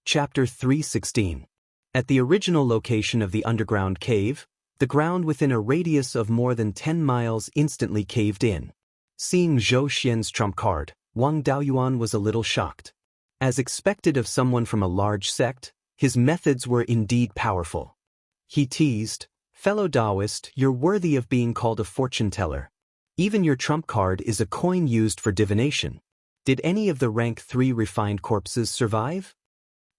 Chapter 316. At the original location of the underground cave, the ground within a radius of more than 10 miles instantly caved in. Seeing Zhou Xian's trump card, Wang Daoyuan was a little shocked. As expected of someone from a large sect, his methods were indeed powerful. He teased, "Fellow Daoist, you're worthy of being called a fortune teller. Even your trump card is a coin used for divination. Did any of the rank 3 refined corpses survive?"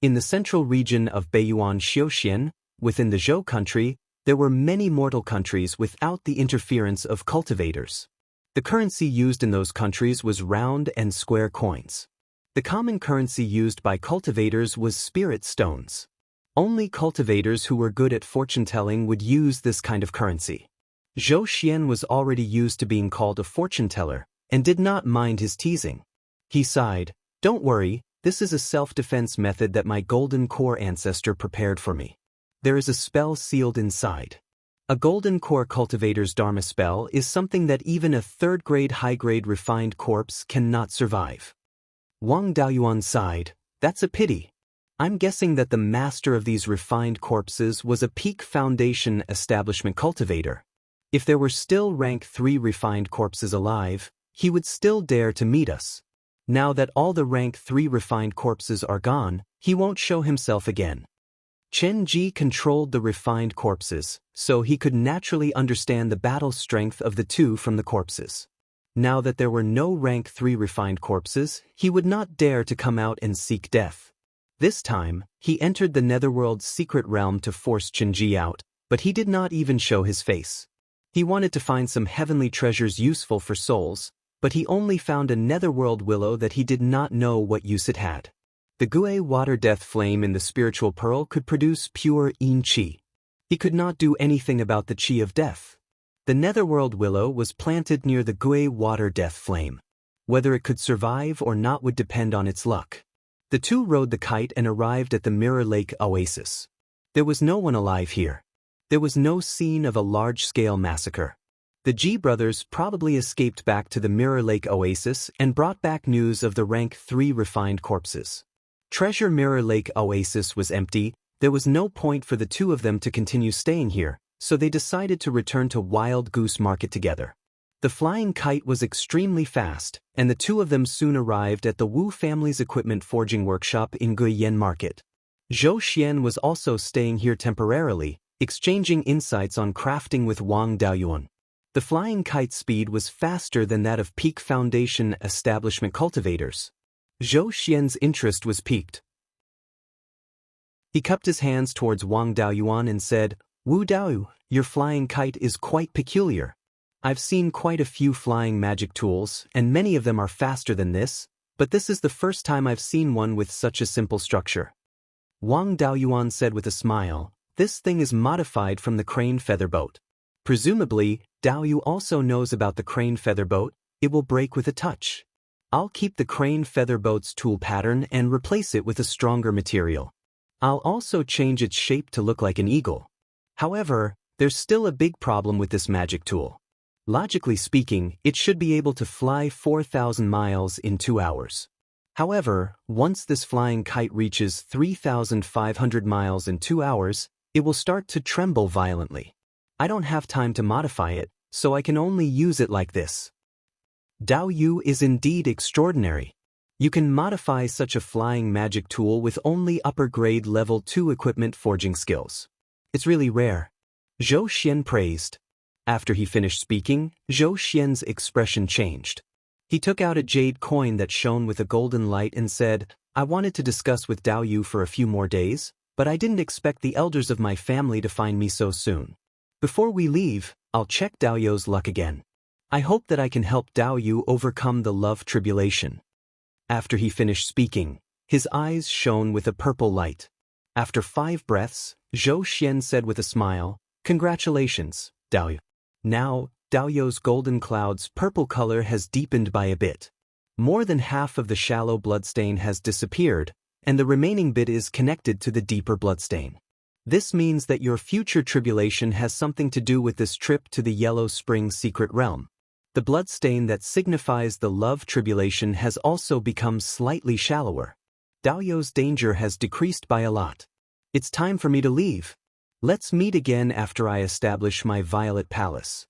In the central region of Beiyuan Xiuxian, within the Zhou country, there were many mortal countries without the interference of cultivators. The currency used in those countries was round and square coins. The common currency used by cultivators was spirit stones. Only cultivators who were good at fortune-telling would use this kind of currency. Zhou Xian was already used to being called a fortune teller, and did not mind his teasing. He sighed, "Don't worry, this is a self-defense method that my golden core ancestor prepared for me. There is a spell sealed inside." A golden core cultivator's dharma spell is something that even a third-grade high-grade refined corpse cannot survive. Wang Daoyuan sighed, "That's a pity. I'm guessing that the master of these refined corpses was a peak foundation establishment cultivator. If there were still rank 3 refined corpses alive, he would still dare to meet us. Now that all the rank 3 refined corpses are gone, he won't show himself again." Chen Ji controlled the refined corpses, so he could naturally understand the battle strength of the two from the corpses. Now that there were no rank 3 refined corpses, he would not dare to come out and seek death. This time, he entered the netherworld's secret realm to force Chen Ji out, but he did not even show his face. He wanted to find some heavenly treasures useful for souls, but he only found a netherworld willow that he did not know what use it had. The Gui water death flame in the spiritual pearl could produce pure yin qi. He could not do anything about the qi of death. The netherworld willow was planted near the Gui water death flame. Whether it could survive or not would depend on its luck. The two rode the kite and arrived at the Mirror Lake oasis. There was no one alive here. There was no scene of a large-scale massacre. The Ji brothers probably escaped back to the Mirror Lake oasis and brought back news of the rank 3 refined corpses. Treasure Mirror Lake oasis was empty. There was no point for the two of them to continue staying here, so they decided to return to Wild Goose Market together. The flying kite was extremely fast, and the two of them soon arrived at the Wu family's equipment forging workshop in Guiyan Market. Zhou Xian was also staying here temporarily, exchanging insights on crafting with Wang Daoyuan. The flying kite's speed was faster than that of peak foundation establishment cultivators. Zhou Xian's interest was piqued. He cupped his hands towards Wang Daoyuan and said, "Wu Dao, your flying kite is quite peculiar. I've seen quite a few flying magic tools, and many of them are faster than this, but this is the first time I've seen one with such a simple structure." Wang Daoyuan said with a smile, "This thing is modified from the crane feather boat. Presumably, Daoyu also knows about the crane feather boat. It will break with a touch. I'll keep the crane feather boat's tool pattern and replace it with a stronger material. I'll also change its shape to look like an eagle. However, there's still a big problem with this magic tool. Logically speaking, it should be able to fly 4,000 miles in 2 hours. However, once this flying kite reaches 3,500 miles in 2 hours, it will start to tremble violently. I don't have time to modify it, so I can only use it like this." Dao Yu is indeed extraordinary. You can modify such a flying magic tool with only upper-grade level 2 equipment forging skills. It's really rare. Zhou Xian praised. After he finished speaking, Zhou Xian's expression changed. He took out a jade coin that shone with a golden light and said, "I wanted to discuss with Dao Yu for a few more days, but I didn't expect the elders of my family to find me so soon. Before we leave, I'll check Dao Yu's luck again. I hope that I can help Dao Yu overcome the love tribulation." After he finished speaking, his eyes shone with a purple light. After 5 breaths, Zhou Xian said with a smile, "Congratulations, Dao Yu." Now, Dao Yu's golden cloud's purple color has deepened by a bit. More than half of the shallow bloodstain has disappeared, and the remaining bit is connected to the deeper bloodstain. This means that your future tribulation has something to do with this trip to the Yellow Spring secret realm. The bloodstain that signifies the love tribulation has also become slightly shallower. Daoist's danger has decreased by a lot. It's time for me to leave. Let's meet again after I establish my violet palace.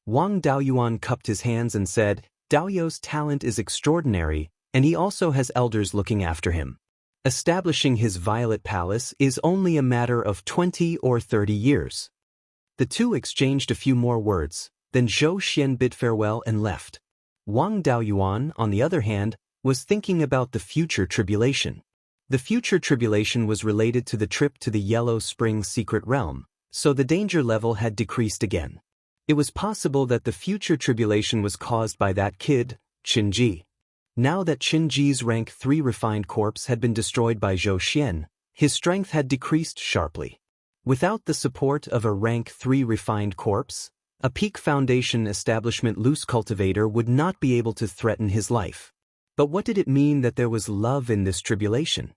Wang Daoyuan cupped his hands and said, Daoist's talent is extraordinary, and he also has elders looking after him. Establishing his violet palace is only a matter of 20 or 30 years. The two exchanged a few more words, then Zhou Xian bid farewell and left. Wang Daoyuan, on the other hand, was thinking about the future tribulation. The future tribulation was related to the trip to the Yellow Spring secret realm, so the danger level had decreased again. It was possible that the future tribulation was caused by that kid, Qinji. Now that Qinji's rank 3 refined corpse had been destroyed by Zhou Xian, his strength had decreased sharply. Without the support of a rank 3 refined corpse, a peak foundation establishment loose cultivator would not be able to threaten his life. But what did it mean that there was love in this tribulation?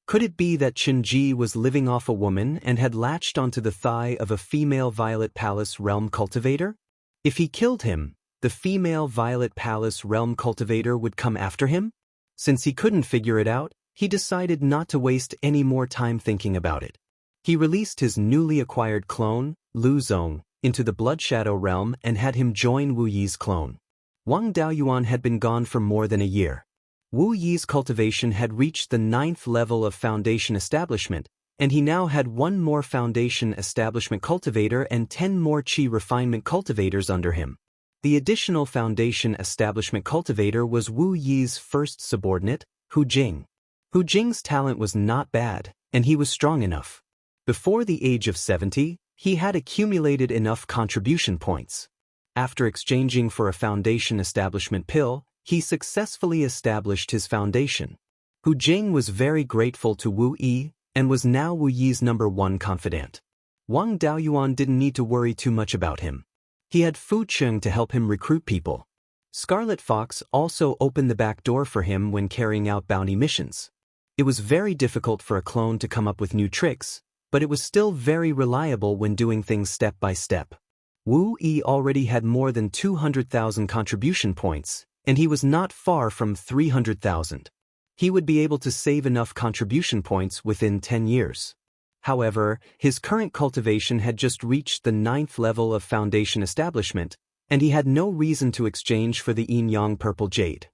Could it be that Qinji was living off a woman and had latched onto the thigh of a female Violet Palace realm cultivator? If he killed him, the female Violet Palace realm cultivator would come after him? Since he couldn't figure it out, he decided not to waste any more time thinking about it. He released his newly acquired clone, Lu Zong, into the Blood Shadow realm and had him join Wu Yi's clone. Wang Daoyuan had been gone for more than a year. Wu Yi's cultivation had reached the 9th level of foundation establishment, and he now had 1 more foundation establishment cultivator and 10 more qi refinement cultivators under him. The additional foundation establishment cultivator was Wu Yi's first subordinate, Hu Jing. Hu Jing's talent was not bad, and he was strong enough. Before the age of 70, he had accumulated enough contribution points. After exchanging for a foundation establishment pill, he successfully established his foundation. Hu Jing was very grateful to Wu Yi and was now Wu Yi's #1 confidant. Wang Daoyuan didn't need to worry too much about him. He had Fu Cheng to help him recruit people. Scarlet Fox also opened the back door for him when carrying out bounty missions. It was very difficult for a clone to come up with new tricks, but it was still very reliable when doing things step by step. Wu Yi already had more than 200,000 contribution points, and he was not far from 300,000. He would be able to save enough contribution points within 10 years. However, his current cultivation had just reached the 9th level of foundation establishment, and he had no reason to exchange for the yin-yang purple jade.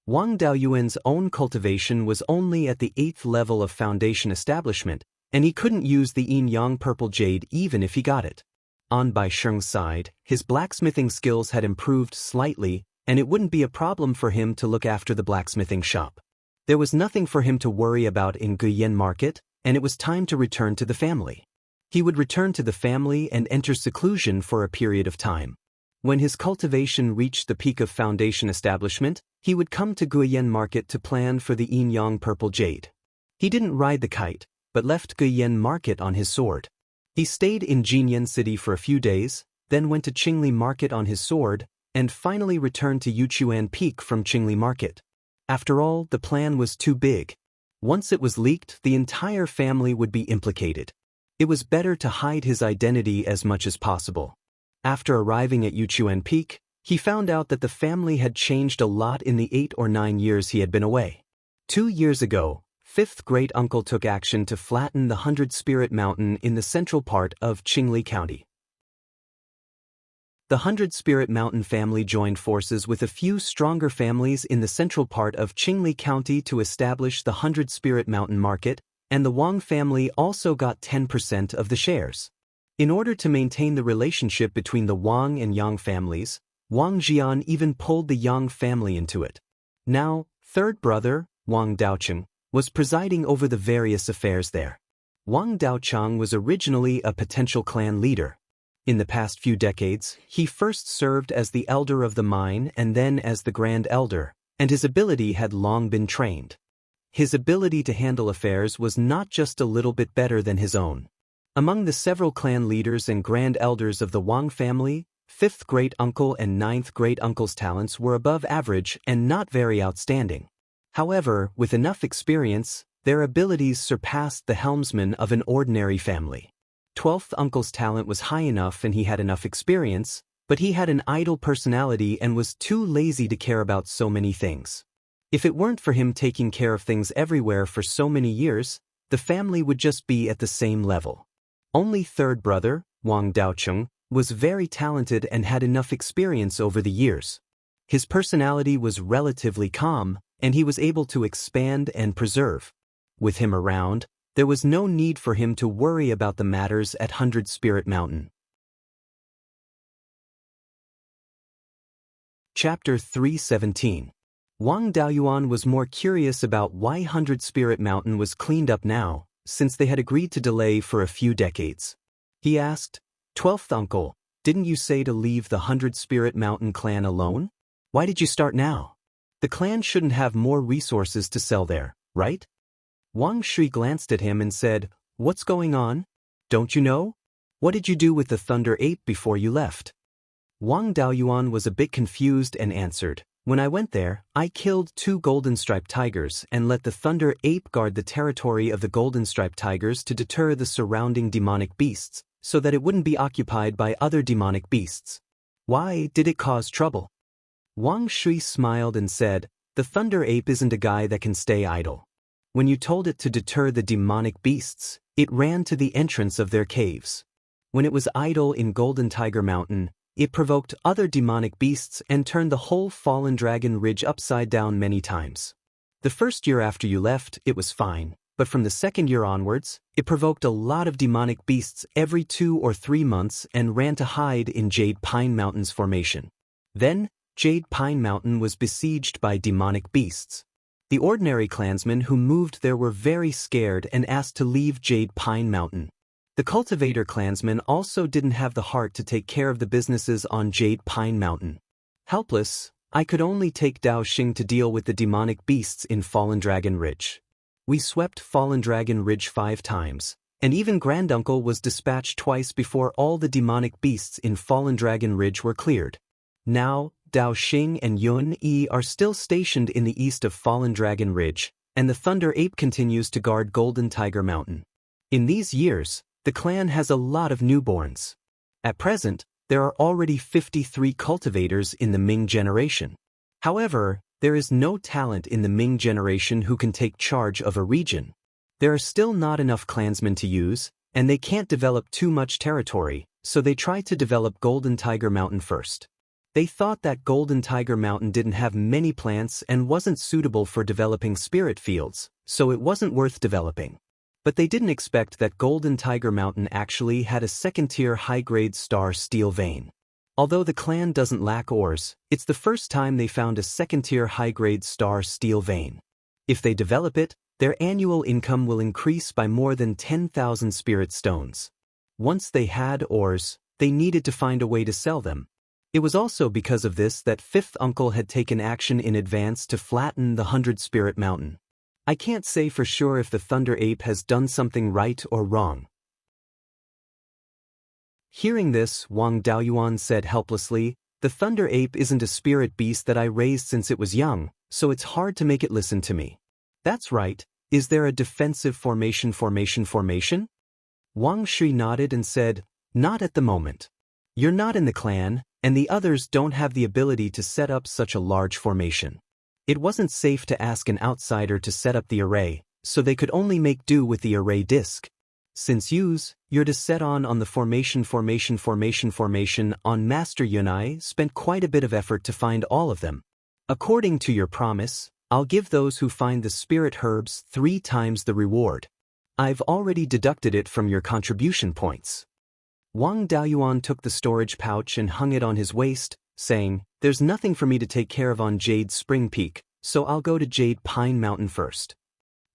Wang Daoyuan's own cultivation was only at the 8th level of foundation establishment, and he couldn't use the yin-yang purple jade even if he got it. On Bai Sheng's side, his blacksmithing skills had improved slightly, and it wouldn't be a problem for him to look after the blacksmithing shop. There was nothing for him to worry about in Guiyan Market, and it was time to return to the family. He would return to the family and enter seclusion for a period of time. When his cultivation reached the peak of foundation establishment, he would come to Guiyan Market to plan for the yin-yang purple jade. He didn't ride the kite, but left Guiyan Market on his sword. He stayed in Jinyan City for a few days, then went to Qingli Market on his sword, and finally returned to Yuchuan Peak from Qingli Market. After all, the plan was too big. Once it was leaked, the entire family would be implicated. It was better to hide his identity as much as possible. After arriving at Yuchuan Peak, he found out that the family had changed a lot in the 8 or 9 years he had been away. 2 years ago, 5th great-uncle took action to flatten the 100-Spirit Mountain in the central part of Qingli County. The 100-Spirit Mountain family joined forces with a few stronger families in the central part of Qingli County to establish the 100-Spirit Mountain Market, and the Wang family also got 10% of the shares. In order to maintain the relationship between the Wang and Yang families, Wang Jian even pulled the Yang family into it. Now, third brother, Wang Daocheng, was presiding over the various affairs there. Wang Daocheng was originally a potential clan leader. In the past few decades, he first served as the elder of the mine and then as the grand elder, and his ability had long been trained. His ability to handle affairs was not just a little bit better than his own. Among the several clan leaders and grand elders of the Wang family, 5th great-uncle and 9th great-uncle's talents were above average and not very outstanding. However, with enough experience, their abilities surpassed the helmsman of an ordinary family. 12th uncle's talent was high enough and he had enough experience, but he had an idle personality and was too lazy to care about so many things. If it weren't for him taking care of things everywhere for so many years, the family would just be at the same level. Only third brother, Wang Daocheng, was very talented and had enough experience over the years. His personality was relatively calm, and he was able to expand and preserve. With him around, there was no need for him to worry about the matters at 100 Spirit Mountain. Chapter 317. Wang Daoyuan was more curious about why 100 Spirit Mountain was cleaned up now, since they had agreed to delay for a few decades. He asked, "12th uncle, didn't you say to leave the 100 Spirit Mountain clan alone? Why did you start now? The clan shouldn't have more resources to sell there, right?" Wang Shui glanced at him and said, "What's going on? Don't you know? What did you do with the Thunder Ape before you left?" Wang Daoyuan was a bit confused and answered, "When I went there, I killed 2 golden-striped tigers and let the Thunder Ape guard the territory of the golden-striped tigers to deter the surrounding demonic beasts, so that it wouldn't be occupied by other demonic beasts. Why did it cause trouble?" Wang Shui smiled and said, "The Thunder Ape isn't a guy that can stay idle. When you told it to deter the demonic beasts, it ran to the entrance of their caves. When it was idle in Golden Tiger Mountain, it provoked other demonic beasts and turned the whole Fallen Dragon Ridge upside down many times. The first year after you left, it was fine, but from the second year onwards, it provoked a lot of demonic beasts every 2 or 3 months and ran to hide in Jade Pine Mountain's formation. Then, Jade Pine Mountain was besieged by demonic beasts. The ordinary clansmen who moved there were very scared and asked to leave Jade Pine Mountain. The cultivator clansmen also didn't have the heart to take care of the businesses on Jade Pine Mountain. Helpless, I could only take Dao Xing to deal with the demonic beasts in Fallen Dragon Ridge. We swept Fallen Dragon Ridge 5 times, and even Granduncle was dispatched twice before all the demonic beasts in Fallen Dragon Ridge were cleared. Now, Dao Xing and Yun Yi are still stationed in the east of Fallen Dragon Ridge, and the Thunder Ape continues to guard Golden Tiger Mountain. In these years, the clan has a lot of newborns. At present, there are already 53 cultivators in the Ming generation. However, there is no talent in the Ming generation who can take charge of a region. There are still not enough clansmen to use, and they can't develop too much territory, so they try to develop Golden Tiger Mountain first. They thought that Golden Tiger Mountain didn't have many plants and wasn't suitable for developing spirit fields, so it wasn't worth developing. But they didn't expect that Golden Tiger Mountain actually had a second-tier high-grade star steel vein. Although the clan doesn't lack ores, it's the first time they found a second-tier high-grade star steel vein. If they develop it, their annual income will increase by more than 10,000 spirit stones. Once they had ores, they needed to find a way to sell them. It was also because of this that 5th uncle had taken action in advance to flatten the 100 Spirit Mountain. I can't say for sure if the Thunder Ape has done something right or wrong. Hearing this, Wang Daoyuan said helplessly, "The Thunder Ape isn't a spirit beast that I raised since it was young, so it's hard to make it listen to me." "That's right. Is there a defensive formation? Wang Shui nodded and said, "Not at the moment. You're not in the clan, and the others don't have the ability to set up such a large formation. It wasn't safe to ask an outsider to set up the array, so they could only make do with the array disk. Since you're to set on the formation on Master Yunai spent quite a bit of effort to find all of them. According to your promise, I'll give those who find the spirit herbs 3 times the reward. I've already deducted it from your contribution points." Wang Daoyuan took the storage pouch and hung it on his waist, saying, "There's nothing for me to take care of on Jade Spring Peak, so I'll go to Jade Pine Mountain first."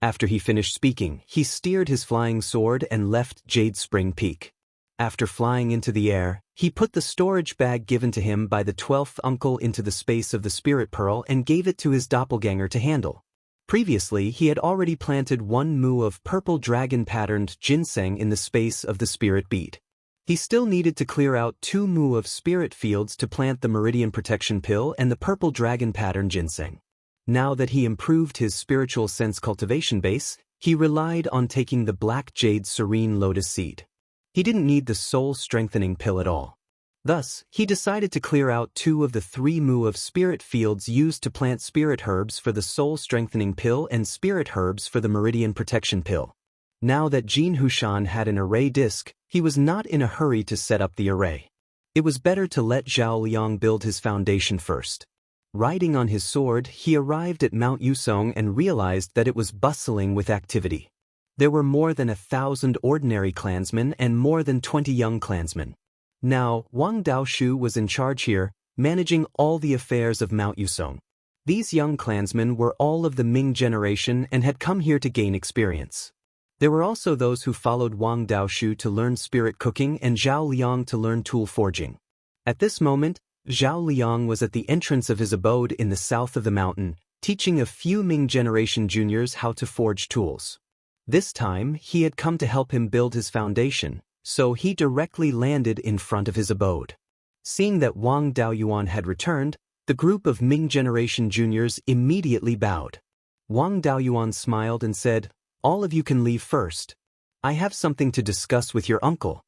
After he finished speaking, he steered his flying sword and left Jade Spring Peak. After flying into the air, he put the storage bag given to him by the 12th uncle into the space of the Spirit Pearl and gave it to his doppelganger to handle. Previously, he had already planted 1 mu of purple dragon-patterned ginseng in the space of the Spirit Bead. He still needed to clear out 2 mu of spirit fields to plant the Meridian Protection Pill and the purple dragon pattern ginseng. Now that he improved his spiritual sense cultivation base, he relied on taking the black jade serene lotus seed. He didn't need the soul strengthening pill at all. Thus, he decided to clear out 2 of the 3 mu of spirit fields used to plant spirit herbs for the soul strengthening pill and spirit herbs for the meridian protection pill. Now that Jin Hushan had an array disc, he was not in a hurry to set up the array. It was better to let Zhao Liang build his foundation first. Riding on his sword, he arrived at Mount Yusong and realized that it was bustling with activity. There were more than 1,000 ordinary clansmen and more than 20 young clansmen. Now, Wang Daoshu was in charge here, managing all the affairs of Mount Yusong. These young clansmen were all of the Ming generation and had come here to gain experience. There were also those who followed Wang Daoshu to learn spirit cooking and Zhao Liang to learn tool forging. At this moment, Zhao Liang was at the entrance of his abode in the south of the mountain, teaching a few Ming generation juniors how to forge tools. This time, he had come to help him build his foundation, so he directly landed in front of his abode. Seeing that Wang Daoyuan had returned, the group of Ming generation juniors immediately bowed. Wang Daoyuan smiled and said, "All of you can leave first. I have something to discuss with your uncle."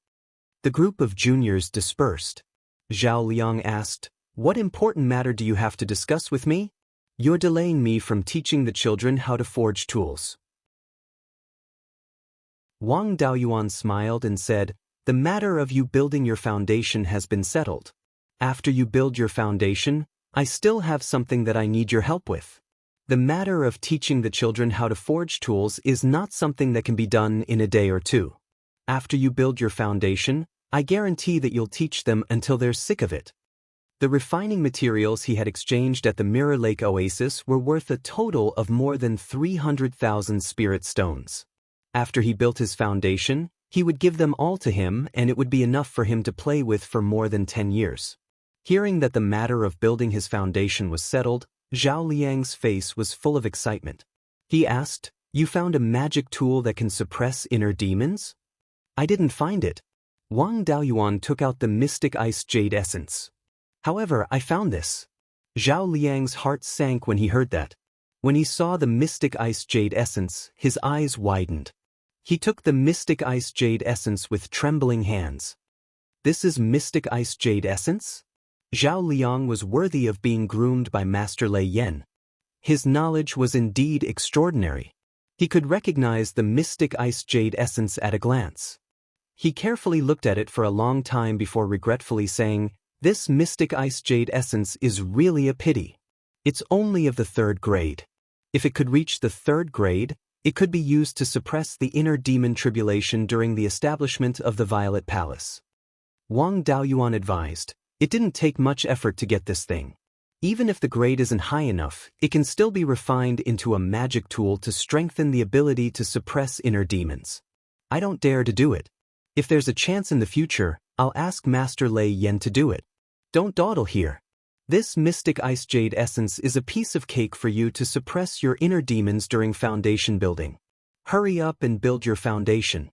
The group of juniors dispersed. Zhao Liang asked, "What important matter do you have to discuss with me? You're delaying me from teaching the children how to forge tools." Wang Daoyuan smiled and said, "The matter of you building your foundation has been settled. After you build your foundation, I still have something that I need your help with. The matter of teaching the children how to forge tools is not something that can be done in a day or 2. After you build your foundation, I guarantee that you'll teach them until they're sick of it." The refining materials he had exchanged at the Mirror Lake Oasis were worth a total of more than 300,000 spirit stones. After he built his foundation, he would give them all to him and it would be enough for him to play with for more than 10 years. Hearing that the matter of building his foundation was settled, Zhao Liang's face was full of excitement. He asked, "You found a magic tool that can suppress inner demons?" "I didn't find it." Wang Daoyuan took out the Mystic Ice Jade Essence. "However, I found this." Zhao Liang's heart sank when he heard that. When he saw the Mystic Ice Jade Essence, his eyes widened. He took the Mystic Ice Jade Essence with trembling hands. "This is Mystic Ice Jade Essence?" Zhao Liang was worthy of being groomed by Master Lei Yan. His knowledge was indeed extraordinary. He could recognize the Mystic Ice Jade Essence at a glance. He carefully looked at it for a long time before regretfully saying, "This Mystic Ice Jade Essence is really a pity. It's only of the 3rd grade. If it could reach the 3rd grade, it could be used to suppress the inner demon tribulation during the establishment of the Violet Palace." Wang Daoyuan advised, "It didn't take much effort to get this thing. Even if the grade isn't high enough, it can still be refined into a magic tool to strengthen the ability to suppress inner demons. I don't dare to do it. If there's a chance in the future, I'll ask Master Lei Yan to do it. Don't dawdle here. This Mystic Ice Jade Essence is a piece of cake for you to suppress your inner demons during foundation building. Hurry up and build your foundation."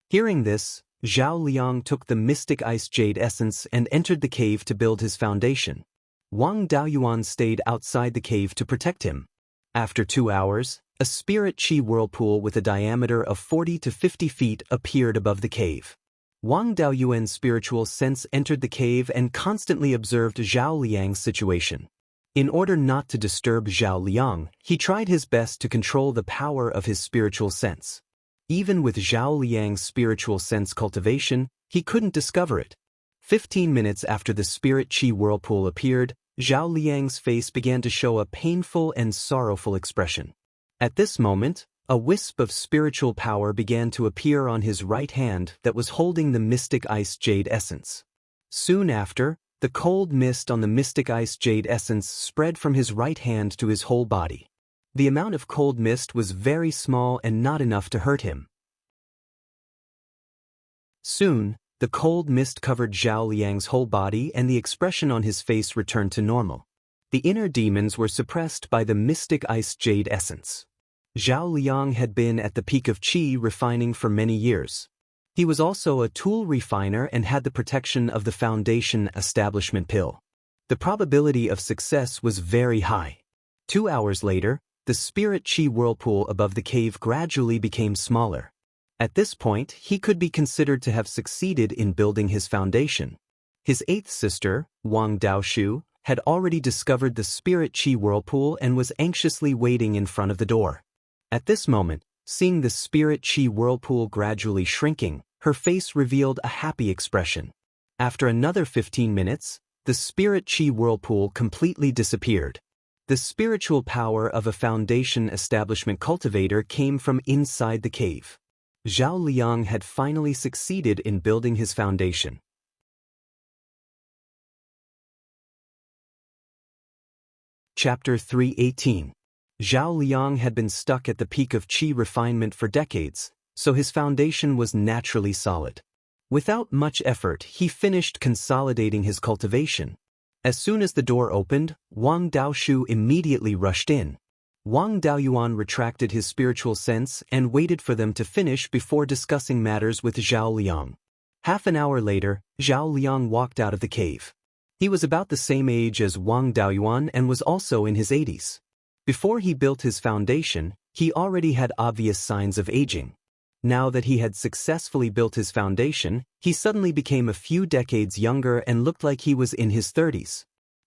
Hearing this, Zhao Liang took the Mystic Ice Jade Essence and entered the cave to build his foundation. Wang Daoyuan stayed outside the cave to protect him. After 2 hours, a spirit chi whirlpool with a diameter of 40 to 50 feet appeared above the cave. Wang Daoyuan's spiritual sense entered the cave and constantly observed Zhao Liang's situation. In order not to disturb Zhao Liang, he tried his best to control the power of his spiritual sense. Even with Zhao Liang's spiritual sense cultivation, he couldn't discover it. 15 minutes after the spirit chi whirlpool appeared, Zhao Liang's face began to show a painful and sorrowful expression. At this moment, a wisp of spiritual power began to appear on his right hand that was holding the Mystic Ice Jade Essence. Soon after, the cold mist on the Mystic Ice Jade Essence spread from his right hand to his whole body. The amount of cold mist was very small and not enough to hurt him. Soon, the cold mist covered Zhao Liang's whole body and the expression on his face returned to normal. The inner demons were suppressed by the Mystic Ice Jade Essence. Zhao Liang had been at the peak of qi refining for many years. He was also a tool refiner and had the protection of the Foundation Establishment Pill. The probability of success was very high. 2 hours later, the spirit chi whirlpool above the cave gradually became smaller. At this point, he could be considered to have succeeded in building his foundation. His eighth sister, Wang Daoishu, had already discovered the spirit qi whirlpool and was anxiously waiting in front of the door. At this moment, seeing the spirit qi whirlpool gradually shrinking, her face revealed a happy expression. After another 15 minutes, the spirit qi whirlpool completely disappeared. The spiritual power of a foundation establishment cultivator came from inside the cave. Zhao Liang had finally succeeded in building his foundation. Chapter 318. Zhao Liang had been stuck at the peak of qi refinement for decades, so his foundation was naturally solid. Without much effort, he finished consolidating his cultivation. As soon as the door opened, Wang Daoishu immediately rushed in. Wang Daoyuan retracted his spiritual sense and waited for them to finish before discussing matters with Zhao Liang. Half an hour later, Zhao Liang walked out of the cave. He was about the same age as Wang Daoyuan and was also in his 80s. Before he built his foundation, he already had obvious signs of aging. Now that he had successfully built his foundation, he suddenly became a few decades younger and looked like he was in his 30s.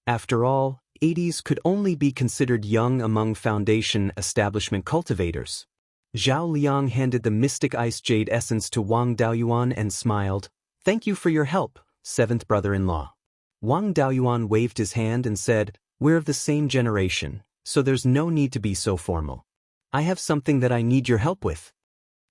After all, 80s could only be considered young among foundation establishment cultivators. Zhao Liang handed the mystic ice jade essence to Wang Daoyuan and smiled. "Thank you for your help, seventh brother-in-law." Wang Daoyuan waved his hand and said, "We're of the same generation, so there's no need to be so formal. I have something that I need your help with."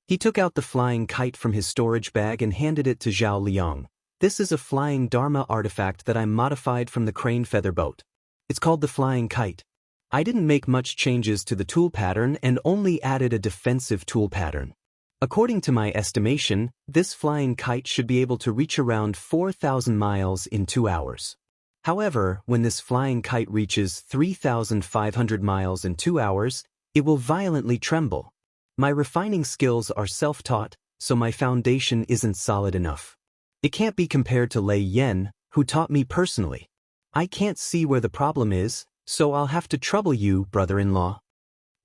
He took out the flying kite from his storage bag and handed it to Zhao Liang. "This is a flying Dharma artifact that I modified from the crane feather boat. It's called the flying kite. I didn't make much changes to the tool pattern and only added a defensive tool pattern. According to my estimation, this flying kite should be able to reach around 4,000 miles in 2 hours. However, when this flying kite reaches 3,500 miles in 2 hours, it will violently tremble. My refining skills are self-taught, so my foundation isn't solid enough. It can't be compared to Lei Yan, who taught me personally. I can't see where the problem is, so I'll have to trouble you, brother-in-law."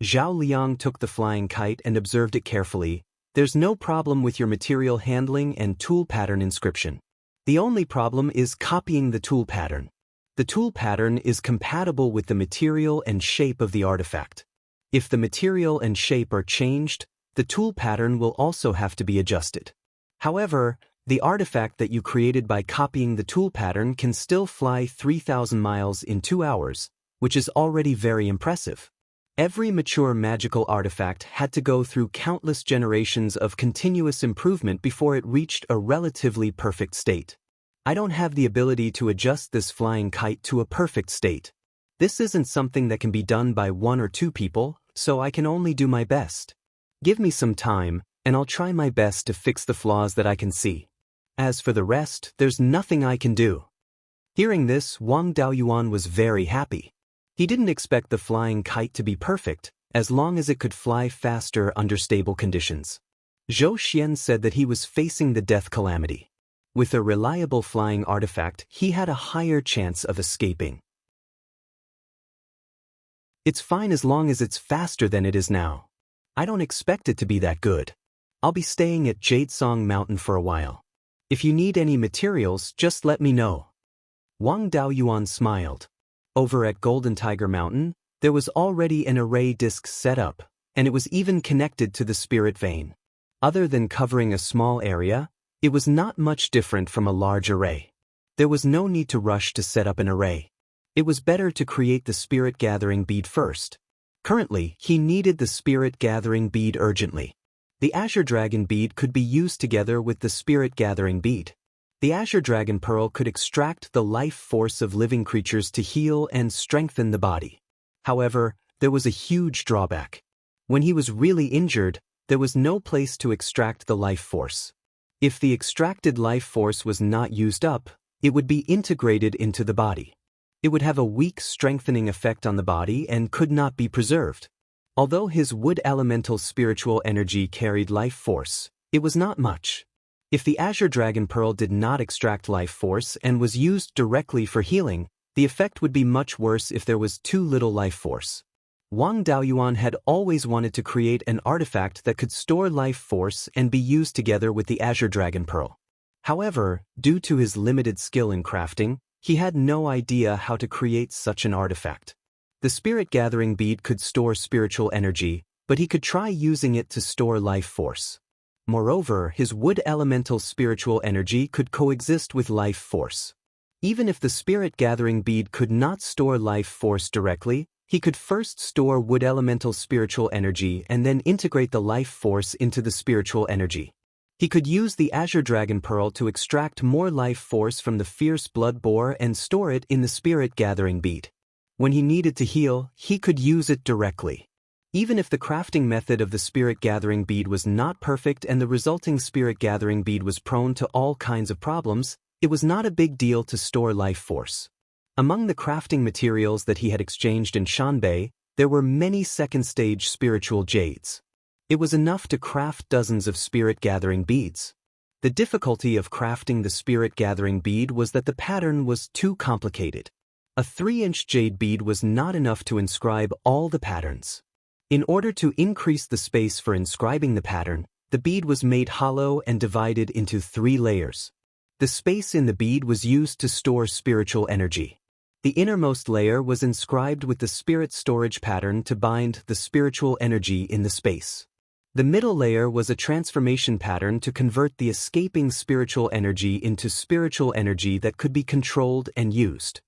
Zhao Liang took the flying kite and observed it carefully. "There's no problem with your material handling and tool pattern inscription. The only problem is copying the tool pattern. The tool pattern is compatible with the material and shape of the artifact. If the material and shape are changed, the tool pattern will also have to be adjusted. However, the artifact that you created by copying the tool pattern can still fly 3,000 miles in 2 hours, which is already very impressive. Every mature magical artifact had to go through countless generations of continuous improvement before it reached a relatively perfect state. I don't have the ability to adjust this flying kite to a perfect state. This isn't something that can be done by 1 or 2 people, so I can only do my best. Give me some time, and I'll try my best to fix the flaws that I can see. As for the rest, there's nothing I can do." Hearing this, Wang Daoyuan was very happy. He didn't expect the flying kite to be perfect, as long as it could fly faster under stable conditions. Zhou Xian said that he was facing the death calamity. With a reliable flying artifact, he had a higher chance of escaping. "It's fine as long as it's faster than it is now. I don't expect it to be that good. I'll be staying at Jadesong Mountain for a while. If you need any materials, just let me know." Wang Daoyuan smiled. Over at Golden Tiger Mountain, there was already an array disc set up, and it was even connected to the spirit vein. Other than covering a small area, it was not much different from a large array. There was no need to rush to set up an array. It was better to create the spirit gathering bead first. Currently, he needed the spirit gathering bead urgently. The Azure Dragon bead could be used together with the spirit gathering bead. The Azure Dragon Pearl could extract the life force of living creatures to heal and strengthen the body. However, there was a huge drawback. When he was really injured, there was no place to extract the life force. If the extracted life force was not used up, it would be integrated into the body. It would have a weak strengthening effect on the body and could not be preserved. Although his wood elemental spiritual energy carried life force, it was not much. If the Azure Dragon Pearl did not extract life force and was used directly for healing, the effect would be much worse if there was too little life force. Wang Daoyuan had always wanted to create an artifact that could store life force and be used together with the Azure Dragon Pearl. However, due to his limited skill in crafting, he had no idea how to create such an artifact. The spirit-gathering bead could store spiritual energy, but he could try using it to store life force. Moreover, his wood elemental spiritual energy could coexist with life force. Even if the spirit-gathering bead could not store life force directly, he could first store wood elemental spiritual energy and then integrate the life force into the spiritual energy. He could use the Azure Dragon Pearl to extract more life force from the fierce blood boar and store it in the spirit-gathering bead. When he needed to heal, he could use it directly. Even if the crafting method of the spirit-gathering bead was not perfect and the resulting spirit-gathering bead was prone to all kinds of problems, it was not a big deal to store life force. Among the crafting materials that he had exchanged in Shanbei, there were many second-stage spiritual jades. It was enough to craft dozens of spirit-gathering beads. The difficulty of crafting the spirit-gathering bead was that the pattern was too complicated. A 3-inch jade bead was not enough to inscribe all the patterns. In order to increase the space for inscribing the pattern, the bead was made hollow and divided into 3 layers. The space in the bead was used to store spiritual energy. The innermost layer was inscribed with the spirit storage pattern to bind the spiritual energy in the space. The middle layer was a transformation pattern to convert the escaping spiritual energy into spiritual energy that could be controlled and used.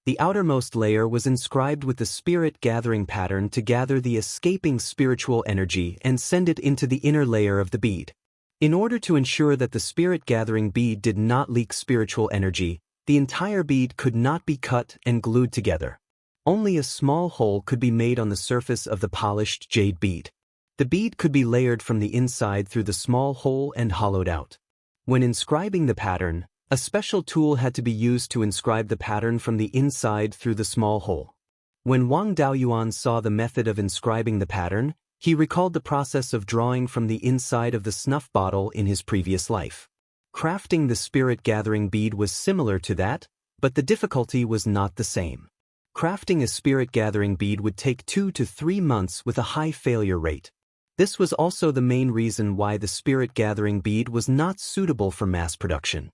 The outermost layer was inscribed with the spirit-gathering pattern to gather the escaping spiritual energy and send it into the inner layer of the bead. In order to ensure that the spirit-gathering bead did not leak spiritual energy, the entire bead could not be cut and glued together. Only a small hole could be made on the surface of the polished jade bead. The bead could be layered from the inside through the small hole and hollowed out. When inscribing the pattern, a special tool had to be used to inscribe the pattern from the inside through the small hole. When Wang Daoyuan saw the method of inscribing the pattern, he recalled the process of drawing from the inside of the snuff bottle in his previous life. Crafting the spirit-gathering bead was similar to that, but the difficulty was not the same. Crafting a spirit-gathering bead would take 2 to 3 months with a high failure rate. This was also the main reason why the spirit-gathering bead was not suitable for mass production.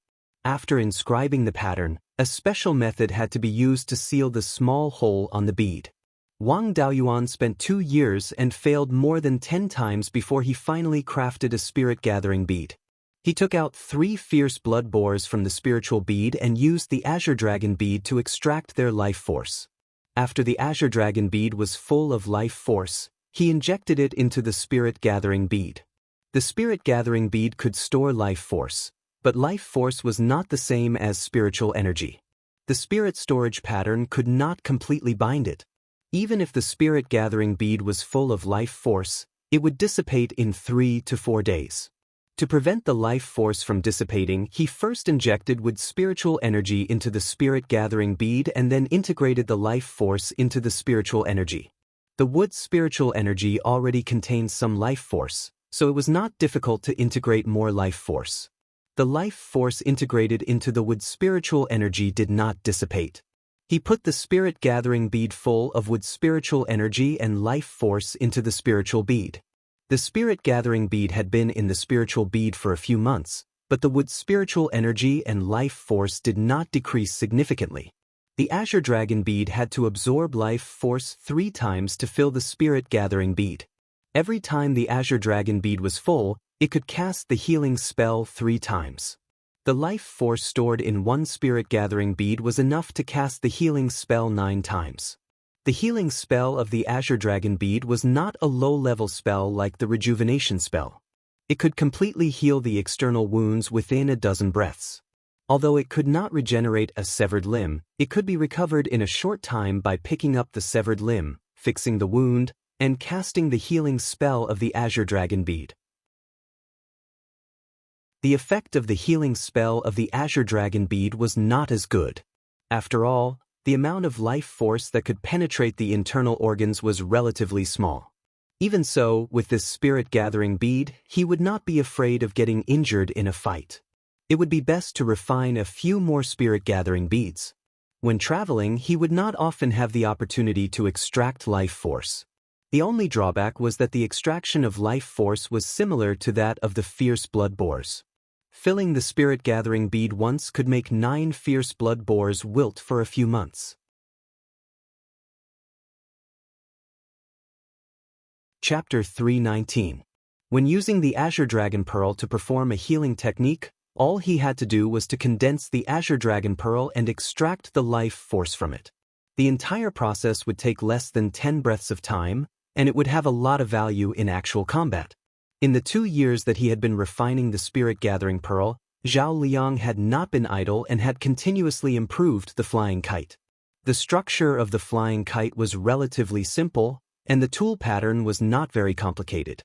After inscribing the pattern, a special method had to be used to seal the small hole on the bead. Wang Daoyuan spent 2 years and failed more than 10 times before he finally crafted a spirit-gathering bead. He took out 3 fierce blood boars from the spiritual bead and used the Azure Dragon bead to extract their life force. After the Azure Dragon bead was full of life force, he injected it into the spirit-gathering bead. The spirit-gathering bead could store life force, but life force was not the same as spiritual energy. The spirit storage pattern could not completely bind it. Even if the spirit-gathering bead was full of life force, it would dissipate in 3 to 4 days. To prevent the life force from dissipating, he first injected wood spiritual energy into the spirit-gathering bead and then integrated the life force into the spiritual energy. The wood spiritual energy already contained some life force, so it was not difficult to integrate more life force. The life force integrated into the wood spiritual energy did not dissipate. He put the spirit-gathering bead full of wood spiritual energy and life force into the spiritual bead. The spirit-gathering bead had been in the spiritual bead for a few months, but the wood spiritual energy and life force did not decrease significantly. The Azure Dragon bead had to absorb life force 3 times to fill the spirit-gathering bead. Every time the Azure Dragon bead was full, it could cast the healing spell 3 times. The life force stored in one spirit-gathering bead was enough to cast the healing spell 9 times. The healing spell of the Azure Dragon bead was not a low-level spell like the rejuvenation spell. It could completely heal the external wounds within a dozen breaths. Although it could not regenerate a severed limb, it could be recovered in a short time by picking up the severed limb, fixing the wound, and casting the healing spell of the Azure Dragon bead. The effect of the healing spell of the Azure Dragon bead was not as good. After all, the amount of life force that could penetrate the internal organs was relatively small. Even so, with this spirit-gathering bead, he would not be afraid of getting injured in a fight. It would be best to refine a few more spirit-gathering beads. When traveling, he would not often have the opportunity to extract life force. The only drawback was that the extraction of life force was similar to that of the fierce blood boars. Filling the spirit-gathering bead once could make 9 fierce blood boars wilt for a few months. Chapter 319. When using the Azure Dragon Pearl to perform a healing technique, all he had to do was to condense the Azure Dragon Pearl and extract the life force from it. The entire process would take less than 10 breaths of time, and it would have a lot of value in actual combat. In the 2 years that he had been refining the spirit-gathering pearl, Zhao Liang had not been idle and had continuously improved the flying kite. The structure of the flying kite was relatively simple, and the tool pattern was not very complicated.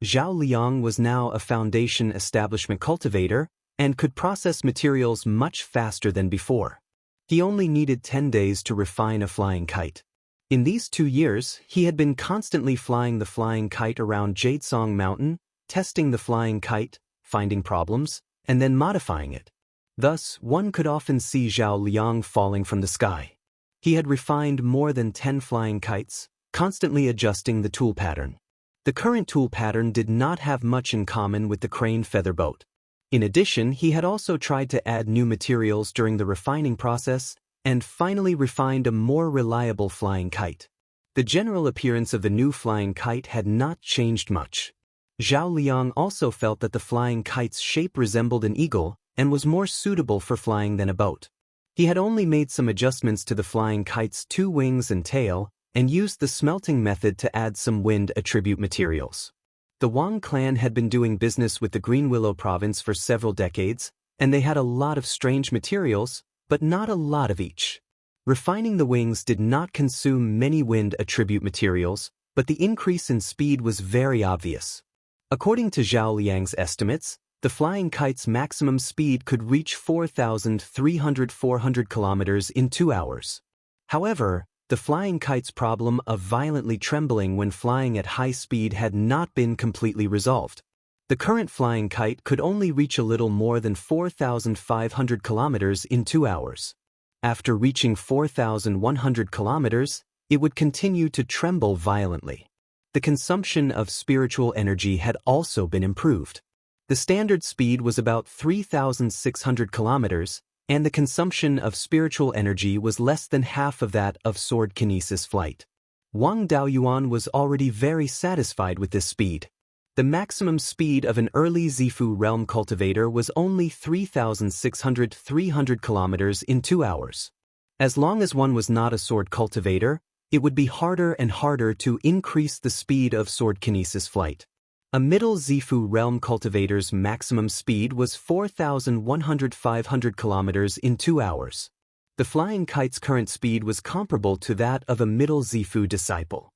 Zhao Liang was now a foundation establishment cultivator and could process materials much faster than before. He only needed 10 days to refine a flying kite. In these 2 years, he had been constantly flying the flying kite around Jadesong Mountain, testing the flying kite, finding problems, and then modifying it. Thus, one could often see Zhao Liang falling from the sky. He had refined more than 10 flying kites, constantly adjusting the tool pattern. The current tool pattern did not have much in common with the crane feather boat. In addition, he had also tried to add new materials during the refining process, and finally refined a more reliable flying kite. The general appearance of the new flying kite had not changed much. Zhao Liang also felt that the flying kite's shape resembled an eagle and was more suitable for flying than a boat. He had only made some adjustments to the flying kite's 2 wings and tail, and used the smelting method to add some wind attribute materials. The Wang clan had been doing business with the Green Willow province for several decades, and they had a lot of strange materials, but not a lot of each. Refining the wings did not consume many wind attribute materials, but the increase in speed was very obvious. According to Zhao Liang's estimates, the flying kite's maximum speed could reach 4,300 kilometers in 2 hours. However, the flying kite's problem of violently trembling when flying at high speed had not been completely resolved. The current flying kite could only reach a little more than 4,500 kilometers in 2 hours. After reaching 4,100 kilometers, it would continue to tremble violently. The consumption of spiritual energy had also been improved. The standard speed was about 3,600 kilometers, and the consumption of spiritual energy was less than half of that of sword kinesis flight. Wang Daoyuan was already very satisfied with this speed. The maximum speed of an early Zifu realm cultivator was only 3,600 kilometers in 2 hours. As long as one was not a sword cultivator, it would be harder and harder to increase the speed of sword kinesis flight. A middle Zifu realm cultivator's maximum speed was 4,500 kilometers in 2 hours. The flying kite's current speed was comparable to that of a middle Zifu disciple.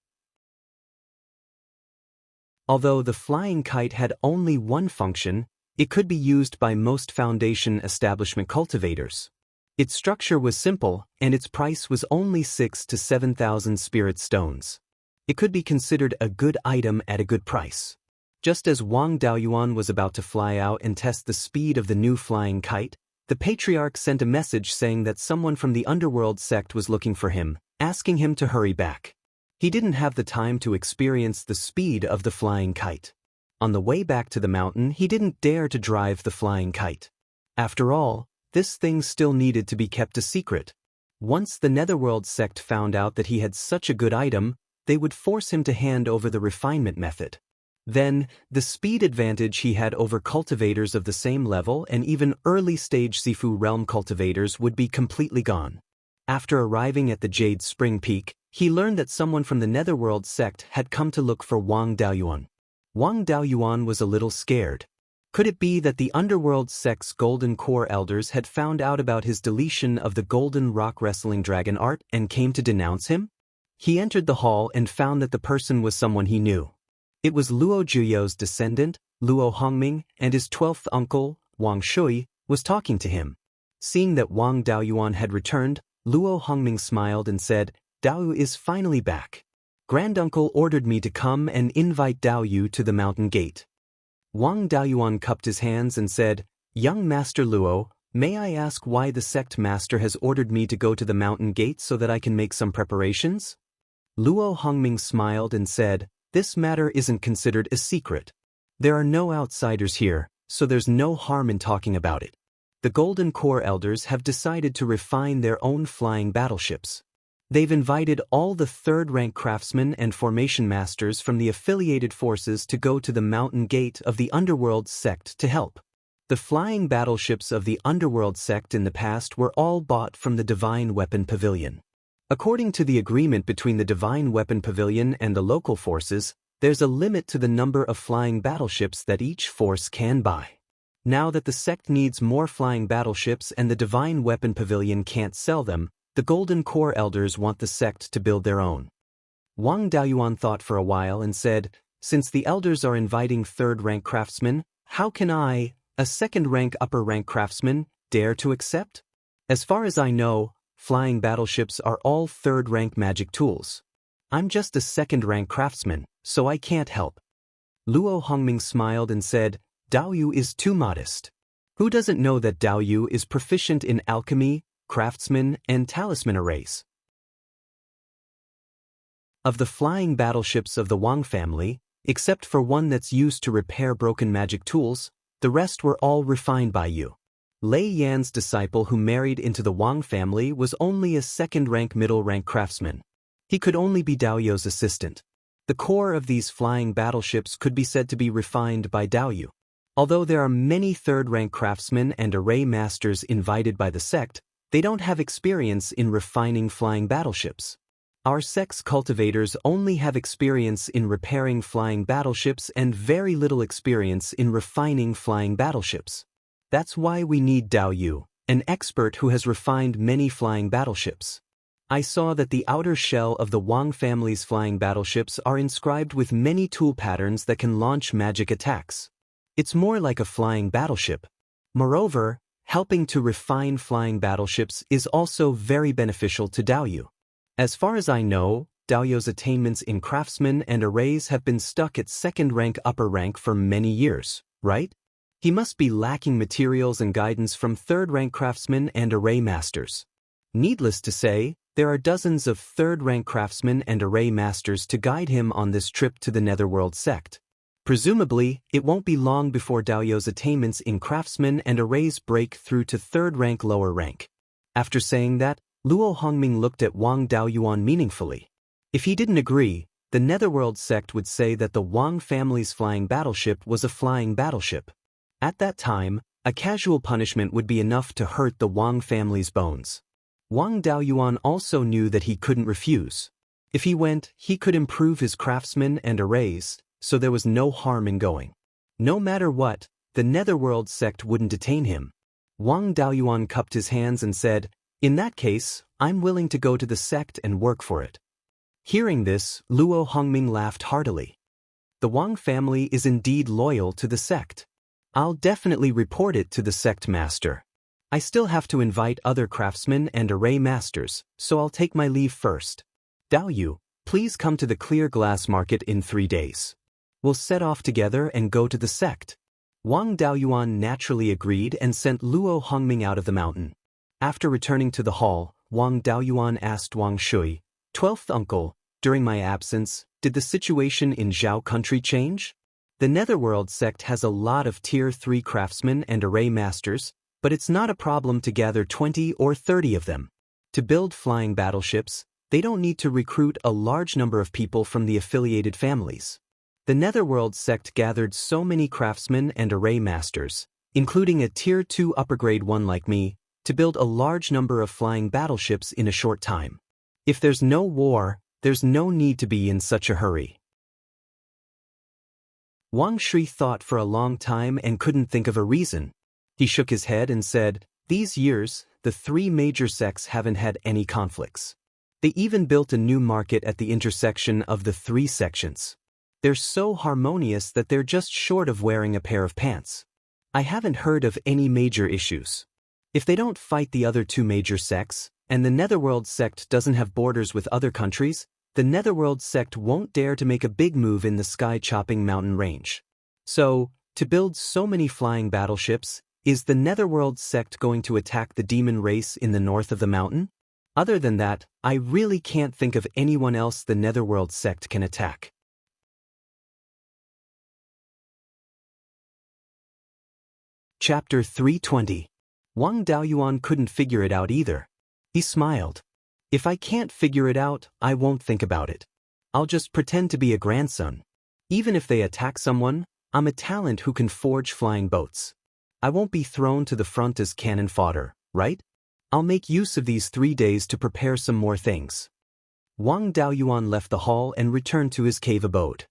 Although the flying kite had only one function, it could be used by most foundation establishment cultivators. Its structure was simple, and its price was only 6,000 to 7,000 spirit stones. It could be considered a good item at a good price. Just as Wang Daoyuan was about to fly out and test the speed of the new flying kite, the patriarch sent a message saying that someone from the underworld sect was looking for him, asking him to hurry back. He didn't have the time to experience the speed of the flying kite. On the way back to the mountain, he didn't dare to drive the flying kite. After all, this thing still needed to be kept a secret. Once the Netherworld sect found out that he had such a good item, they would force him to hand over the refinement method. Then, the speed advantage he had over cultivators of the same level and even early-stage Sifu realm cultivators would be completely gone. After arriving at the Jade Spring Peak, he learned that someone from the Netherworld sect had come to look for Wang Daoyuan. Wang Daoyuan was a little scared. Could it be that the Underworld sect's Golden Core elders had found out about his deletion of the Golden Rock Wrestling Dragon art and came to denounce him? He entered the hall and found that the person was someone he knew. It was Luo Zhuyou's descendant, Luo Hongming, and his 12th uncle, Wang Shui, was talking to him. Seeing that Wang Daoyuan had returned, Luo Hongming smiled and said, "Dao is finally back. Granduncle ordered me to come and invite Dao Yu to the mountain gate." Wang Daoyuan cupped his hands and said, "Young Master Luo, may I ask why the sect master has ordered me to go to the mountain gate so that I can make some preparations?" Luo Hongming smiled and said, "This matter isn't considered a secret. There are no outsiders here, so there's no harm in talking about it. The Golden Core Elders have decided to refine their own flying battleships. They've invited all the third-rank craftsmen and formation masters from the affiliated forces to go to the mountain gate of the Underworld sect to help. The flying battleships of the Underworld sect in the past were all bought from the Divine Weapon Pavilion. According to the agreement between the Divine Weapon Pavilion and the local forces, there's a limit to the number of flying battleships that each force can buy. Now that the sect needs more flying battleships and the Divine Weapon Pavilion can't sell them, the Golden Core Elders want the sect to build their own." Wang Daoyuan thought for a while and said, "Since the elders are inviting third-rank craftsmen, how can I, a second-rank upper-rank craftsman, dare to accept? As far as I know, flying battleships are all third-rank magic tools. I'm just a second-rank craftsman, so I can't help." Luo Hongming smiled and said, "Daoyu is too modest. Who doesn't know that Daoyu is proficient in alchemy, craftsman, and talisman arrays?" Of the flying battleships of the Wang family, except for one that's used to repair broken magic tools, the rest were all refined by you. Lei Yan's disciple who married into the Wang family was only a second-rank middle-rank craftsman. He could only be Daoyu's assistant. The core of these flying battleships could be said to be refined by Daoyu. Although there are many third-rank craftsmen and array masters invited by the sect, they don't have experience in refining flying battleships. Our sect's cultivators only have experience in repairing flying battleships and very little experience in refining flying battleships. That's why we need Daoyu, an expert who has refined many flying battleships. I saw that the outer shell of the Wang family's flying battleships are inscribed with many tool patterns that can launch magic attacks. It's more like a flying battleship. Moreover, helping to refine flying battleships is also very beneficial to Daoyu. As far as I know, Daoyu's attainments in craftsmen and arrays have been stuck at second-rank upper rank for many years, right? He must be lacking materials and guidance from third-rank craftsmen and array masters. Needless to say, there are dozens of third-rank craftsmen and array masters to guide him on this trip to the Netherworld sect. Presumably, it won't be long before Daoyu's attainments in craftsmen and arrays break through to third-rank lower rank. After saying that, Luo Hongming looked at Wang Daoyuan meaningfully. If he didn't agree, the Netherworld sect would say that the Wang family's flying battleship was a flying battleship. At that time, a casual punishment would be enough to hurt the Wang family's bones. Wang Daoyuan also knew that he couldn't refuse. If he went, he could improve his craftsmen and arrays, so there was no harm in going. No matter what, the Netherworld sect wouldn't detain him. Wang Daoyuan cupped his hands and said, "In that case, I'm willing to go to the sect and work for it." Hearing this, Luo Hongming laughed heartily. The Wang family is indeed loyal to the sect. I'll definitely report it to the sect master. I still have to invite other craftsmen and array masters, so I'll take my leave first. Daoyu, please come to the Clear Glass Market in 3 days. We'll set off together and go to the sect. Wang Daoyuan naturally agreed and sent Luo Hongming out of the mountain. After returning to the hall, Wang Daoyuan asked Wang Shui, "12th uncle, during my absence, did the situation in Zhao country change? The Netherworld sect has a lot of Tier 3 craftsmen and array masters, but it's not a problem to gather 20 or 30 of them. To build flying battleships, they don't need to recruit a large number of people from the affiliated families. The Netherworld sect gathered so many craftsmen and array masters, including a Tier 2 upper grade one like me, to build a large number of flying battleships in a short time. If there's no war, there's no need to be in such a hurry." Wang Shui thought for a long time and couldn't think of a reason. He shook his head and said, "These years, the 3 major sects haven't had any conflicts. They even built a new market at the intersection of the 3 sections. They're so harmonious that they're just short of wearing a pair of pants. I haven't heard of any major issues. If they don't fight the other 2 major sects, and the Netherworld sect doesn't have borders with other countries, the Netherworld sect won't dare to make a big move in the sky-chopping mountain range. So, to build so many flying battleships, is the Netherworld sect going to attack the demon race in the north of the mountain? Other than that, I really can't think of anyone else the Netherworld sect can attack. Chapter 320. Wang Daoyuan couldn't figure it out either. He smiled. If I can't figure it out, I won't think about it. I'll just pretend to be a grandson. Even if they attack someone, I'm a talent who can forge flying boats. I won't be thrown to the front as cannon fodder, right? I'll make use of these 3 days to prepare some more things. Wang Daoyuan left the hall and returned to his cave abode.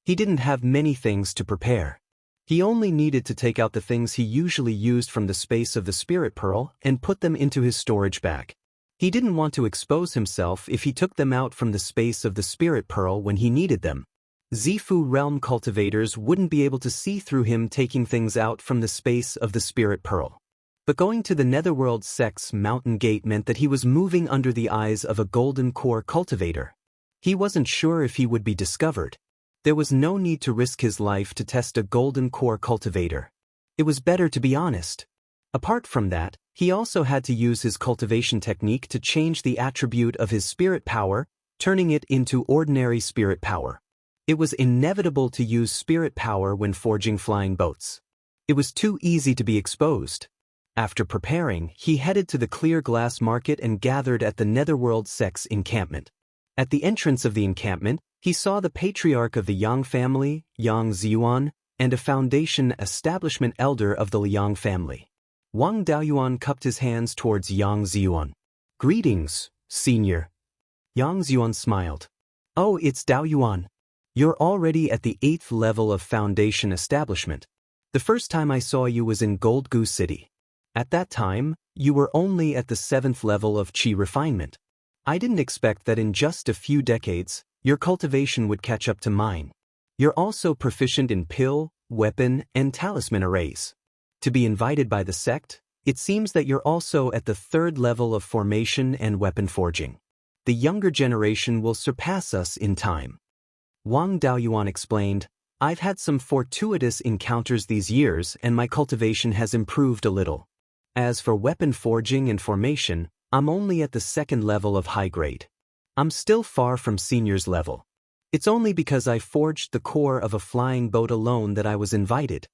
He didn't have many things to prepare. He only needed to take out the things he usually used from the space of the spirit pearl and put them into his storage bag. He didn't want to expose himself if he took them out from the space of the spirit pearl when he needed them. Zifu realm cultivators wouldn't be able to see through him taking things out from the space of the spirit pearl. But going to the Netherworld sect's mountain gate meant that he was moving under the eyes of a golden core cultivator. He wasn't sure if he would be discovered. There was no need to risk his life to test a golden core cultivator. It was better to be honest. Apart from that, he also had to use his cultivation technique to change the attribute of his spirit power, turning it into ordinary spirit power. It was inevitable to use spirit power when forging flying boats. It was too easy to be exposed. After preparing, he headed to the clear glass market and gathered at the Netherworld sect's encampment. At the entrance of the encampment, he saw the patriarch of the Yang family, Yang Ziyuan, and a foundation establishment elder of the Liang family. Wang Daoyuan cupped his hands towards Yang Ziyuan. "Greetings, senior." Yang Ziyuan smiled. "Oh, it's Daoyuan. You're already at the 8th level of foundation establishment. The first time I saw you was in Gold Goose City. At that time, you were only at the 7th level of Qi refinement. I didn't expect that in just a few decades, your cultivation would catch up to mine. You're also proficient in pill, weapon, and talisman arrays. To be invited by the sect, it seems that you're also at the 3rd level of formation and weapon forging. The younger generation will surpass us in time." Wang Daoyuan explained, "I've had some fortuitous encounters these years and my cultivation has improved a little. As for weapon forging and formation, I'm only at the 2nd level of high grade. I'm still far from senior's level. It's only because I forged the core of a flying boat alone that I was invited."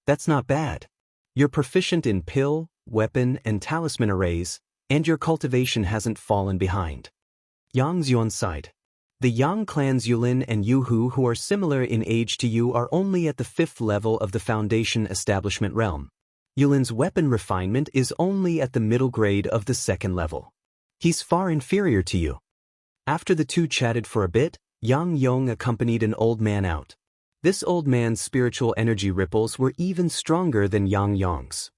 "That's not bad. You're proficient in pill, weapon, and talisman arrays, and your cultivation hasn't fallen behind." Yang Ziyuan sighed. "The Yang clans Yulin and Yuhu, who are similar in age to you, are only at the 5th level of the foundation establishment realm. Yulin's weapon refinement is only at the middle grade of the 2nd level. He's far inferior to you." After the two chatted for a bit, Yang Yong accompanied an old man out. This old man's spiritual energy ripples were even stronger than Yang Yong's.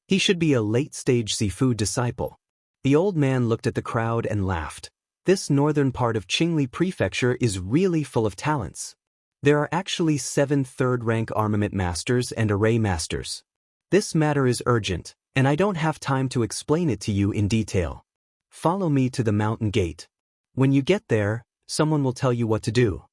He should be a late-stage Sifu disciple. The old man looked at the crowd and laughed. This northern part of Qingli Prefecture is really full of talents. There are actually 7 third-rank armament masters and array masters. This matter is urgent, and I don't have time to explain it to you in detail. Follow me to the mountain gate. When you get there, someone will tell you what to do."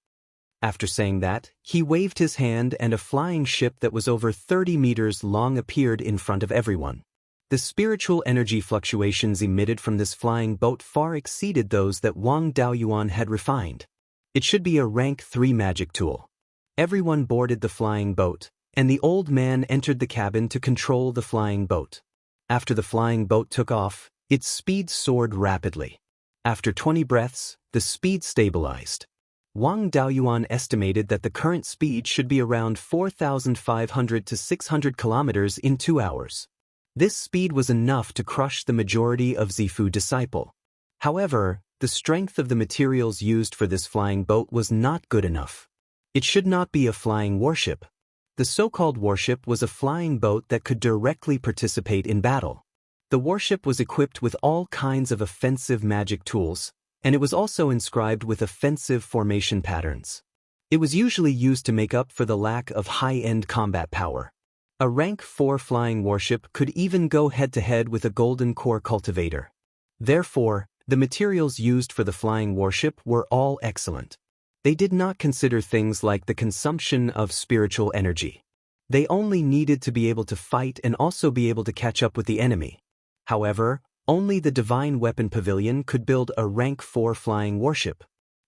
After saying that, he waved his hand and a flying ship that was over 30 meters long appeared in front of everyone. The spiritual energy fluctuations emitted from this flying boat far exceeded those that Wang Daoyuan had refined. It should be a rank 3 magic tool. Everyone boarded the flying boat, and the old man entered the cabin to control the flying boat. After the flying boat took off, its speed soared rapidly. After 20 breaths, the speed stabilized. Wang Daoyuan estimated that the current speed should be around 4,500 to 600 kilometers in 2 hours. This speed was enough to crush the majority of Zifu disciple. However, the strength of the materials used for this flying boat was not good enough. It should not be a flying warship. The so-called warship was a flying boat that could directly participate in battle. The warship was equipped with all kinds of offensive magic tools, and it was also inscribed with offensive formation patterns. It was usually used to make up for the lack of high-end combat power. A rank 4 flying warship could even go head-to-head with a golden core cultivator. Therefore, the materials used for the flying warship were all excellent. They did not consider things like the consumption of spiritual energy. They only needed to be able to fight and also be able to catch up with the enemy. However, Only the Divine Weapon Pavilion could build a rank 4 flying warship.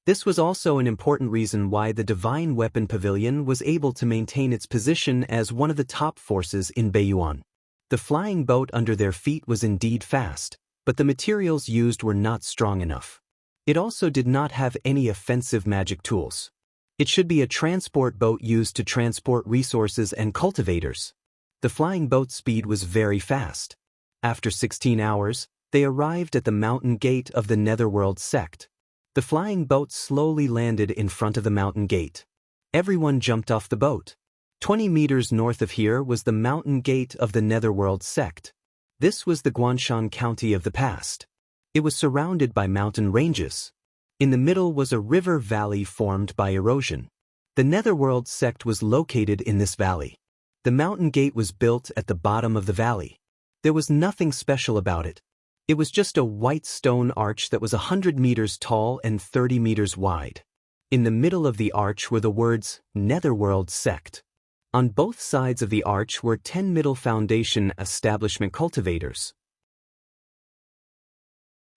This was also an important reason why the Divine Weapon Pavilion was able to maintain its position as one of the top forces in Beiyuan. The flying boat under their feet was indeed fast, but the materials used were not strong enough. It also did not have any offensive magic tools. It should be a transport boat used to transport resources and cultivators. The flying boat's speed was very fast. After 16 hours, they arrived at the mountain gate of the Netherworld sect. The flying boat slowly landed in front of the mountain gate. Everyone jumped off the boat. 20 meters north of here was the mountain gate of the Netherworld sect. This was the Guanshan County of the past. It was surrounded by mountain ranges. In the middle was a river valley formed by erosion. The Netherworld sect was located in this valley. The mountain gate was built at the bottom of the valley. There was nothing special about it. It was just a white stone arch that was 100 meters tall and 30 meters wide. In the middle of the arch were the words, Netherworld Sect. On both sides of the arch were 10 Middle Foundation establishment cultivators.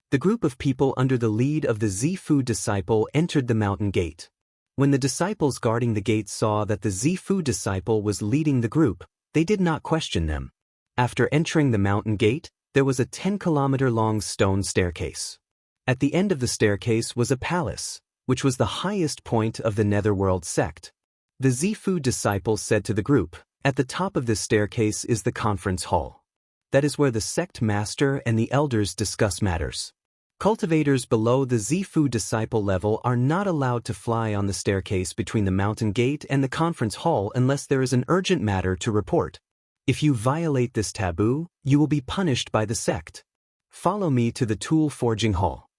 The group of people under the lead of the Zifu disciple entered the mountain gate. When the disciples guarding the gate saw that the Zifu disciple was leading the group, they did not question them. After entering the mountain gate, there was a 10-kilometer-long stone staircase. At the end of the staircase was a palace, which was the highest point of the Netherworld sect. The Zifu disciple said to the group, "At the top of this staircase is the conference hall. That is where the sect master and the elders discuss matters. Cultivators below the Zifu disciple level are not allowed to fly on the staircase between the mountain gate and the conference hall unless there is an urgent matter to report. If you violate this taboo, you will be punished by the sect. Follow me to the tool forging hall."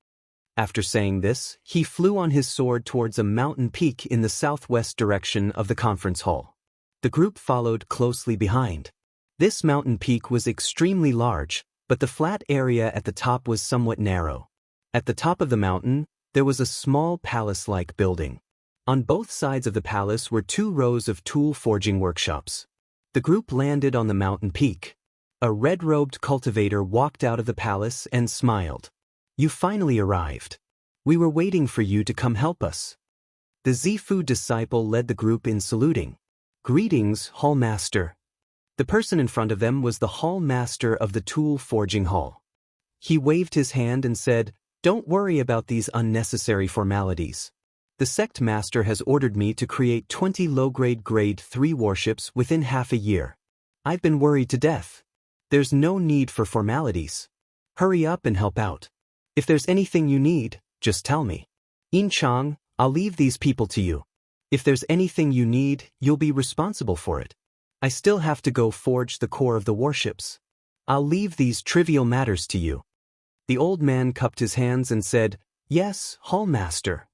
After saying this, he flew on his sword towards a mountain peak in the southwest direction of the conference hall. The group followed closely behind. This mountain peak was extremely large, but the flat area at the top was somewhat narrow. At the top of the mountain, there was a small palace-like building. On both sides of the palace were 2 rows of tool forging workshops. The group landed on the mountain peak. A red-robed cultivator walked out of the palace and smiled. "You finally arrived. We were waiting for you to come help us." The Zifu disciple led the group in saluting. "Greetings, Hall Master." The person in front of them was the Hall Master of the Tool Forging Hall. He waved his hand and said, "Don't worry about these unnecessary formalities. The sect master has ordered me to create 20 low-grade Grade 3 warships within half a year. I've been worried to death. There's no need for formalities. Hurry up and help out. If there's anything you need, just tell me. In Chang, I'll leave these people to you. If there's anything you need, you'll be responsible for it. I still have to go forge the core of the warships. I'll leave these trivial matters to you." The old man cupped his hands and said, "Yes, Hall Master."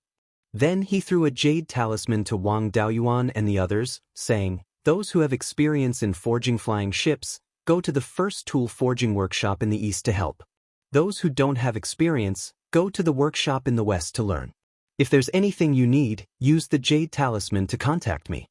Then he threw a jade talisman to Wang Daoyuan and the others, saying, "Those who have experience in forging flying ships, go to the first tool forging workshop in the east to help. Those who don't have experience, go to the workshop in the west to learn. If there's anything you need, use the jade talisman to contact me."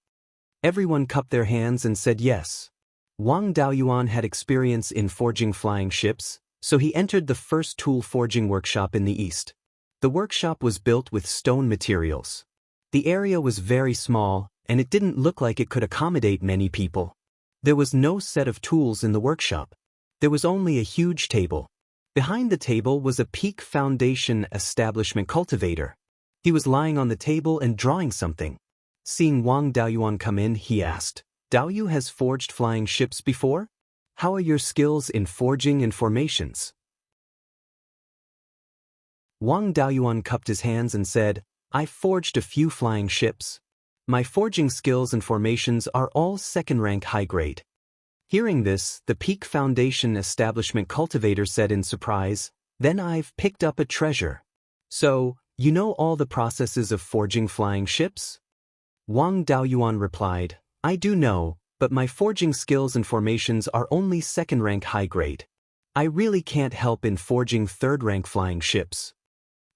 Everyone cupped their hands and said yes. Wang Daoyuan had experience in forging flying ships, so he entered the first tool forging workshop in the east. The workshop was built with stone materials. The area was very small, and it didn't look like it could accommodate many people. There was no set of tools in the workshop. There was only a huge table. Behind the table was a Peak Foundation establishment cultivator. He was lying on the table and drawing something. Seeing Wang Daoyuan come in, he asked, "Daoyu has forged flying ships before? How are your skills in forging and formations?" Wang Daoyuan cupped his hands and said, "I forged a few flying ships. My forging skills and formations are all second-rank high-grade." Hearing this, the Peak Foundation establishment cultivator said in surprise, "Then I've picked up a treasure. So, you know all the processes of forging flying ships?" Wang Daoyuan replied, "I do know, but my forging skills and formations are only second-rank high-grade. I really can't help in forging third-rank flying ships."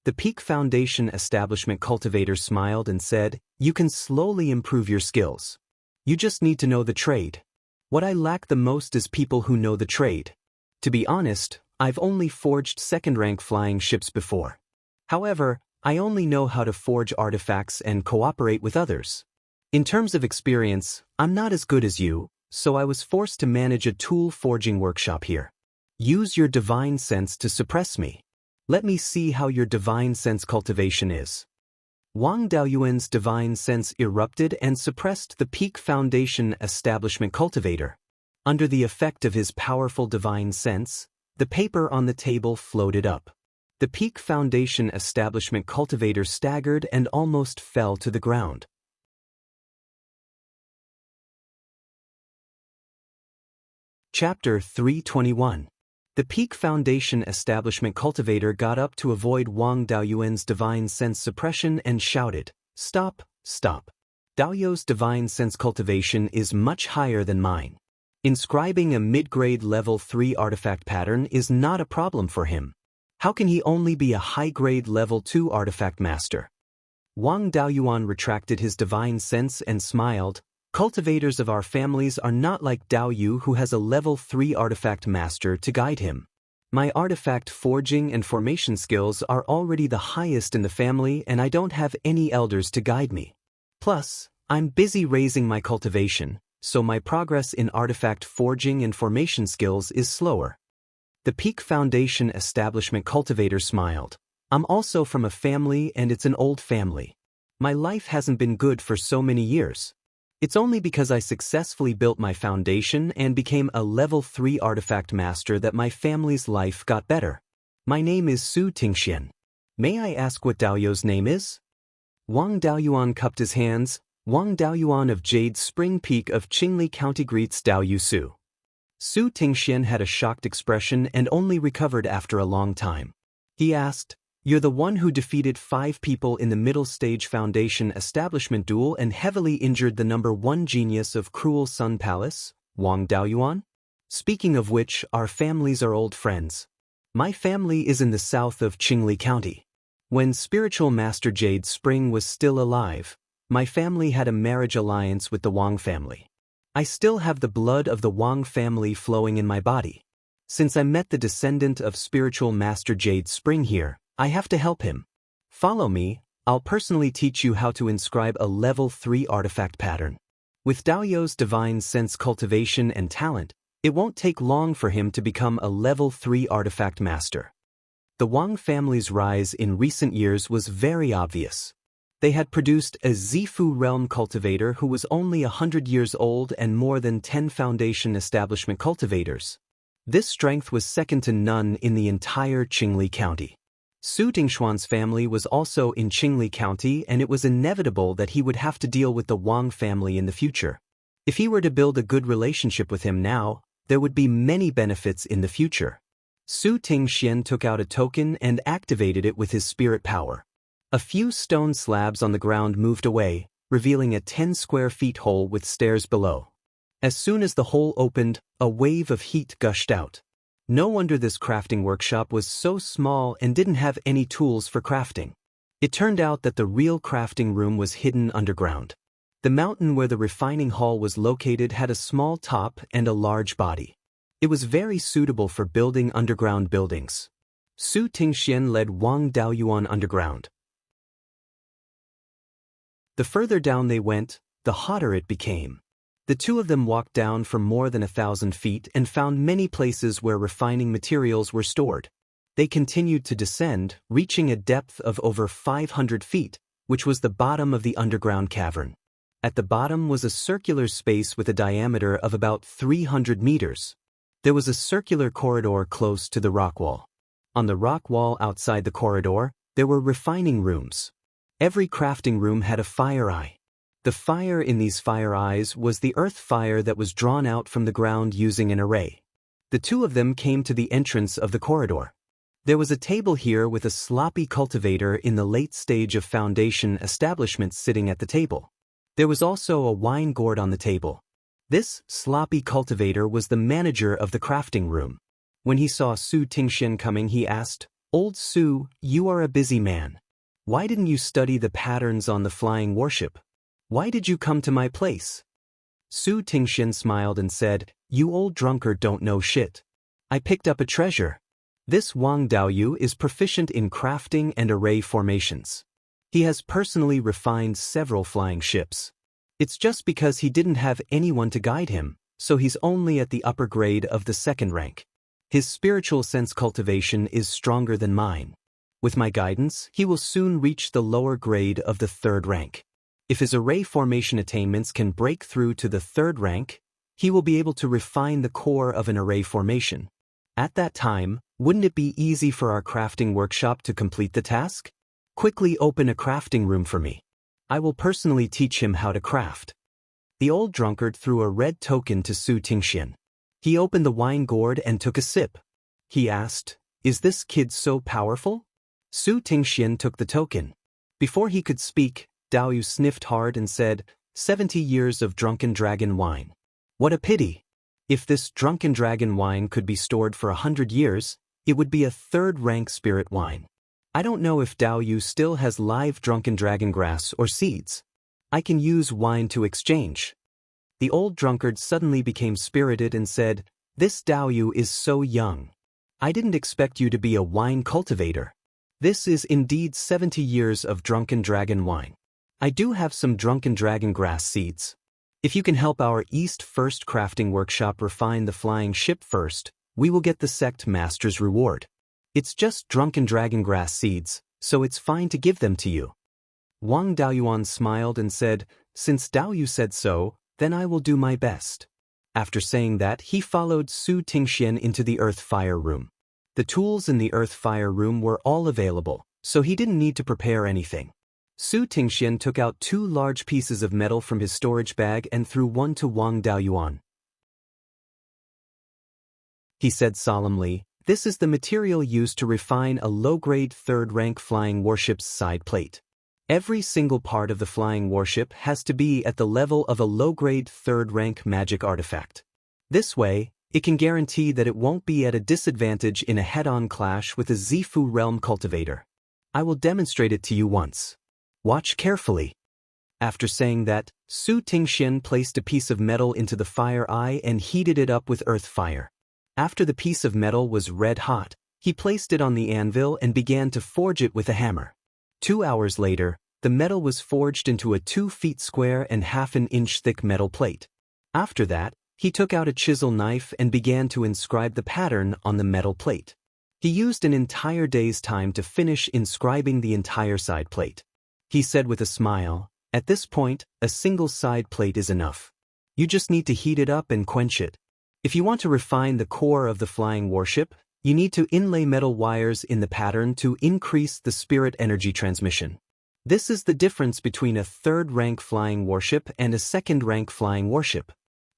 The Peak Foundation establishment cultivator smiled and said, "You can slowly improve your skills. You just need to know the trade. What I lack the most is people who know the trade. To be honest, I've only forged second-rank flying ships before. However, I only know how to forge artifacts and cooperate with others. In terms of experience, I'm not as good as you, so I was forced to manage a tool forging workshop here. Use your divine sense to suppress me. Let me see how your divine sense cultivation is. Wang Daoyuan's divine sense erupted and suppressed the Peak Foundation establishment cultivator. Under the effect of his powerful divine sense, the paper on the table floated up. The Peak Foundation establishment cultivator staggered and almost fell to the ground. Chapter 321. The Peak Foundation establishment cultivator got up to avoid Wang Daoyuan's divine sense suppression and shouted, "Stop, stop. Daoyu's divine sense cultivation is much higher than mine. Inscribing a mid-grade level 3 artifact pattern is not a problem for him. How can he only be a high-grade level 2 artifact master?" Wang Daoyuan retracted his divine sense and smiled. "Cultivators of our families are not like Daoyu, who has a level 3 artifact master to guide him. My artifact forging and formation skills are already the highest in the family, and I don't have any elders to guide me. Plus, I'm busy raising my cultivation, so my progress in artifact forging and formation skills is slower." The Peak Foundation establishment cultivator smiled. "I'm also from a family, and it's an old family. My life hasn't been good for so many years. It's only because I successfully built my foundation and became a level 3 artifact master that my family's life got better. My name is Su Tingxian. May I ask what Daoyu's name is?" Wang Daoyuan cupped his hands. "Wang Daoyuan of Jade Spring Peak of Qingli County greets Daoyu Su." Su Tingxian had a shocked expression and only recovered after a long time. He asked, "You're the one who defeated 5 people in the middle stage foundation establishment duel and heavily injured the number 1 genius of Cruel Sun Palace, Wang Daoyuan? Speaking of which, our families are old friends. My family is in the south of Qingli County. When spiritual master Jade Spring was still alive, my family had a marriage alliance with the Wang family. I still have the blood of the Wang family flowing in my body. Since I met the descendant of spiritual master Jade Spring here, I have to help him. Follow me, I'll personally teach you how to inscribe a level 3 artifact pattern. With Daoyu's divine sense cultivation and talent, it won't take long for him to become a level 3 artifact master." The Wang family's rise in recent years was very obvious. They had produced a Zifu realm cultivator who was only 100 years old and more than 10 foundation establishment cultivators. This strength was second to none in the entire Qingli County. Su Tingshuan's family was also in Qingli County, and it was inevitable that he would have to deal with the Wang family in the future. If he were to build a good relationship with him now, there would be many benefits in the future. Su Tingxian took out a token and activated it with his spirit power. A few stone slabs on the ground moved away, revealing a 10 square feet hole with stairs below. As soon as the hole opened, a wave of heat gushed out. No wonder this crafting workshop was so small and didn't have any tools for crafting. It turned out that the real crafting room was hidden underground. The mountain where the refining hall was located had a small top and a large body. It was very suitable for building underground buildings. Su Tingxian led Wang Daoyuan underground. The further down they went, the hotter it became. The two of them walked down for more than 1,000 feet and found many places where refining materials were stored. They continued to descend, reaching a depth of over 500 feet, which was the bottom of the underground cavern. At the bottom was a circular space with a diameter of about 300 meters. There was a circular corridor close to the rock wall. On the rock wall outside the corridor, there were refining rooms. Every crafting room had a fire eye. The fire in these fire eyes was the earth fire that was drawn out from the ground using an array. The two of them came to the entrance of the corridor. There was a table here with a sloppy cultivator in the late stage of foundation establishment sitting at the table. There was also a wine gourd on the table. This sloppy cultivator was the manager of the crafting room. When he saw Su Tingxian coming, he asked, "Old Su, you are a busy man. Why didn't you study the patterns on the flying warship? Why did you come to my place?" Su Tingxian smiled and said, "You old drunkard don't know shit. I picked up a treasure. This Wang Daoyu is proficient in crafting and array formations. He has personally refined several flying ships. It's just because he didn't have anyone to guide him, so he's only at the upper grade of the second rank. His spiritual sense cultivation is stronger than mine. With my guidance, he will soon reach the lower grade of the third rank. If his array formation attainments can break through to the third rank, he will be able to refine the core of an array formation. At that time, wouldn't it be easy for our crafting workshop to complete the task? Quickly open a crafting room for me. I will personally teach him how to craft. The old drunkard threw a red token to Su Tingxian. He opened the wine gourd and took a sip. He asked, "Is this kid so powerful?" Su Tingxian took the token. Before he could speak, Daoyu sniffed hard and said, 70 years of drunken dragon wine. What a pity. If this drunken dragon wine could be stored for 100 years, it would be a third-rank spirit wine. I don't know if Daoyu still has live drunken dragon grass or seeds. I can use wine to exchange. The old drunkard suddenly became spirited and said, "This Daoyu is so young. I didn't expect you to be a wine cultivator. This is indeed 70 years of drunken dragon wine. I do have some drunken dragon grass seeds. If you can help our East First crafting workshop refine the flying ship first, we will get the sect master's reward. It's just drunken dragon grass seeds, so it's fine to give them to you." Wang Daoyuan smiled and said, "Since Daoyu said so, then I will do my best." After saying that, he followed Su Tingxian into the earth fire room. The tools in the earth fire room were all available, so he didn't need to prepare anything. Su Tingxian took out 2 large pieces of metal from his storage bag and threw one to Wang Daoyuan. He said solemnly, "This is the material used to refine a low-grade third-rank flying warship's side plate. Every single part of the flying warship has to be at the level of a low-grade third-rank magic artifact. This way, it can guarantee that it won't be at a disadvantage in a head-on clash with a Zifu realm cultivator. I will demonstrate it to you once. Watch carefully." After saying that, Su Tingxian placed a piece of metal into the fire eye and heated it up with earth fire. After the piece of metal was red hot, he placed it on the anvil and began to forge it with a hammer. 2 hours later, the metal was forged into a 2 feet square and half an inch thick metal plate. After that, he took out a chisel knife and began to inscribe the pattern on the metal plate. He used an entire day's time to finish inscribing the entire side plate. He said with a smile, "At this point, a single side plate is enough. You just need to heat it up and quench it. If you want to refine the core of the flying warship, you need to inlay metal wires in the pattern to increase the spirit energy transmission. This is the difference between a third-rank flying warship and a second-rank flying warship.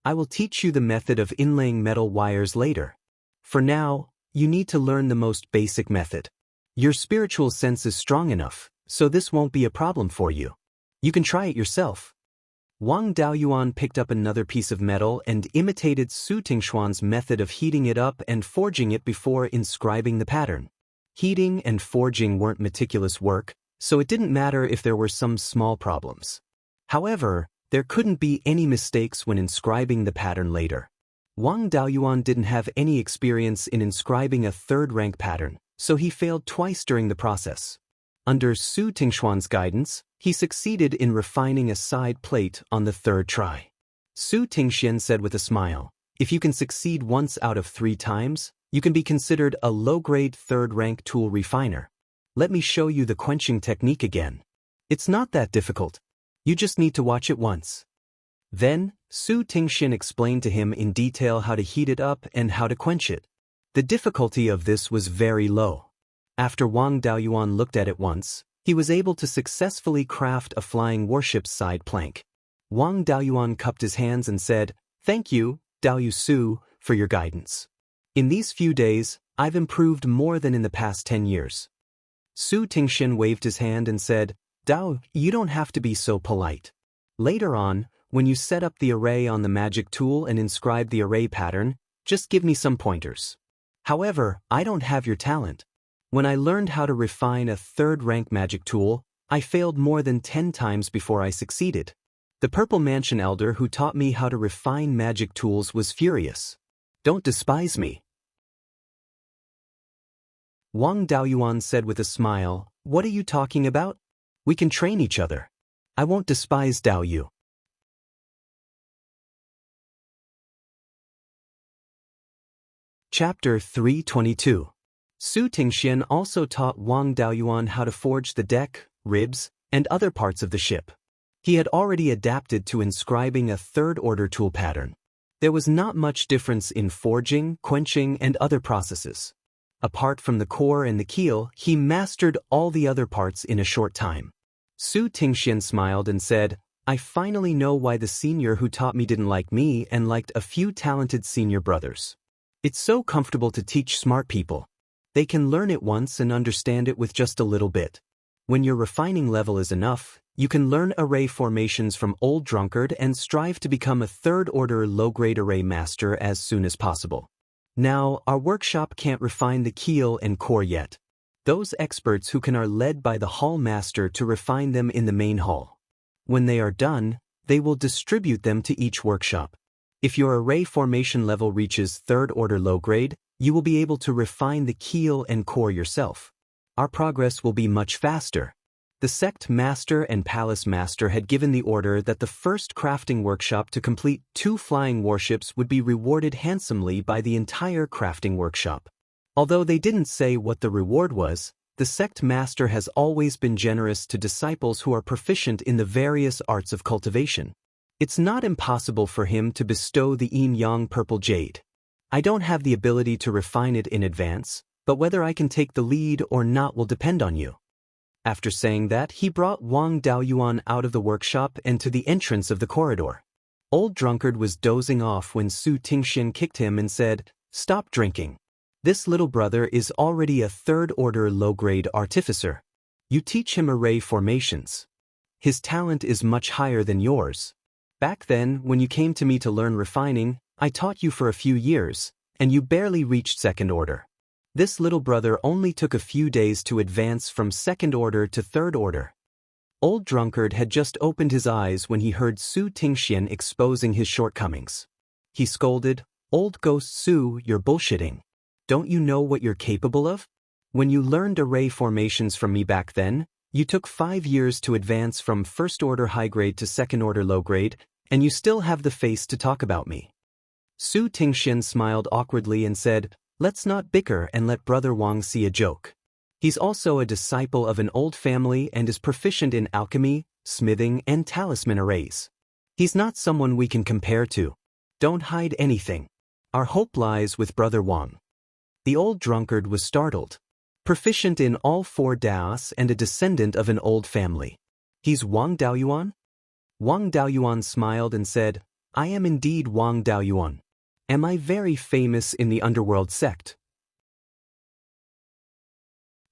I will teach you the method of inlaying metal wires later. For now, you need to learn the most basic method. Your spiritual sense is strong enough, so this won't be a problem for you. You can try it yourself." Wang Daoyuan picked up another piece of metal and imitated Su Tingxian's method of heating it up and forging it before inscribing the pattern. Heating and forging weren't meticulous work, so it didn't matter if there were some small problems. However, there couldn't be any mistakes when inscribing the pattern later. Wang Daoyuan didn't have any experience in inscribing a third-rank pattern, so he failed twice during the process. Under Su Tingxian's guidance, he succeeded in refining a side plate on the 3rd try. Su Tingxian said with a smile, "If you can succeed once out of 3 times, you can be considered a low-grade third-rank tool refiner. Let me show you the quenching technique again. It's not that difficult. You just need to watch it once." Then, Su Tingxian explained to him in detail how to heat it up and how to quench it. The difficulty of this was very low. After Wang Daoyuan looked at it once, he was able to successfully craft a flying warship's side plank. Wang Daoyuan cupped his hands and said, "Thank you, Daoyu Su, for your guidance. In these few days, I've improved more than in the past 10 years." Su Tingxian waved his hand and said, "Dao, you don't have to be so polite. Later on, when you set up the array on the magic tool and inscribe the array pattern, just give me some pointers. However, I don't have your talent. When I learned how to refine a third-rank magic tool, I failed more than 10 times before I succeeded. The Purple Mansion Elder who taught me how to refine magic tools was furious. Don't despise me. Wang Daoyuan said with a smile, "What are you talking about? We can train each other. I won't despise Dao Yu." Chapter 322. Su Tingxian also taught Wang Daoyuan how to forge the deck, ribs, and other parts of the ship. He had already adapted to inscribing a third-order tool pattern. There was not much difference in forging, quenching, and other processes. Apart from the core and the keel, he mastered all the other parts in a short time. Su Tingxian smiled and said, "I finally know why the senior who taught me didn't like me and liked a few talented senior brothers. It's so comfortable to teach smart people. They can learn it once and understand it with just a little bit. When your refining level is enough, you can learn array formations from Old Drunkard and strive to become a third-order low-grade array master as soon as possible. Now, our workshop can't refine the keel and core yet. Those experts who can are led by the hall master to refine them in the main hall. When they are done, they will distribute them to each workshop. If your array formation level reaches third-order low-grade, you will be able to refine the keel and core yourself. Our progress will be much faster." The sect master and palace master had given the order that the first crafting workshop to complete 2 flying warships would be rewarded handsomely by the entire crafting workshop. Although they didn't say what the reward was, the sect master has always been generous to disciples who are proficient in the various arts of cultivation. It's not impossible for him to bestow the yin-yang purple jade. I don't have the ability to refine it in advance, but whether I can take the lead or not will depend on you. After saying that, he brought Wang Daoyuan out of the workshop and to the entrance of the corridor. Old Drunkard was dozing off when Su Tingxian kicked him and said, "Stop drinking. This little brother is already a third-order low-grade artificer. You teach him array formations. His talent is much higher than yours. Back then, when you came to me to learn refining, I taught you for a few years, and you barely reached second order. This little brother only took a few days to advance from second order to third order." Old Drunkard had just opened his eyes when he heard Su Tingxian exposing his shortcomings. He scolded, "Old Ghost Su, you're bullshitting. Don't you know what you're capable of? When you learned array formations from me back then, you took 5 years to advance from first order high grade to second order low grade, and you still have the face to talk about me." Su Tingxian smiled awkwardly and said, "Let's not bicker and let Brother Wang see a joke. He's also a disciple of an old family and is proficient in alchemy, smithing, and talisman arrays. He's not someone we can compare to. Don't hide anything. Our hope lies with Brother Wang." The Old Drunkard was startled. Proficient in all 4 Daoists and a descendant of an old family. He's Wang Daoyuan? Wang Daoyuan smiled and said, "I am indeed Wang Daoyuan. Am I very famous in the underworld sect?"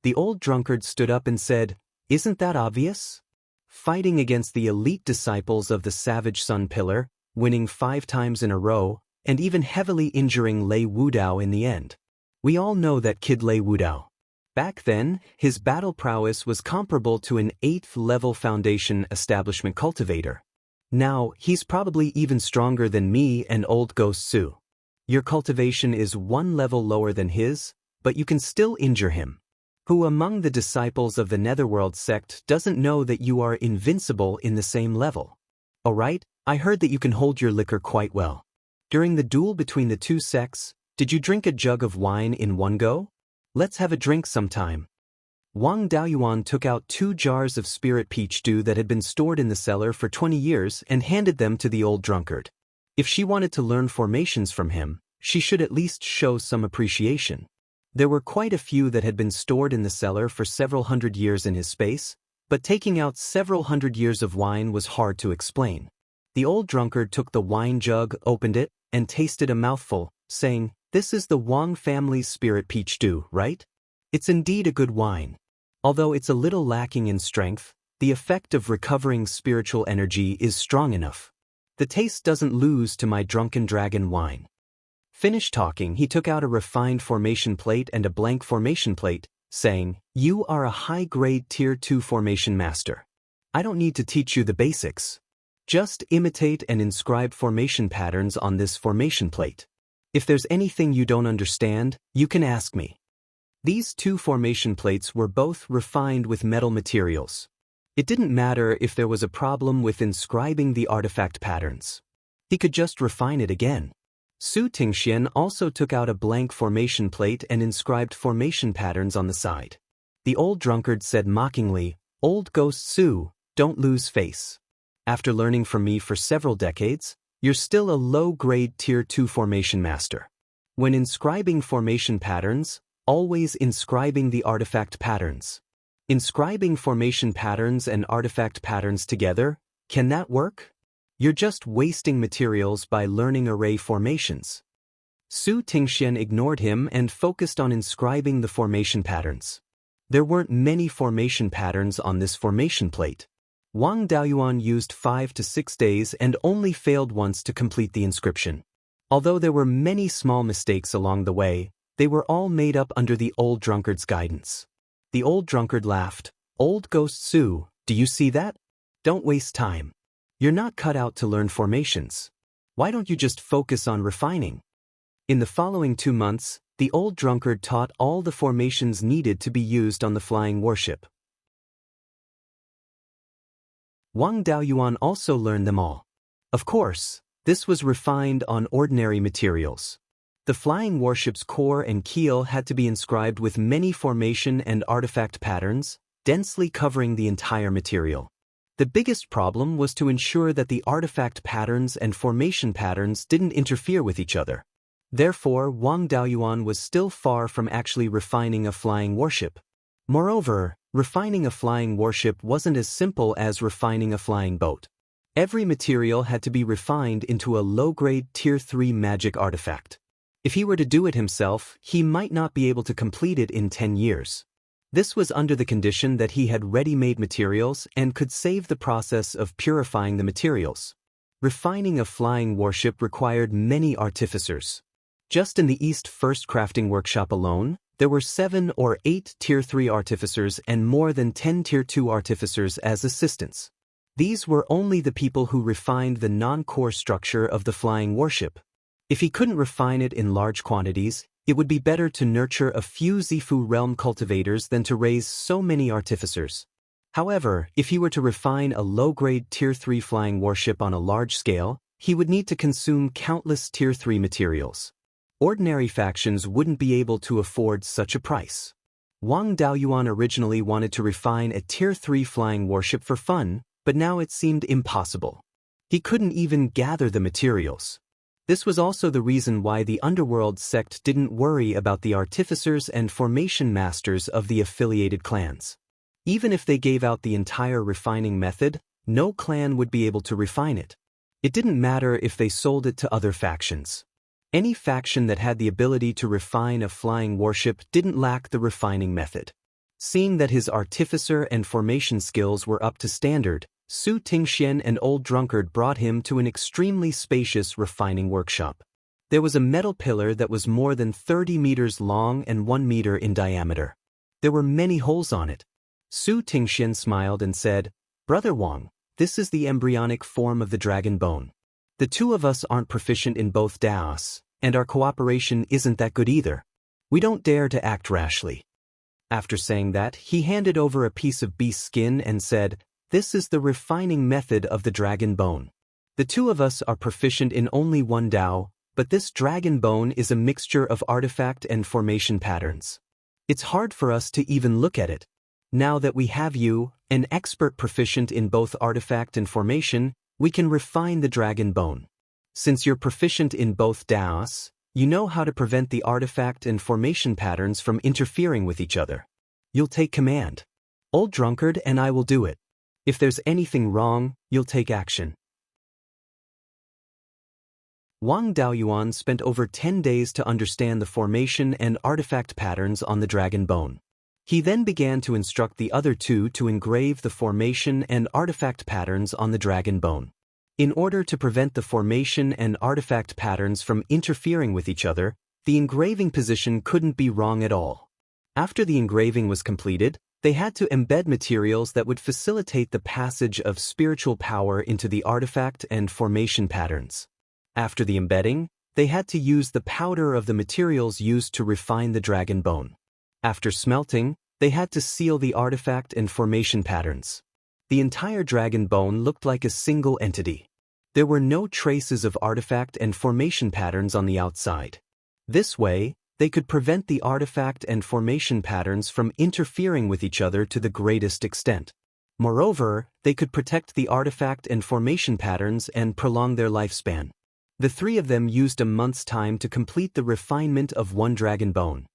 The Old Drunkard stood up and said, "Isn't that obvious? Fighting against the elite disciples of the Savage Sun Pillar, winning 5 times in a row, and even heavily injuring Lei Wudao in the end. We all know that kid Lei Wudao. Back then, his battle prowess was comparable to an 8th-level Foundation establishment cultivator. Now, he's probably even stronger than me and Old Ghost Su. Your cultivation is 1 level lower than his, but you can still injure him. Who among the disciples of the Netherworld sect doesn't know that you are invincible in the same level? Alright, I heard that you can hold your liquor quite well. During the duel between the 2 sects, did you drink a jug of wine in one go? Let's have a drink sometime." Wang Daoyuan took out 2 jars of spirit peach dew that had been stored in the cellar for 20 years and handed them to the Old Drunkard. If she wanted to learn formations from him, she should at least show some appreciation. There were quite a few that had been stored in the cellar for several hundred years in his space, but taking out several hundred years of wine was hard to explain. The Old Drunkard took the wine jug, opened it, and tasted a mouthful, saying, "This is the Wang family's spirit peach dew, right? It's indeed a good wine. Although it's a little lacking in strength, the effect of recovering spiritual energy is strong enough. The taste doesn't lose to my drunken dragon wine." Finished talking, he took out a refined formation plate and a blank formation plate, saying, "You are a high-grade Tier 2 formation master. I don't need to teach you the basics. Just imitate and inscribe formation patterns on this formation plate. If there's anything you don't understand, you can ask me." These two formation plates were both refined with metal materials. It didn't matter if there was a problem with inscribing the artifact patterns. He could just refine it again. Su Tingxian also took out a blank formation plate and inscribed formation patterns on the side. The old drunkard said mockingly, "Old ghost Su, don't lose face. After learning from me for several decades, you're still a low-grade Tier 2 formation master. When inscribing formation patterns, always inscribing the artifact patterns. Inscribing formation patterns and artifact patterns together, can that work? You're just wasting materials by learning array formations." Su Tingxian ignored him and focused on inscribing the formation patterns. There weren't many formation patterns on this formation plate. Wang Daoyuan used 5 to 6 days and only failed once to complete the inscription. Although there were many small mistakes along the way, they were all made up under the old drunkard's guidance. The old drunkard laughed. "Old ghost Su, do you see that? Don't waste time. You're not cut out to learn formations. Why don't you just focus on refining?" In the following 2 months, the old drunkard taught all the formations needed to be used on the flying warship. Wang Daoyuan also learned them all. Of course, this was refined on ordinary materials. The flying warship's core and keel had to be inscribed with many formation and artifact patterns, densely covering the entire material. The biggest problem was to ensure that the artifact patterns and formation patterns didn't interfere with each other. Therefore, Wang Daoyuan was still far from actually refining a flying warship. Moreover, refining a flying warship wasn't as simple as refining a flying boat. Every material had to be refined into a low-grade Tier 3 magic artifact. If he were to do it himself, he might not be able to complete it in 10 years. This was under the condition that he had ready-made materials and could save the process of purifying the materials. Refining a flying warship required many artificers. Just in the East First Crafting Workshop alone, there were 7 or 8 Tier 3 artificers and more than 10 Tier 2 artificers as assistants. These were only the people who refined the non-core structure of the flying warship. If he couldn't refine it in large quantities, it would be better to nurture a few Zifu realm cultivators than to raise so many artificers. However, if he were to refine a low-grade Tier 3 flying warship on a large scale, he would need to consume countless Tier 3 materials. Ordinary factions wouldn't be able to afford such a price. Wang Daoyuan originally wanted to refine a Tier 3 flying warship for fun, but now it seemed impossible. He couldn't even gather the materials. This was also the reason why the underworld sect didn't worry about the artificers and formation masters of the affiliated clans. Even if they gave out the entire refining method, no clan would be able to refine it. It didn't matter if they sold it to other factions. Any faction that had the ability to refine a flying warship didn't lack the refining method. Seeing that his artificer and formation skills were up to standard, Su Tingxian and Old Drunkard brought him to an extremely spacious refining workshop. There was a metal pillar that was more than 30 meters long and 1 meter in diameter. There were many holes on it. Su Tingxian smiled and said, "Brother Wang, this is the embryonic form of the dragon bone. The two of us aren't proficient in both Daoists, and our cooperation isn't that good either. We don't dare to act rashly." After saying that, he handed over a piece of beast skin and said, "This is the refining method of the dragon bone. The two of us are proficient in only one Dao, but this dragon bone is a mixture of artifact and formation patterns. It's hard for us to even look at it. Now that we have you, an expert proficient in both artifact and formation, we can refine the dragon bone. Since you're proficient in both Daos, you know how to prevent the artifact and formation patterns from interfering with each other. You'll take command. Old Drunkard and I will do it. If there's anything wrong, you'll take action." Wang Daoyuan spent over 10 days to understand the formation and artifact patterns on the dragon bone. He then began to instruct the other two to engrave the formation and artifact patterns on the dragon bone. In order to prevent the formation and artifact patterns from interfering with each other, the engraving position couldn't be wrong at all. After the engraving was completed, they had to embed materials that would facilitate the passage of spiritual power into the artifact and formation patterns. After the embedding, they had to use the powder of the materials used to refine the dragon bone. After smelting, they had to seal the artifact and formation patterns. The entire dragon bone looked like a single entity. There were no traces of artifact and formation patterns on the outside. This way, they could prevent the artifact and formation patterns from interfering with each other to the greatest extent. Moreover, they could protect the artifact and formation patterns and prolong their lifespan. The three of them used a month's time to complete the refinement of one dragon bone.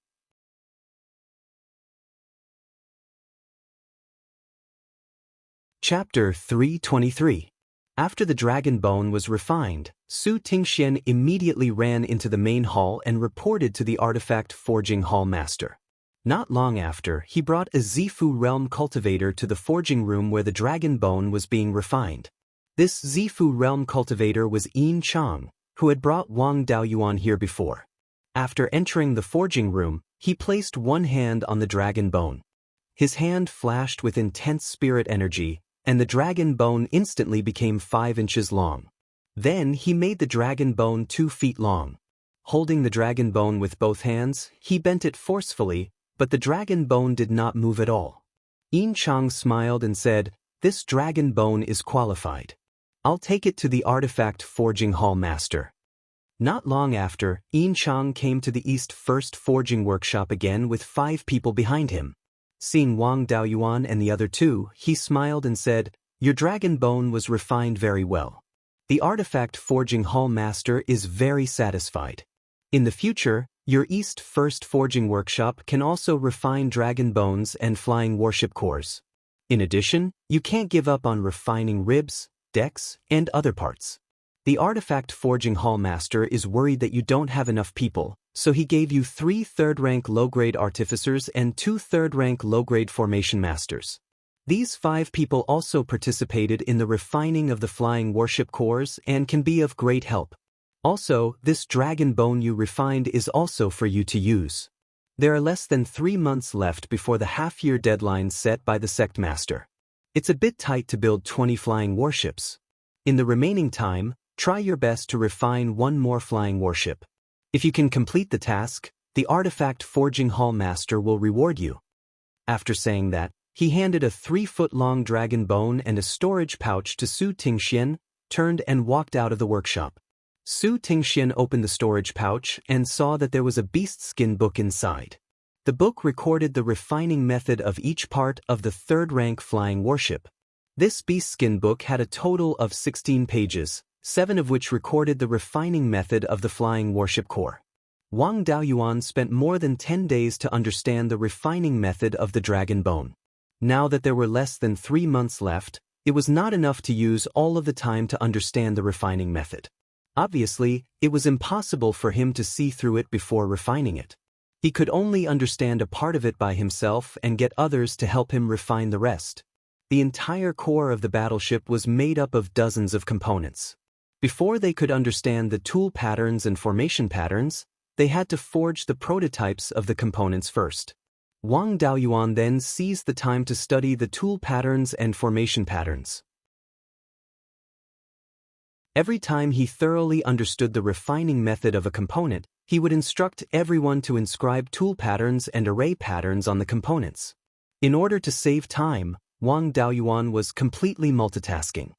Chapter 323. After the dragon bone was refined, Su Tingxian immediately ran into the main hall and reported to the artifact forging hall master. Not long after, he brought a Zifu realm cultivator to the forging room where the dragon bone was being refined. This Zifu realm cultivator was Yin Chang, who had brought Wang Daoyuan here before. After entering the forging room, he placed one hand on the dragon bone. His hand flashed with intense spirit energy, and the dragon bone instantly became 5 inches long. Then he made the dragon bone 2 feet long. Holding the dragon bone with both hands, he bent it forcefully, but the dragon bone did not move at all. Yin Chang smiled and said, "This dragon bone is qualified. I'll take it to the artifact forging hall master." Not long after, Yin Chang came to the East First Forging Workshop again with 5 people behind him. Seeing Wang Daoyuan and the other 2, he smiled and said, "Your dragon bone was refined very well. The artifact forging hall master is very satisfied. In the future, your East First Forging Workshop can also refine dragon bones and flying warship cores. In addition, you can't give up on refining ribs, decks, and other parts. The artifact forging hall master is worried that you don't have enough people, so he gave you 3 third-rank low-grade artificers and 2 third-rank low-grade formation masters. These 5 people also participated in the refining of the flying warship cores and can be of great help. Also, this dragon bone you refined is also for you to use. There are less than 3 months left before the half-year deadline set by the sect master. It's a bit tight to build 20 flying warships. In the remaining time, try your best to refine 1 more flying warship. If you can complete the task, the artifact forging hall master will reward you." After saying that, he handed a 3-foot-long dragon bone and a storage pouch to Su Tingxian, turned and walked out of the workshop. Su Tingxian opened the storage pouch and saw that there was a beast skin book inside. The book recorded the refining method of each part of the 3rd-rank flying warship. This beast skin book had a total of 16 pages, 7 of which recorded the refining method of the flying warship core. Wang Daoyuan spent more than 10 days to understand the refining method of the dragon bone. Now that there were less than 3 months left, it was not enough to use all of the time to understand the refining method. Obviously, it was impossible for him to see through it before refining it. He could only understand a part of it by himself and get others to help him refine the rest. The entire core of the battleship was made up of dozens of components. Before they could understand the tool patterns and formation patterns, they had to forge the prototypes of the components first. Wang Daoyuan then seized the time to study the tool patterns and formation patterns. Every time he thoroughly understood the refining method of a component, he would instruct everyone to inscribe tool patterns and array patterns on the components. In order to save time, Wang Daoyuan was completely multitasking.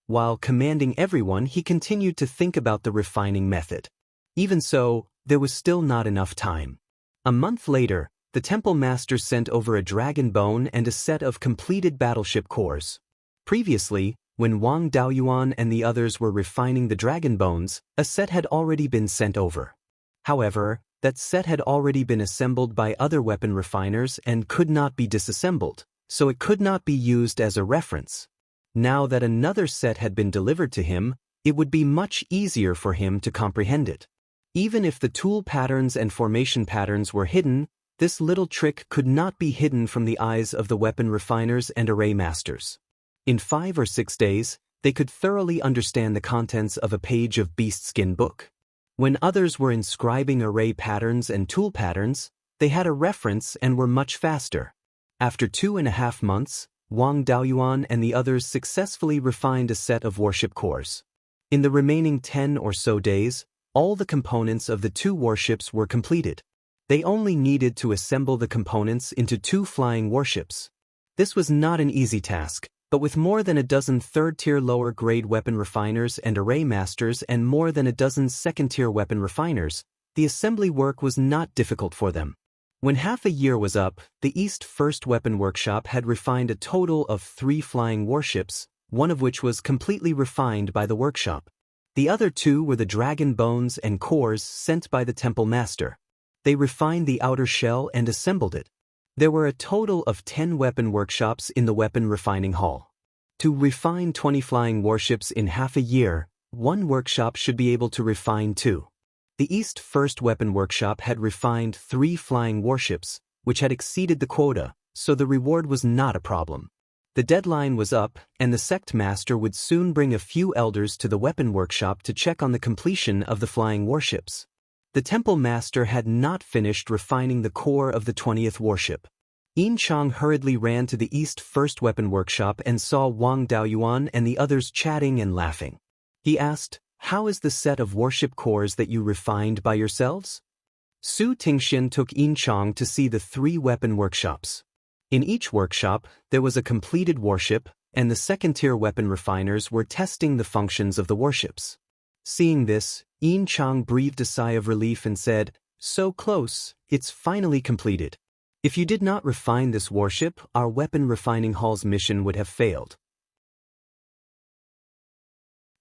While commanding everyone, he continued to think about the refining method. Even so, there was still not enough time. A month later, the temple master sent over a dragon bone and a set of completed battleship cores. Previously, when Wang Daoyuan and the others were refining the dragon bones, a set had already been sent over. However, that set had already been assembled by other weapon refiners and could not be disassembled, so it could not be used as a reference. Now that another set had been delivered to him, it would be much easier for him to comprehend it. Even if the tool patterns and formation patterns were hidden, this little trick could not be hidden from the eyes of the weapon refiners and array masters. In 5 or 6 days, they could thoroughly understand the contents of a page of beast skin book. When others were inscribing array patterns and tool patterns, they had a reference and were much faster. After 2.5 months, Wang Daoyuan and the others successfully refined a set of warship cores. In the remaining 10 or so days, all the components of the 2 warships were completed. They only needed to assemble the components into 2 flying warships. This was not an easy task, but with more than a dozen third-tier lower-grade weapon refiners and array masters and more than a dozen second-tier weapon refiners, the assembly work was not difficult for them. When half a year was up, the East First Weapon Workshop had refined a total of 3 flying warships, one of which was completely refined by the workshop. The other 2 were the dragon bones and cores sent by the Temple Master. They refined the outer shell and assembled it. There were a total of 10 weapon workshops in the weapon refining hall. To refine 20 flying warships in half a year, one workshop should be able to refine 2. The East First Weapon Workshop had refined 3 flying warships, which had exceeded the quota, so the reward was not a problem. The deadline was up, and the sect master would soon bring a few elders to the weapon workshop to check on the completion of the flying warships. The temple master had not finished refining the core of the 20th warship. Yin Chang hurriedly ran to the East First Weapon Workshop and saw Wang Daoyuan and the others chatting and laughing. He asked, "How is the set of warship cores that you refined by yourselves?" Su Tingxian took Yin Chang to see the 3 weapon workshops. In each workshop, there was a completed warship, and the second-tier weapon refiners were testing the functions of the warships. Seeing this, Yin Chang breathed a sigh of relief and said, "So close, it's finally completed. If you did not refine this warship, our weapon refining hall's mission would have failed.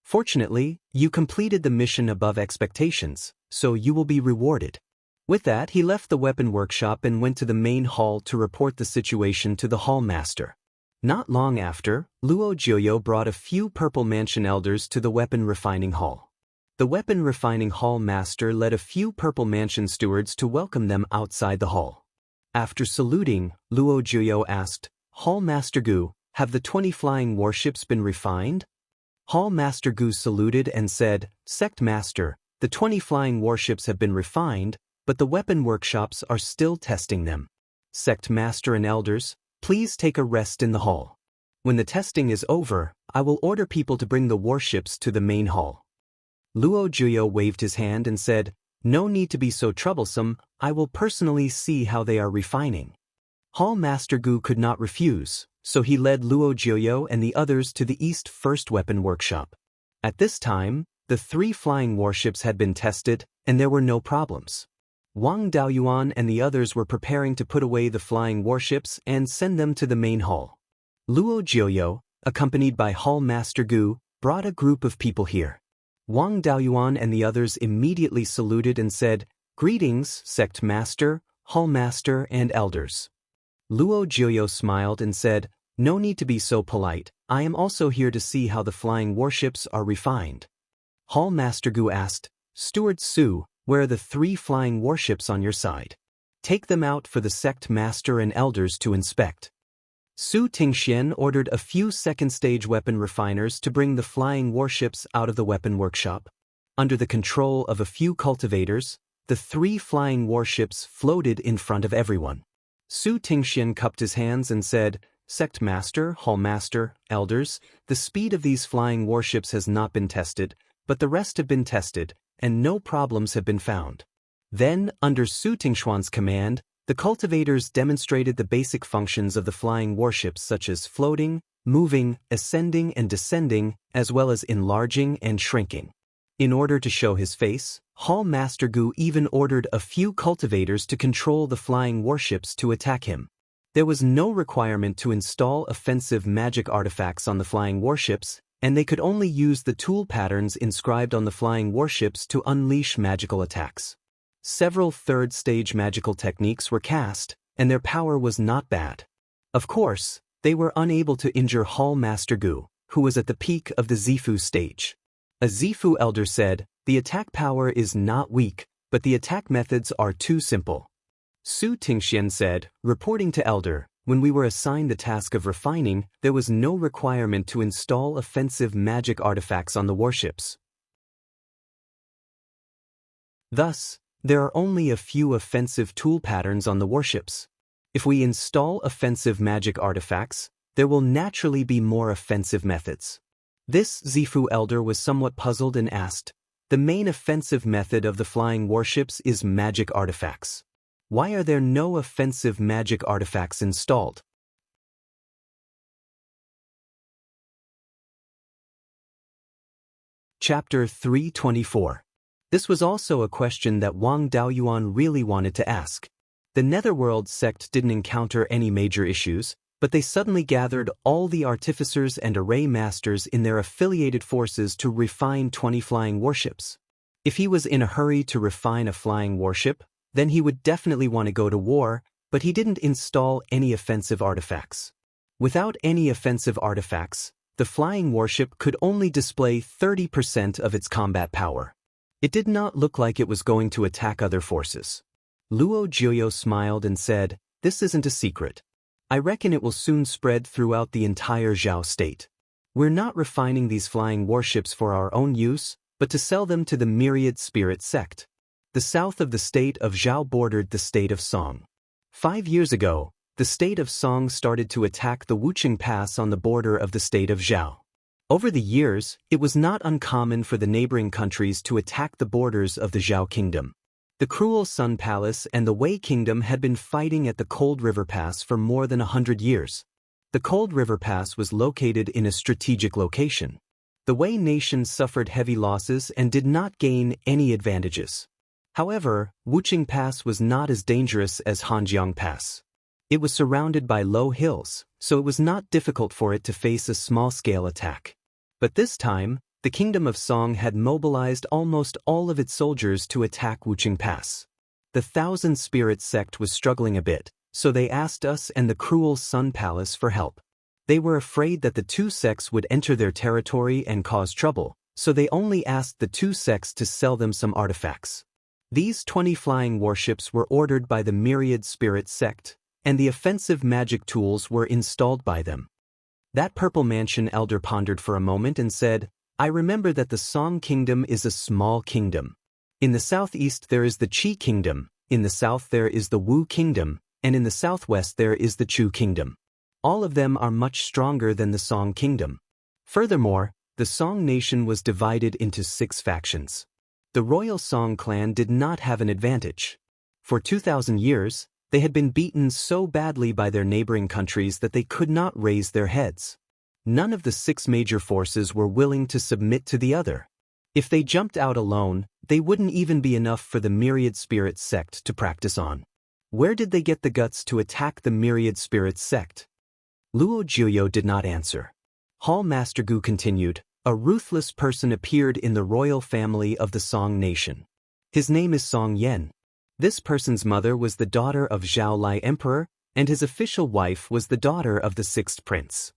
Fortunately, you completed the mission above expectations, so you will be rewarded." With that, he left the weapon workshop and went to the main hall to report the situation to the hall master. Not long after, Luo Jiuyo brought a few Purple Mansion elders to the weapon refining hall. The weapon refining hall master led a few Purple Mansion stewards to welcome them outside the hall. After saluting, Luo Jiuyo asked, "Hall Master Gu, have the 20 flying warships been refined?" Hall Master Gu saluted and said, "Sect Master, the 20 flying warships have been refined, but the weapon workshops are still testing them. Sect Master and elders, please take a rest in the hall. When the testing is over, I will order people to bring the warships to the main hall." Luo Jiuyo waved his hand and said, "No need to be so troublesome, I will personally see how they are refining." Hall Master Gu could not refuse, so he led Luo Jiuyo and the others to the East First Weapon Workshop. At this time, the 3 flying warships had been tested, and there were no problems. Wang Daoyuan and the others were preparing to put away the flying warships and send them to the main hall. Luo Jiuyo, accompanied by Hall Master Gu, brought a group of people here. Wang Daoyuan and the others immediately saluted and said, "Greetings, Sect Master, Hall Master, and elders." Luo Jiuyo smiled and said, "No need to be so polite, I am also here to see how the flying warships are refined." Hall Master Gu asked, "Steward Su, where are the 3 flying warships on your side? Take them out for the Sect Master and elders to inspect." Su Tingxian ordered a few second-stage weapon refiners to bring the flying warships out of the weapon workshop. Under the control of a few cultivators, the 3 flying warships floated in front of everyone. Su Tingxian cupped his hands and said, "Sect Master, Hall Master, elders, the speed of these flying warships has not been tested, but the rest have been tested, and no problems have been found." Then, under Su Tingxuan's command, the cultivators demonstrated the basic functions of the flying warships such as floating, moving, ascending and descending, as well as enlarging and shrinking. In order to show his face, Hall Master Gu even ordered a few cultivators to control the flying warships to attack him. There was no requirement to install offensive magic artifacts on the flying warships, and they could only use the tool patterns inscribed on the flying warships to unleash magical attacks. Several third-stage magical techniques were cast, and their power was not bad. Of course, they were unable to injure Hall Master Gu, who was at the peak of the Zifu stage. A Zifu elder said, "The attack power is not weak, but the attack methods are too simple." Su Tingxian said, reporting to Elder, "When we were assigned the task of refining, there was no requirement to install offensive magic artifacts on the warships. Thus, there are only a few offensive tool patterns on the warships. If we install offensive magic artifacts, there will naturally be more offensive methods." This Zifu elder was somewhat puzzled and asked, "The main offensive method of the flying warships is magic artifacts. Why are there no offensive magic artifacts installed? Chapter 324. This was also a question that Wang Daoyuan really wanted to ask. The Netherworld sect didn't encounter any major issues, but they suddenly gathered all the artificers and array masters in their affiliated forces to refine 20 flying warships. If he was in a hurry to refine a flying warship, then he would definitely want to go to war, but he didn't install any offensive artifacts. Without any offensive artifacts, the flying warship could only display 30% of its combat power. It did not look like it was going to attack other forces. Luo Jiuyo smiled and said, "This isn't a secret. I reckon it will soon spread throughout the entire Zhao state. We're not refining these flying warships for our own use, but to sell them to the myriad spirit sect." The south of the state of Zhao bordered the state of Song. 5 years ago, the state of Song started to attack the Wuxia Pass on the border of the state of Zhao. Over the years, it was not uncommon for the neighboring countries to attack the borders of the Zhao kingdom. The Cruel Sun Palace and the Wei Kingdom had been fighting at the Cold River Pass for more than 100 years. The Cold River Pass was located in a strategic location. The Wei nation suffered heavy losses and did not gain any advantages. However, Wuxia Pass was not as dangerous as Hanjiang Pass. It was surrounded by low hills, so it was not difficult for it to face a small-scale attack. But this time, the Kingdom of Song had mobilized almost all of its soldiers to attack Wuxia Pass. The Thousand Spirits sect was struggling a bit, so they asked us and the Cruel Sun Palace for help. They were afraid that the two sects would enter their territory and cause trouble, so they only asked the two sects to sell them some artifacts. These 20 flying warships were ordered by the Myriad Spirit sect, and the offensive magic tools were installed by them. That purple mansion elder pondered for a moment and said, "I remember that the Song Kingdom is a small kingdom. In the southeast there is the Qi Kingdom, in the south there is the Wu Kingdom, and in the southwest there is the Chu Kingdom. All of them are much stronger than the Song Kingdom. Furthermore, the Song nation was divided into 6 factions. The royal Song clan did not have an advantage. For 2,000 years, they had been beaten so badly by their neighboring countries that they could not raise their heads. None of the 6 major forces were willing to submit to the other. If they jumped out alone, they wouldn't even be enough for the Myriad Spirits sect to practice on. Where did they get the guts to attack the Myriad Spirits sect?" Luo Jiuyo did not answer. Hall Master Gu continued, "A ruthless person appeared in the royal family of the Song nation. His name is Song Yan. This person's mother was the daughter of Zhao Lai Emperor, and his official wife was the daughter of the 6th prince.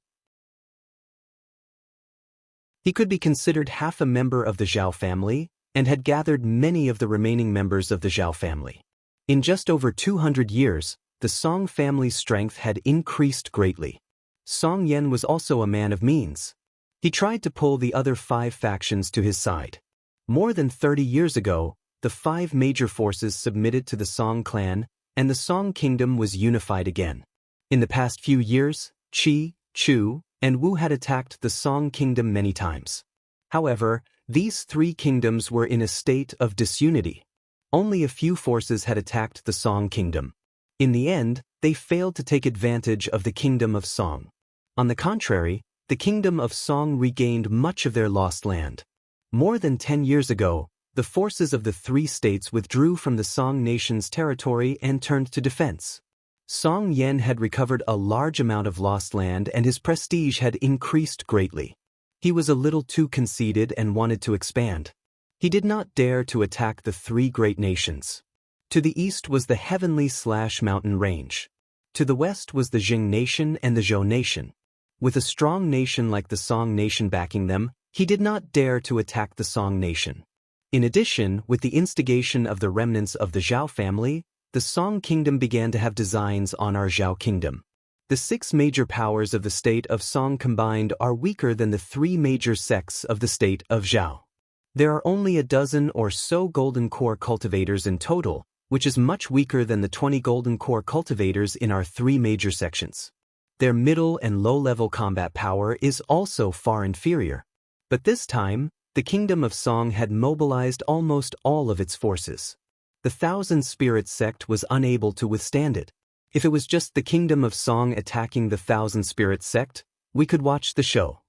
He could be considered half a member of the Zhao family, and had gathered many of the remaining members of the Zhao family. In just over 200 years, the Song family's strength had increased greatly. Song Yan was also a man of means. He tried to pull the other 5 factions to his side. More than 30 years ago, the 5 major forces submitted to the Song clan, and the Song kingdom was unified again. In the past few years, Qi, Chu, and Wu had attacked the Song kingdom many times. However, these 3 kingdoms were in a state of disunity. Only a few forces had attacked the Song kingdom. In the end, they failed to take advantage of the Kingdom of Song. On the contrary, the Kingdom of Song regained much of their lost land. More than 10 years ago, the forces of the 3 states withdrew from the Song nation's territory and turned to defense. Song Yan had recovered a large amount of lost land and his prestige had increased greatly. He was a little too conceited and wanted to expand. He did not dare to attack the 3 great nations. To the east was the Heavenly/Mountain Range. To the west was the Jing nation and the Zhou nation. With a strong nation like the Song nation backing them, he did not dare to attack the Song nation. In addition, with the instigation of the remnants of the Zhao family, the Song kingdom began to have designs on our Zhao kingdom. The 6 major powers of the state of Song combined are weaker than the 3 major sects of the state of Zhao. There are only a dozen or so golden core cultivators in total, which is much weaker than the 20 golden core cultivators in our 3 major sections. Their middle and low-level combat power is also far inferior. But this time, the Kingdom of Song had mobilized almost all of its forces. The Thousand Spirits sect was unable to withstand it. If it was just the Kingdom of Song attacking the Thousand Spirits sect, we could watch the show.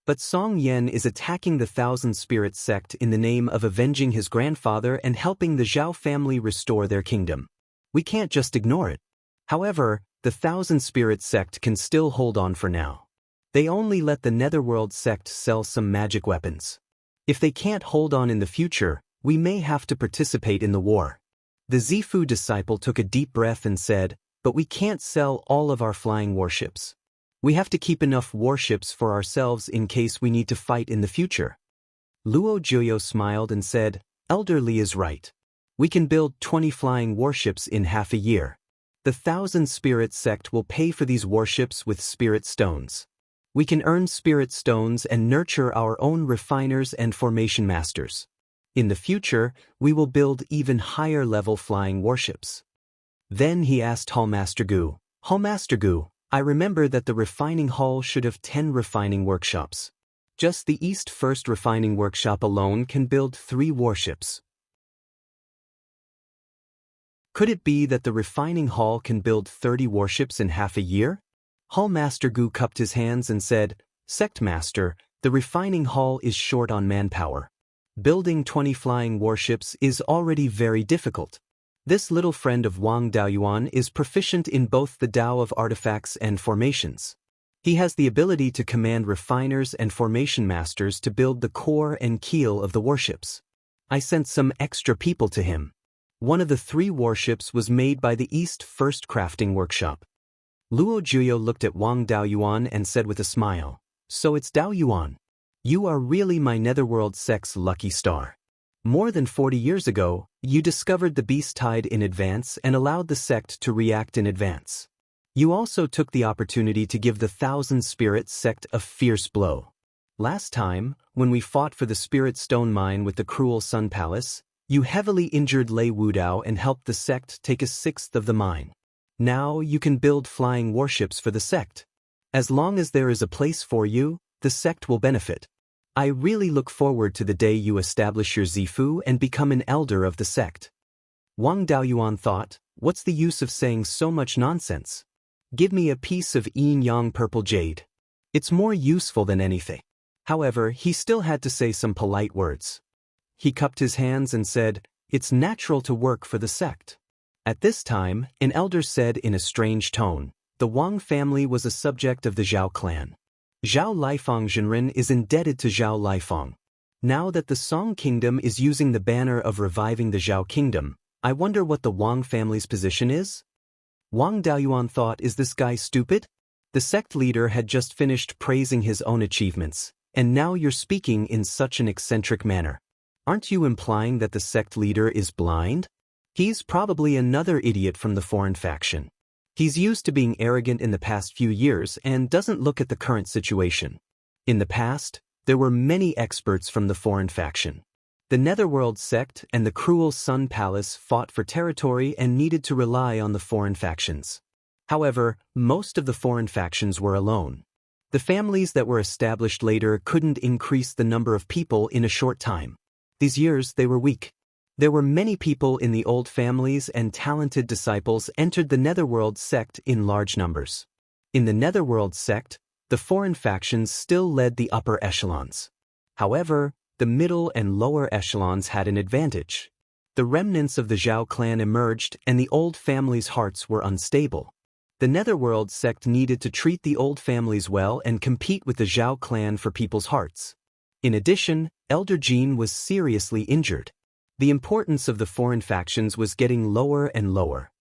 But Song Yan is attacking the Thousand Spirits sect in the name of avenging his grandfather and helping the Zhao family restore their kingdom. We can't just ignore it. However, the Thousand Spirits sect can still hold on for now. They only let the Netherworld sect sell some magic weapons. If they can't hold on in the future, we may have to participate in the war. The Zifu disciple took a deep breath and said, "But we can't sell all of our flying warships. We have to keep enough warships for ourselves in case we need to fight in the future." Luo Jiuyo smiled and said, "Elder Li is right. We can build 20 flying warships in half a year. The Thousand Spirits sect will pay for these warships with spirit stones. We can earn spirit stones and nurture our own refiners and formation masters. In the future, we will build even higher level flying warships." Then he asked Hallmaster Gu, "Hallmaster Gu, I remember that the refining hall should have 10 refining workshops. Just the East First refining workshop alone can build 3 warships. Could it be that the refining hall can build 30 warships in half a year?" Hallmaster Gu cupped his hands and said, "Sect Master, the refining hall is short on manpower. Building 20 flying warships is already very difficult. This little friend of Wang Daoyuan is proficient in both the Dao of artifacts and formations. He has the ability to command refiners and formation masters to build the core and keel of the warships. I sent some extra people to him. One of the 3 warships was made by the East First Crafting Workshop." Luo Jiuyo looked at Wang Daoyuan and said with a smile, "So it's Daoyuan. You are really my Netherworld sect's lucky star. More than 40 years ago, you discovered the beast tide in advance and allowed the sect to react in advance. You also took the opportunity to give the Thousand Spirits sect a fierce blow. Last time, when we fought for the Spirit Stone Mine with the Cruel Sun Palace, you heavily injured Lei Wudao and helped the sect take a sixth of the mine. Now you can build flying warships for the sect. As long as there is a place for you, the sect will benefit. I really look forward to the day you establish your Zifu and become an elder of the sect." Wang Daoyuan thought, "What's the use of saying so much nonsense? Give me a piece of yin-yang purple jade. It's more useful than anything." However, he still had to say some polite words. He cupped his hands and said, "It's natural to work for the sect." At this time, an elder said in a strange tone, "The Wang family was a subject of the Zhao clan. Zhao Liefang Zhenren is indebted to Zhao Liefang. Now that the Song Kingdom is using the banner of reviving the Zhao Kingdom, I wonder what the Wang family's position is?" Wang Daoyuan thought, "Is this guy stupid? The sect leader had just finished praising his own achievements, and now you're speaking in such an eccentric manner. Aren't you implying that the sect leader is blind? He's probably another idiot from the foreign faction. He's used to being arrogant in the past few years and doesn't look at the current situation. In the past, there were many experts from the foreign faction. The Netherworld sect and the Cruel Sun Palace fought for territory and needed to rely on the foreign factions. However, most of the foreign factions were alone. The families that were established later couldn't increase the number of people in a short time. These years they were weak. There were many people in the old families, and talented disciples entered the Netherworld sect in large numbers. In the Netherworld sect, the foreign factions still led the upper echelons. However, the middle and lower echelons had an advantage. The remnants of the Zhao clan emerged and the old families' hearts were unstable. The Netherworld sect needed to treat the old families well and compete with the Zhao clan for people's hearts. In addition, Elder Jean was seriously injured. The importance of the foreign factions was getting lower and lower.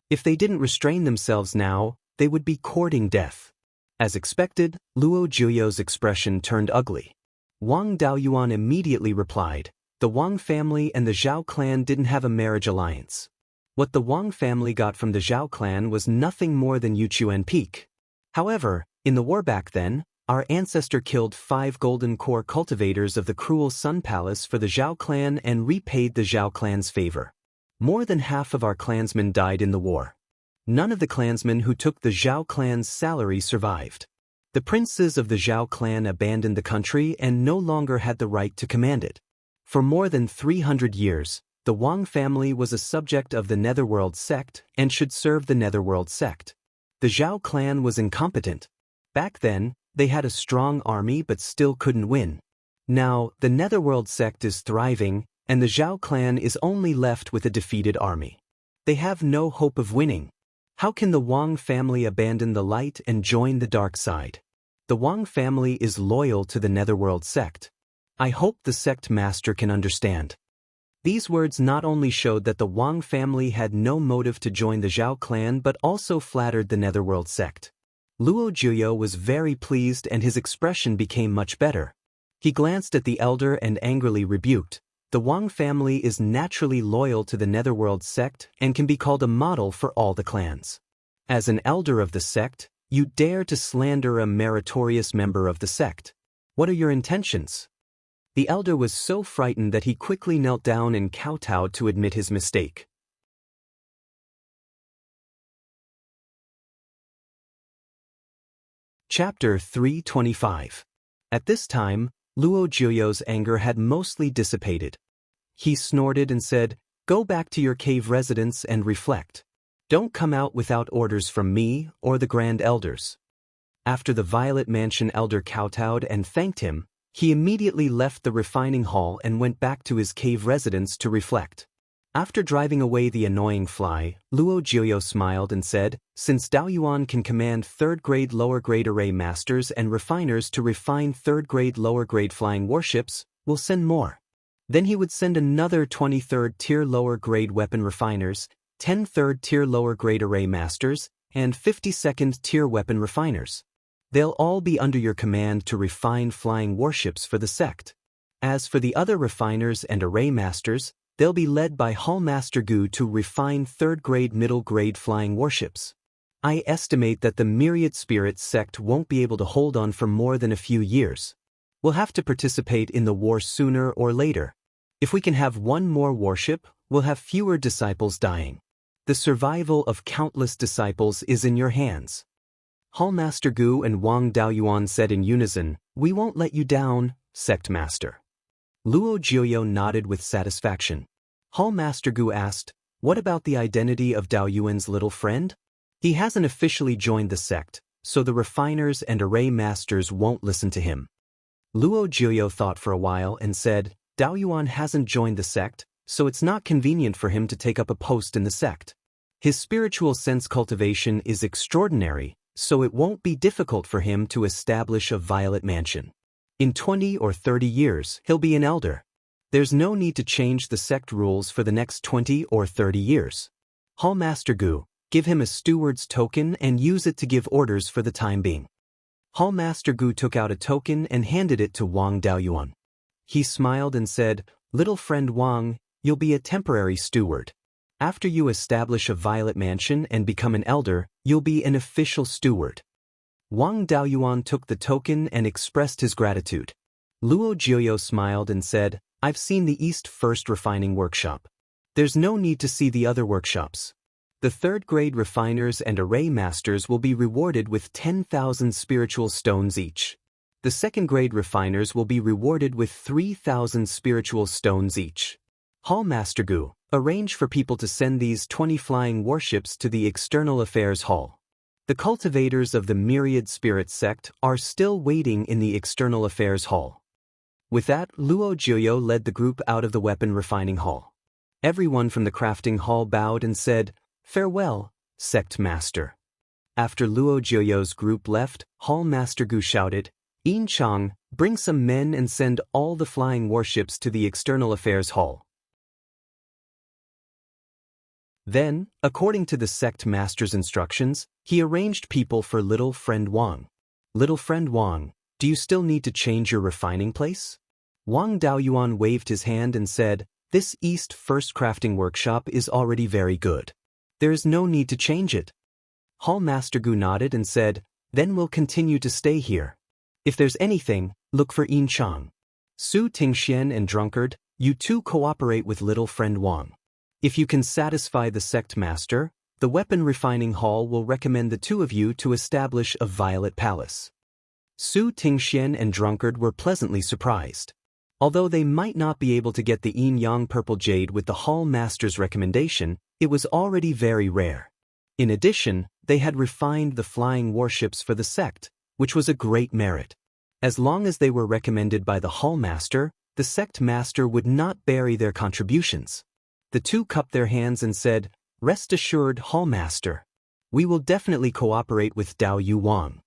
If they didn't restrain themselves now, they would be courting death. As expected, Luo Jiuyo's expression turned ugly. Wang Daoyuan immediately replied, "The Wang family and the Zhao clan didn't have a marriage alliance. What the Wang family got from the Zhao clan was nothing more than Yuchuan Peak. However, in the war back then, our ancestor killed 5 golden core cultivators of the Cruel Sun Palace for the Zhao clan and repaid the Zhao clan's favor. More than half of our clansmen died in the war. None of the clansmen who took the Zhao clan's salary survived. The princes of the Zhao clan abandoned the country and no longer had the right to command it. For more than 300 years, the Wang family was a subject of the Netherworld sect and should serve the Netherworld sect. The Zhao clan was incompetent. Back then, they had a strong army but still couldn't win. Now, the Netherworld sect is thriving, and the Zhao clan is only left with a defeated army. They have no hope of winning. How can the Wang family abandon the light and join the dark side? The Wang family is loyal to the Netherworld sect. I hope the sect master can understand. These words not only showed that the Wang family had no motive to join the Zhao clan but also flattered the Netherworld sect. Luo Jiuyo was very pleased and his expression became much better. He glanced at the elder and angrily rebuked. The Wang family is naturally loyal to the Netherworld sect and can be called a model for all the clans. As an elder of the sect, you dare to slander a meritorious member of the sect. What are your intentions? The elder was so frightened that he quickly knelt down and kowtowed to admit his mistake. Chapter 325. At this time, Luo Jiuyo's anger had mostly dissipated. He snorted and said, "Go back to your cave residence and reflect. Don't come out without orders from me or the Grand Elders." After the Violet Mansion elder kowtowed and thanked him, he immediately left the refining hall and went back to his cave residence to reflect. After driving away the annoying fly, Luo Jiuyo smiled and said, "Since Daoyuan can command third-grade lower-grade array masters and refiners to refine third-grade lower-grade flying warships, we'll send more." Then he would send another 23rd-tier lower-grade weapon refiners, 10 third-tier lower-grade array masters, and 52nd-tier weapon refiners. They'll all be under your command to refine flying warships for the sect. As for the other refiners and array masters, they'll be led by Hall Master Gu to refine third-grade middle-grade flying warships. I estimate that the Myriad Spirits sect won't be able to hold on for more than a few years. We'll have to participate in the war sooner or later. If we can have one more warship, we'll have fewer disciples dying. The survival of countless disciples is in your hands. Hall Master Gu and Wang Daoyuan said in unison, "We won't let you down, Sect Master." Luo Jiuyo nodded with satisfaction. Hall Master Gu asked, "What about the identity of Daoyuan's little friend?" "He hasn't officially joined the sect, so the refiners and array masters won't listen to him." Luo Jiuyo thought for a while and said, "Daoyuan hasn't joined the sect, so it's not convenient for him to take up a post in the sect. His spiritual sense cultivation is extraordinary, so it won't be difficult for him to establish a Violet Mansion. In 20 or 30 years, he'll be an elder. There's no need to change the sect rules for the next 20 or 30 years. Hall Master Gu, give him a steward's token and use it to give orders for the time being." Hall Master Gu took out a token and handed it to Wang Daoyuan. He smiled and said, "Little friend Wang, you'll be a temporary steward. After you establish a Violet Mansion and become an elder, you'll be an official steward." Wang Daoyuan took the token and expressed his gratitude. Luo Jiuyo smiled and said, "I've seen the East First Refining Workshop. There's no need to see the other workshops. The third-grade refiners and array masters will be rewarded with 10,000 spiritual stones each. The second-grade refiners will be rewarded with 3,000 spiritual stones each. Hall Master Gu, arrange for people to send these 20 flying warships to the External Affairs Hall. The cultivators of the Myriad Spirit sect are still waiting in the External Affairs Hall." With that, Luo Jiuyo led the group out of the weapon refining hall. Everyone from the crafting hall bowed and said, "Farewell, Sect Master." After Luo Jiuyo's group left, Hall Master Gu shouted, "Yin Chang, bring some men and send all the flying warships to the External Affairs Hall." Then, according to the sect master's instructions, he arranged people for little friend Wang. "Little friend Wang, do you still need to change your refining place?" Wang Daoyuan waved his hand and said, "This East First Crafting Workshop is already very good. There is no need to change it." Hall Master Gu nodded and said, "Then we'll continue to stay here. If there's anything, look for Yin Chang. Su Tingxian and Drunkard, you two cooperate with little friend Wang. If you can satisfy the sect master, the weapon refining hall will recommend the two of you to establish a Violet Palace." Su Tingxian and Drunkard were pleasantly surprised. Although they might not be able to get the yin-yang purple jade with the Hall Master's recommendation, it was already very rare. In addition, they had refined the flying warships for the sect, which was a great merit. As long as they were recommended by the Hall Master, the sect master would not bury their contributions. The two cupped their hands and said, "Rest assured, Hall Master. We will definitely cooperate with Dao Yu Wang."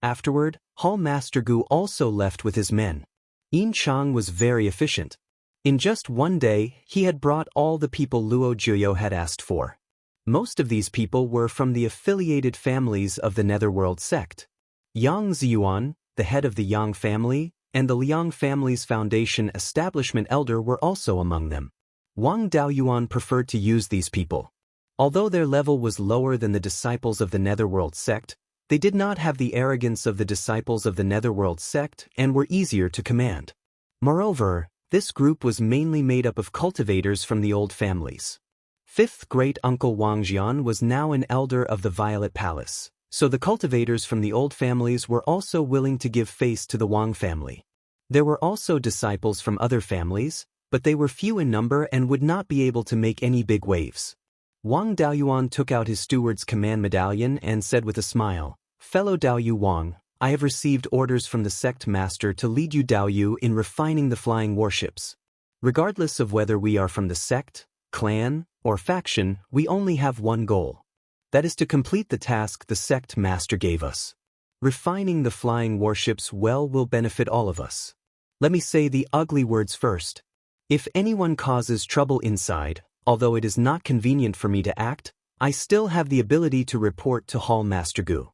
Afterward, Hall Master Gu also left with his men. Yin Chang was very efficient. In just one day, he had brought all the people Luo Jiuyo had asked for. Most of these people were from the affiliated families of the Netherworld sect. Yang Ziyuan, the head of the Yang family, and the Liang family's foundation establishment elder were also among them. Wang Daoyuan preferred to use these people. Although their level was lower than the disciples of the Netherworld sect, they did not have the arrogance of the disciples of the Netherworld sect and were easier to command. Moreover, this group was mainly made up of cultivators from the old families. Fifth great-uncle Wang Jian was now an elder of the Violet Palace, so the cultivators from the old families were also willing to give face to the Wang family. There were also disciples from other families, but they were few in number and would not be able to make any big waves. Wang Daoyuan took out his steward's command medallion and said with a smile, "Fellow Daoyu Wang, I have received orders from the sect master to lead you Daoyu in refining the flying warships. Regardless of whether we are from the sect, clan, or faction, we only have one goal. That is to complete the task the sect master gave us. Refining the flying warships well will benefit all of us. Let me say the ugly words first. If anyone causes trouble inside, although it is not convenient for me to act, I still have the ability to report to Hall Master Gu."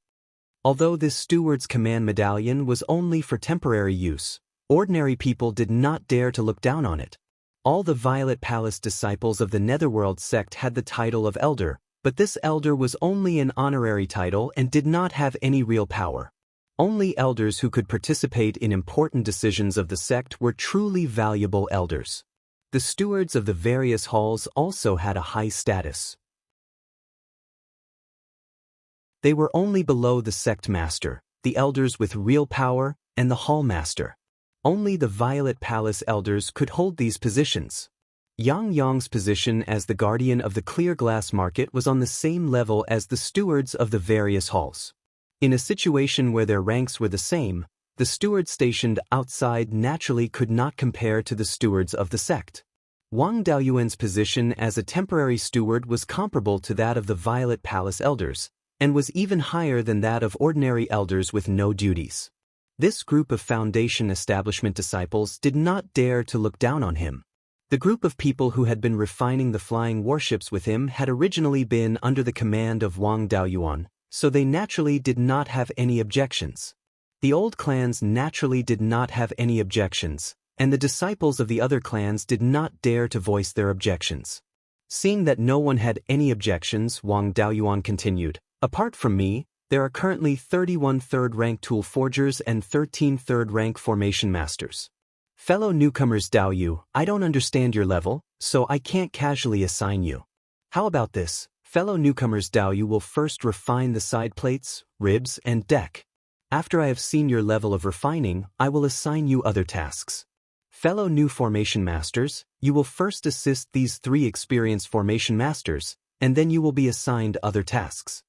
Although this steward's command medallion was only for temporary use, ordinary people did not dare to look down on it. All the Violet Palace disciples of the Netherworld sect had the title of elder, but this elder was only an honorary title and did not have any real power. Only elders who could participate in important decisions of the sect were truly valuable elders. The stewards of the various halls also had a high status. They were only below the sect master, the elders with real power, and the hall master. Only the Violet Palace elders could hold these positions. Yang Yang's position as the guardian of the clear glass market was on the same level as the stewards of the various halls. In a situation where their ranks were the same, the stewards stationed outside naturally could not compare to the stewards of the sect. Wang Daoyuan's position as a temporary steward was comparable to that of the Violet Palace elders, and was even higher than that of ordinary elders with no duties. This group of foundation establishment disciples did not dare to look down on him. The group of people who had been refining the flying warships with him had originally been under the command of Wang Daoyuan, so they naturally did not have any objections. The old clans naturally did not have any objections, and the disciples of the other clans did not dare to voice their objections. Seeing that no one had any objections, Wang Daoyuan continued, "Apart from me, there are currently 31 third-rank tool forgers and 13 third-rank formation masters. Fellow newcomers Daoyu, I don't understand your level, so I can't casually assign you. How about this? Fellow newcomers Daoyu will first refine the side plates, ribs, and deck. After I have seen your level of refining, I will assign you other tasks. Fellow new formation masters, you will first assist these 3 experienced formation masters, and then you will be assigned other tasks."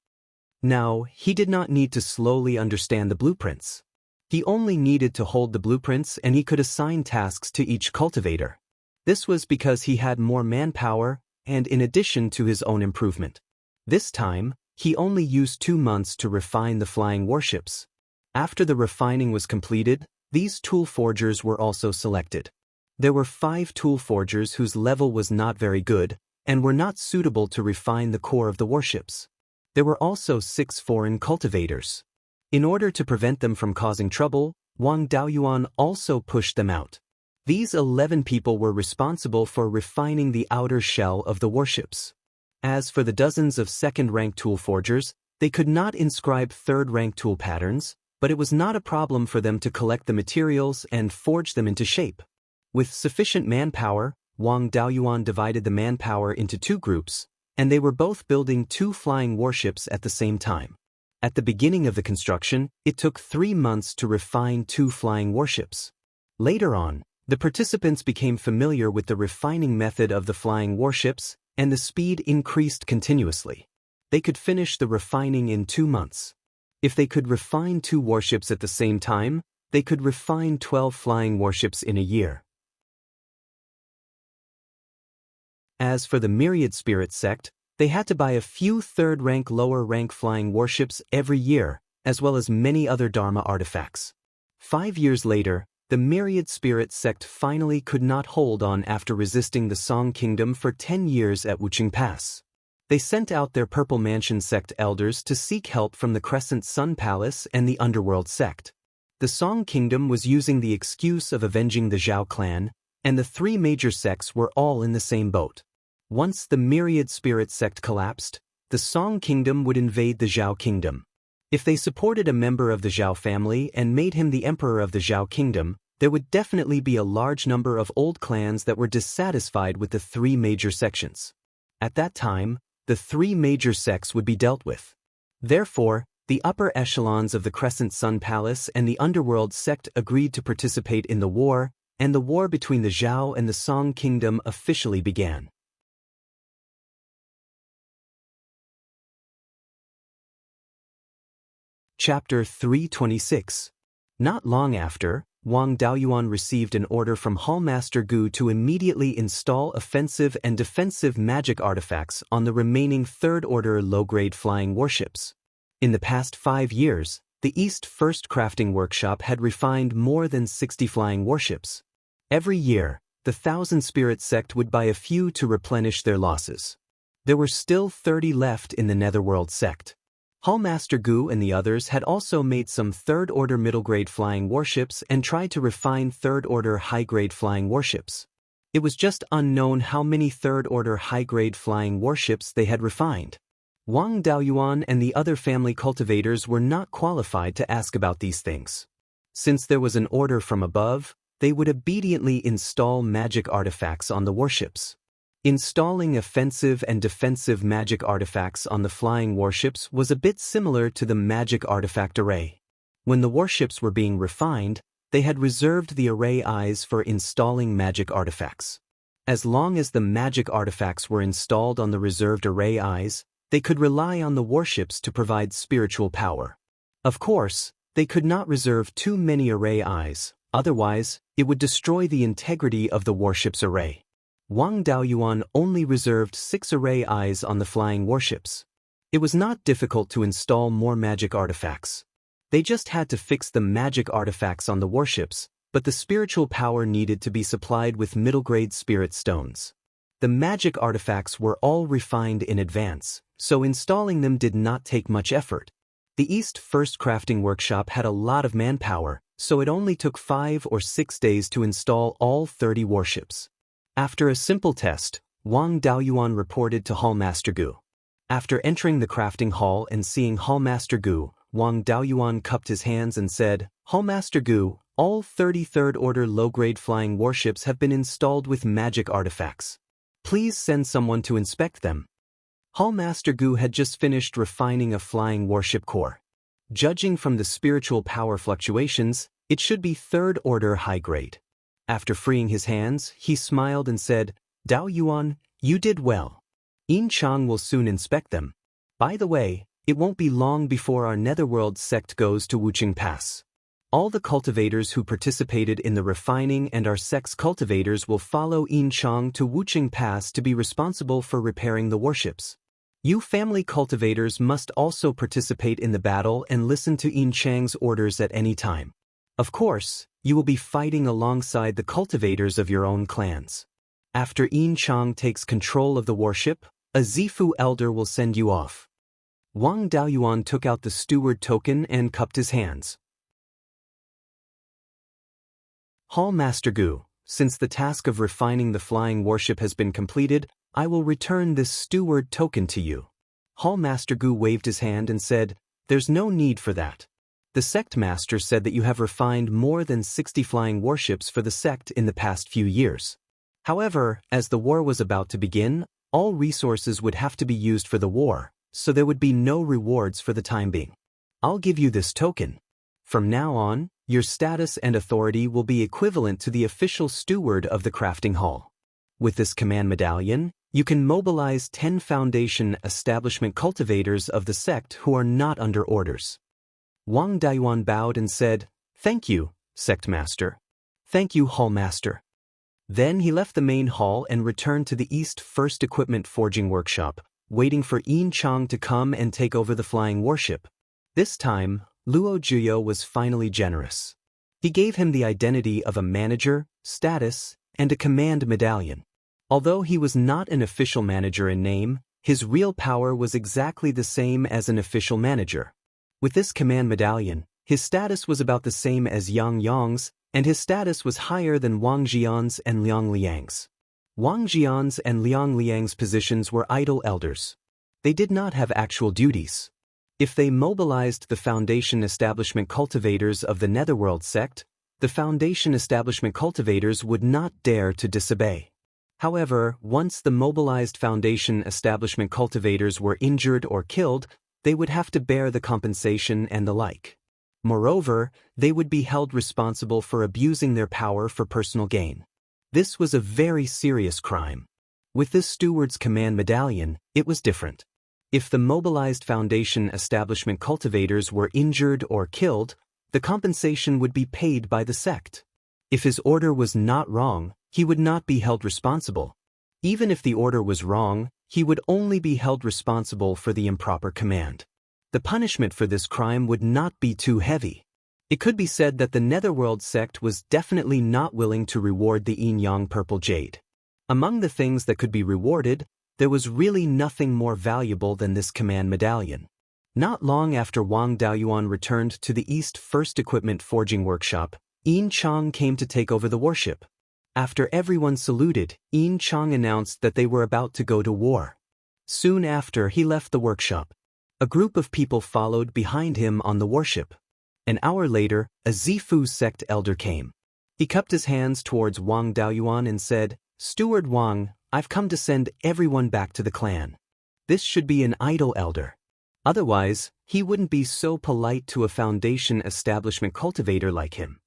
Now, he did not need to slowly understand the blueprints. He only needed to hold the blueprints and he could assign tasks to each cultivator. This was because he had more manpower and in addition to his own improvement. This time, he only used 2 months to refine the flying warships. After the refining was completed, these tool forgers were also selected. There were 5 tool forgers whose level was not very good and were not suitable to refine the core of the warships. There were also 6 foreign cultivators. In order to prevent them from causing trouble, Wang Daoyuan also pushed them out. These 11 people were responsible for refining the outer shell of the warships. As for the dozens of second-rank tool forgers, they could not inscribe third-rank tool patterns, but it was not a problem for them to collect the materials and forge them into shape. With sufficient manpower, Wang Daoyuan divided the manpower into 2 groups, and they were both building 2 flying warships at the same time. At the beginning of the construction, it took 3 months to refine 2 flying warships. Later on, The participants became familiar with the refining method of the flying warships, and the speed increased continuously. They could finish the refining in 2 months. If they could refine 2 warships at the same time, they could refine 12 flying warships in a year. As for the Myriad Spirit sect, they had to buy a few third-rank lower-rank flying warships every year, as well as many other Dharma artifacts. 5 years later, the Myriad Spirit sect finally could not hold on after resisting the Song Kingdom for 10 years at Wuxia Pass. They sent out their Purple Mansion sect elders to seek help from the Crescent Sun Palace and the Underworld sect. The Song Kingdom was using the excuse of avenging the Zhao clan, and the 3 major sects were all in the same boat. Once the Myriad Spirit sect collapsed, the Song Kingdom would invade the Zhao Kingdom. If they supported a member of the Zhao family and made him the emperor of the Zhao Kingdom, there would definitely be a large number of old clans that were dissatisfied with the 3 major sections. At that time, the 3 major sects would be dealt with. Therefore, the upper echelons of the Crescent Sun Palace and the Underworld sect agreed to participate in the war, and the war between the Zhao and the Song Kingdom officially began. Chapter 326. Not long after, Wang Daoyuan received an order from Hallmaster Gu to immediately install offensive and defensive magic artifacts on the remaining third-order low-grade flying warships. In the past 5 years, the East First Crafting Workshop had refined more than 60 flying warships. Every year, the Thousand Spirit sect would buy a few to replenish their losses. There were still 30 left in the Netherworld sect. Hallmaster Gu and the others had also made some third-order middle-grade flying warships and tried to refine third-order high-grade flying warships. It was just unknown how many third-order high-grade flying warships they had refined. Wang Daoyuan and the other family cultivators were not qualified to ask about these things. Since there was an order from above, they would obediently install magic artifacts on the warships. Installing offensive and defensive magic artifacts on the flying warships was a bit similar to the magic artifact array. When the warships were being refined, they had reserved the array eyes for installing magic artifacts. As long as the magic artifacts were installed on the reserved array eyes, they could rely on the warships to provide spiritual power. Of course, they could not reserve too many array eyes, otherwise, it would destroy the integrity of the warship's array. Wang Daoyuan only reserved 6 array eyes on the flying warships. It was not difficult to install more magic artifacts. They just had to fix the magic artifacts on the warships, but the spiritual power needed to be supplied with middle-grade spirit stones. The magic artifacts were all refined in advance, so installing them did not take much effort. The East First Crafting Workshop had a lot of manpower, so it only took 5 or 6 days to install all 30 warships. After a simple test, Wang Daoyuan reported to Hallmaster Gu. After entering the crafting hall and seeing Hallmaster Gu, Wang Daoyuan cupped his hands and said, "Hallmaster Gu, all 30 third-order low-grade flying warships have been installed with magic artifacts. Please send someone to inspect them." Hallmaster Gu had just finished refining a flying warship core. Judging from the spiritual power fluctuations, it should be third-order high-grade. After freeing his hands, he smiled and said, "Daoyuan, you did well. Yin Chang will soon inspect them. By the way, it won't be long before our Netherworld sect goes to Wuxia Pass. All the cultivators who participated in the refining and our sect's cultivators will follow Yin Chang to Wuxia Pass to be responsible for repairing the warships. You family cultivators must also participate in the battle and listen to Yin Chang's orders at any time. Of course, you will be fighting alongside the cultivators of your own clans. After Yin Chang takes control of the warship, a Zifu elder will send you off." Wang Daoyuan took out the steward token and cupped his hands. "Hallmaster Gu, since the task of refining the flying warship has been completed, I will return this steward token to you." Hallmaster Gu waved his hand and said, "There's no need for that. The sect master said that you have refined more than 60 flying warships for the sect in the past few years. However, as the war was about to begin, all resources would have to be used for the war, so there would be no rewards for the time being. I'll give you this token. From now on, your status and authority will be equivalent to the official steward of the crafting hall. With this command medallion, you can mobilize 10 foundation establishment cultivators of the sect who are not under orders. Wang Dayuan bowed and said, "Thank you, sect master. Thank you, hall master." Then he left the main hall and returned to the East First Equipment Forging Workshop, waiting for Yin Chang to come and take over the flying warship. This time, Luo Juyo was finally generous. He gave him the identity of a manager, status, and a command medallion. Although he was not an official manager in name, his real power was exactly the same as an official manager. With this command medallion, his status was about the same as Yang Yang's, and his status was higher than Wang Jian's and Liang Liang's. Wang Jian's and Liang Liang's positions were idle elders. They did not have actual duties. If they mobilized the Foundation Establishment Cultivators of the Netherworld sect, the Foundation Establishment Cultivators would not dare to disobey. However, once the mobilized Foundation Establishment Cultivators were injured or killed, they would have to bear the compensation and the like. Moreover, they would be held responsible for abusing their power for personal gain. This was a very serious crime. With this steward's command medallion, it was different. If the mobilized Foundation Establishment Cultivators were injured or killed, the compensation would be paid by the sect. If his order was not wrong, he would not be held responsible. Even if the order was wrong, he would only be held responsible for the improper command. The punishment for this crime would not be too heavy. It could be said that the Netherworld sect was definitely not willing to reward the Yin-Yang Purple Jade. Among the things that could be rewarded, there was really nothing more valuable than this command medallion. Not long after Wang Daoyuan returned to the East First Equipment Forging Workshop, Yin Chang came to take over the warship. After everyone saluted, Yin Chang announced that they were about to go to war. Soon after, he left the workshop. A group of people followed behind him on the warship. An hour later, a Zifu sect elder came. He cupped his hands towards Wang Daoyuan and said, "Steward Wang, I've come to send everyone back to the clan. This should be an idle elder. Otherwise, he wouldn't be so polite to a Foundation Establishment cultivator like him."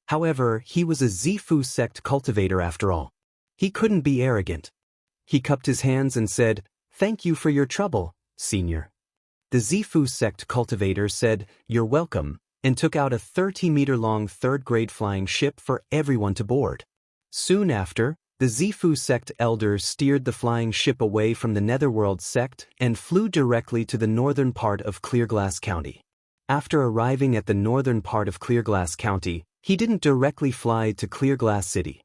However, he was a Zifu sect cultivator after all. He couldn't be arrogant. He cupped his hands and said, "Thank you for your trouble, senior." The Zifu sect cultivator said, "You're welcome," and took out a 30-meter-long third-grade flying ship for everyone to board. Soon after, the Zifu sect elder steered the flying ship away from the Netherworld sect and flew directly to the northern part of Clearglass County. After arriving at the northern part of Clearglass County, he didn't directly fly to Clearglass City.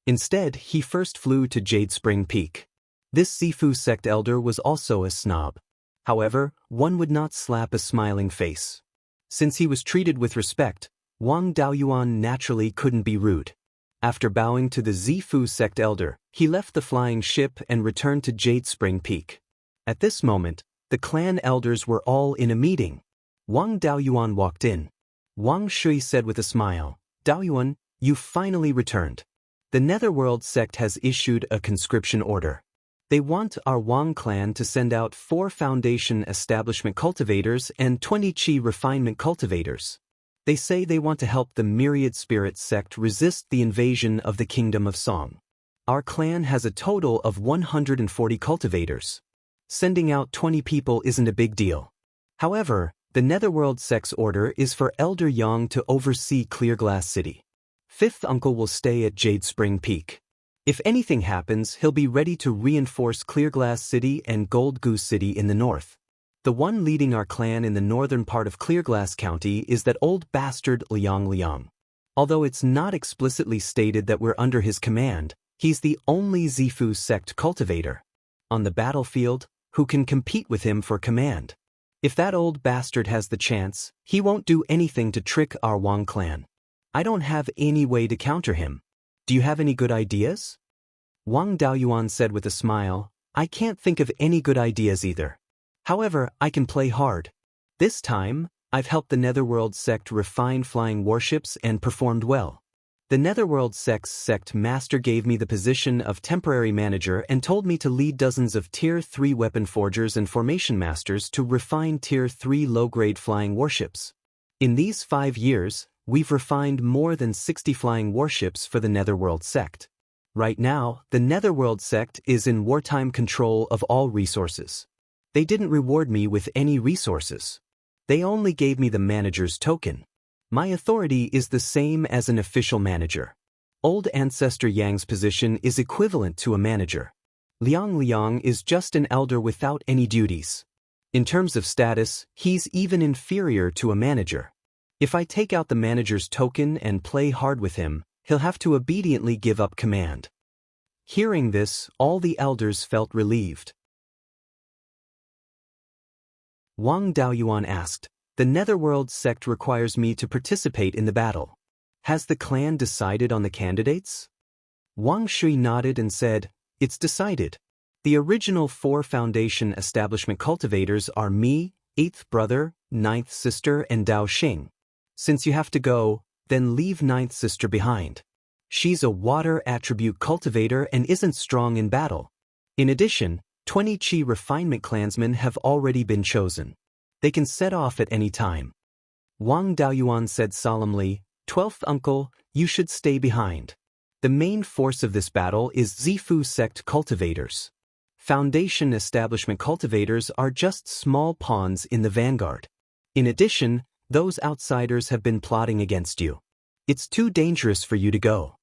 Instead, he first flew to Jade Spring Peak. This Zifu sect elder was also a snob. However, one would not slap a smiling face. Since he was treated with respect, Wang Daoyuan naturally couldn't be rude. After bowing to the Zifu sect elder, he left the flying ship and returned to Jade Spring Peak. At this moment, the clan elders were all in a meeting. Wang Daoyuan walked in. Wang Shui said with a smile, "Daoyuan, you finally returned. The Netherworld sect has issued a conscription order. They want our Wang clan to send out 4 Foundation Establishment Cultivators and 20 Qi Refinement Cultivators. They say they want to help the Myriad Spirit sect resist the invasion of the Kingdom of Song. Our clan has a total of 140 cultivators. Sending out 20 people isn't a big deal. However, the Netherworld sect's order is for Elder Yang to oversee Clearglass City. 5th Uncle will stay at Jade Spring Peak. If anything happens, he'll be ready to reinforce Clearglass City and Gold Goose City in the north. The one leading our clan in the northern part of Clearglass County is that old bastard Liang Liang. Although it's not explicitly stated that we're under his command, he's the only Zifu sect cultivator on the battlefield who can compete with him for command. If that old bastard has the chance, he won't do anything to trick our Wang clan. I don't have any way to counter him. Do you have any good ideas?" Wang Daoyuan said with a smile, "I can't think of any good ideas either. However, I can play hard. This time, I've helped the Netherworld sect refine flying warships and performed well. The Netherworld sect master gave me the position of temporary manager and told me to lead dozens of Tier 3 weapon forgers and formation masters to refine Tier 3 low-grade flying warships. In these 5 years, we've refined more than 60 flying warships for the Netherworld sect. Right now, the Netherworld sect is in wartime control of all resources. They didn't reward me with any resources. They only gave me the manager's token. My authority is the same as an official manager. Old Ancestor Yang's position is equivalent to a manager. Liang is just an elder without any duties. In terms of status, he's even inferior to a manager. If I take out the manager's token and play hard with him, he'll have to obediently give up command. Hearing this, all the elders felt relieved. Wang Daoyuan asked, "The Netherworld sect requires me to participate in the battle. Has the clan decided on the candidates?" Wang Shui nodded and said, "It's decided. The original 4 foundation establishment cultivators are me, 8th brother, 9th sister, and Dao Xing. Since you have to go, then leave 9th sister behind. She's a water attribute cultivator and isn't strong in battle. In addition, 20 Qi refinement clansmen have already been chosen. They can set off at any time." Wang Daoyuan said solemnly, "12th uncle, you should stay behind. The main force of this battle is Zifu sect cultivators. Foundation establishment cultivators are just small pawns in the vanguard. In addition, those outsiders have been plotting against you. It's too dangerous for you to go."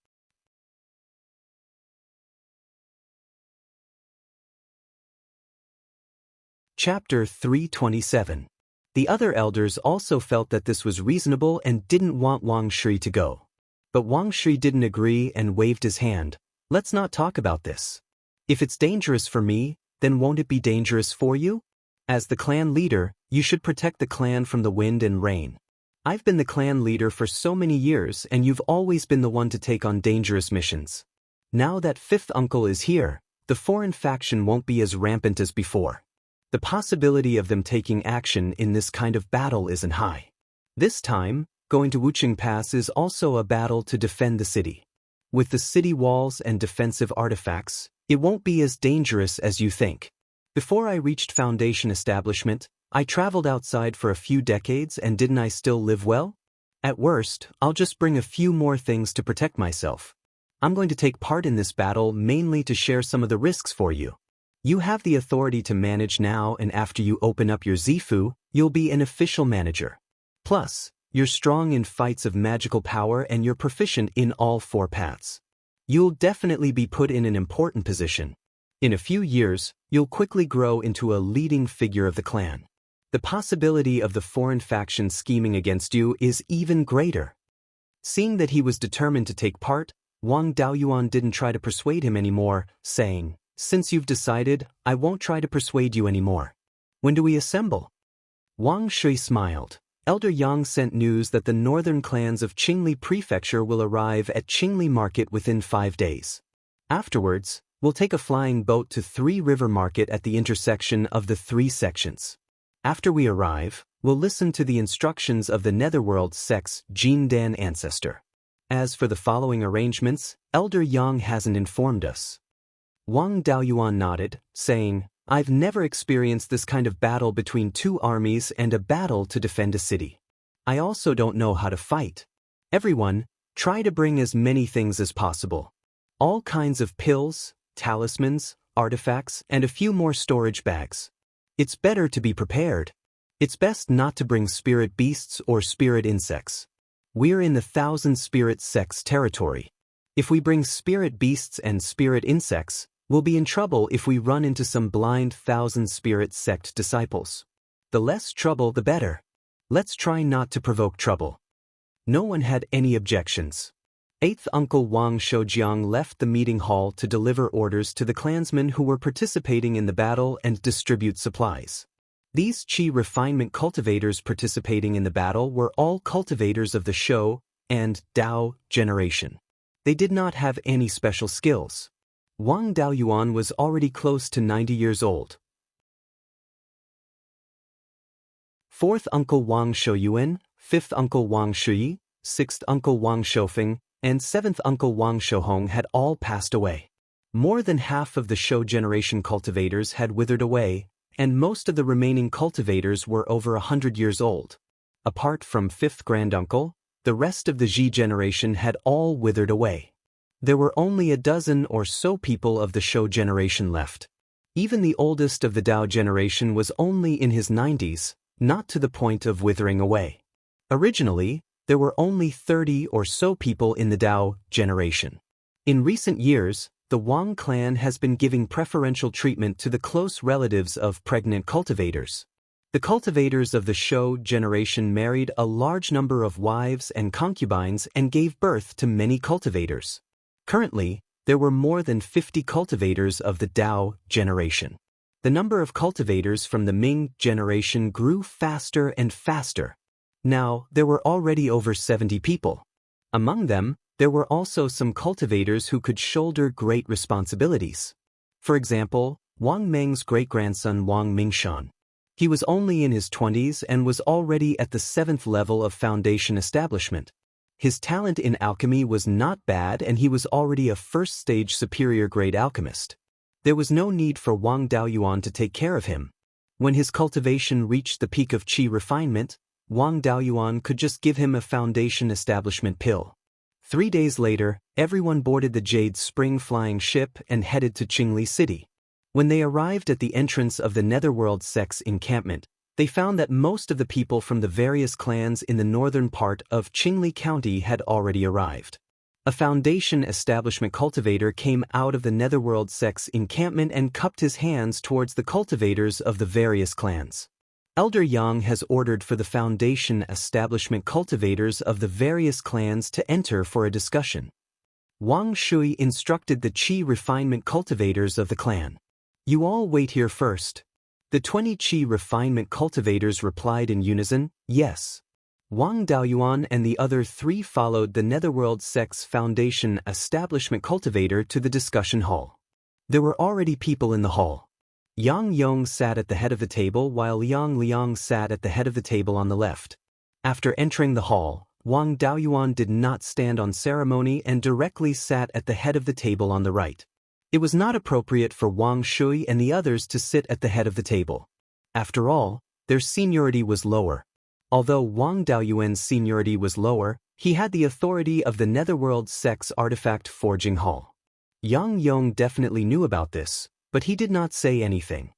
Chapter 327. The other elders also felt that this was reasonable and didn't want Wang Shui to go. But Wang Shui didn't agree and waved his hand. "Let's not talk about this. If it's dangerous for me, then won't it be dangerous for you? As the clan leader, you should protect the clan from the wind and rain. I've been the clan leader for so many years and you've always been the one to take on dangerous missions. Now that 5th uncle is here, the foreign faction won't be as rampant as before. The possibility of them taking action in this kind of battle isn't high. This time, going to Wuxing Pass is also a battle to defend the city. With the city walls and defensive artifacts, it won't be as dangerous as you think. Before I reached Foundation establishment, I traveled outside for a few decades and didn't I still live well? At worst, I'll just bring a few more things to protect myself. I'm going to take part in this battle mainly to share some of the risks for you. You have the authority to manage now, and after you open up your Zifu, you'll be an official manager. Plus, you're strong in fights of magical power and you're proficient in all 4 paths. You'll definitely be put in an important position. In a few years, you'll quickly grow into a leading figure of the clan. The possibility of the foreign faction scheming against you is even greater." Seeing that he was determined to take part, Wang Daoyuan didn't try to persuade him anymore, saying, "Since you've decided, I won't try to persuade you anymore. When do we assemble?" Wang Shui smiled. Elder Yang sent news that the northern clans of Qingli Prefecture will arrive at Qingli Market within 5 days. Afterwards, we'll take a flying boat to 3 River Market at the intersection of the 3 sections. After we arrive, we'll listen to the instructions of the Netherworld sect's Jindan ancestor. As for the following arrangements, Elder Yang hasn't informed us." Wang Daoyuan nodded, saying, "I've never experienced this kind of battle between 2 armies and a battle to defend a city. I also don't know how to fight. Everyone, try to bring as many things as possible. All kinds of pills, talismans, artifacts, and a few more storage bags. It's better to be prepared. It's best not to bring spirit beasts or spirit insects. We're in the 1,000 Spirit Sect's territory. If we bring spirit beasts and spirit insects, we'll be in trouble if we run into some blind 1,000 Spirit Sect disciples. The less trouble the better. Let's try not to provoke trouble." No one had any objections. 8th Uncle Wang Shoujiang left the meeting hall to deliver orders to the clansmen who were participating in the battle and distribute supplies. These Qi refinement cultivators participating in the battle were all cultivators of the Shou and Dao generation. They did not have any special skills. Wang Daoyuan was already close to 90 years old. 4th Uncle Wang Shouyuan, 5th Uncle Wang Shui, 6th Uncle Wang Shoufeng, and seventh uncle Wang Shouhong had all passed away. More than half of the Shou generation cultivators had withered away, and most of the remaining cultivators were over 100 years old. Apart from fifth granduncle, the rest of the Ji generation had all withered away. There were only a dozen or so people of the Shou generation left. Even the oldest of the Dao generation was only in his 90s, not to the point of withering away. Originally, there were only 30 or so people in the Dao generation. In recent years, the Wang clan has been giving preferential treatment to the close relatives of pregnant cultivators. The cultivators of the Shou generation married a large number of wives and concubines and gave birth to many cultivators. Currently, there were more than 50 cultivators of the Dao generation. The number of cultivators from the Ming generation grew faster and faster. Now, there were already over 70 people. Among them, there were also some cultivators who could shoulder great responsibilities. For example, Wang Meng's great-grandson Wang Mingshan. He was only in his 20s and was already at the 7th level of foundation establishment. His talent in alchemy was not bad and he was already a first-stage superior-grade alchemist. There was no need for Wang Daoyuan to take care of him. When his cultivation reached the peak of qi refinement, Wang Daoyuan could just give him a foundation establishment pill. 3 days later, everyone boarded the Jade Spring flying ship and headed to Qingli City. When they arrived at the entrance of the Netherworld sect's encampment, they found that most of the people from the various clans in the northern part of Qingli County had already arrived. A foundation establishment cultivator came out of the Netherworld sect's encampment and cupped his hands towards the cultivators of the various clans. Elder Yang has ordered for the foundation establishment cultivators of the various clans to enter for a discussion. Wang Shui instructed the qi refinement cultivators of the clan. You all wait here first. The 20 qi refinement cultivators replied in unison, yes. Wang Daoyuan and the other 3 followed the Netherworld sect's foundation establishment cultivator to the discussion hall. There were already people in the hall. Yang Yong sat at the head of the table while Yang Liang sat at the head of the table on the left. After entering the hall, Wang Daoyuan did not stand on ceremony and directly sat at the head of the table on the right. It was not appropriate for Wang Shui and the others to sit at the head of the table. After all, their seniority was lower. Although Wang Daoyuan's seniority was lower, he had the authority of the Netherworld sect's artifact forging hall. Yang Yong definitely knew about this, but he did not say anything.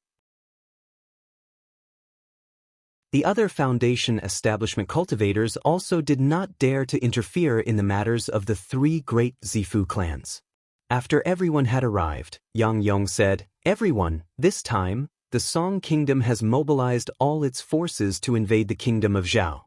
The other foundation establishment cultivators also did not dare to interfere in the matters of the 3 great Zifu clans. After everyone had arrived, Yang Yong said, "Everyone, this time, the Song Kingdom has mobilized all its forces to invade the kingdom of Zhao.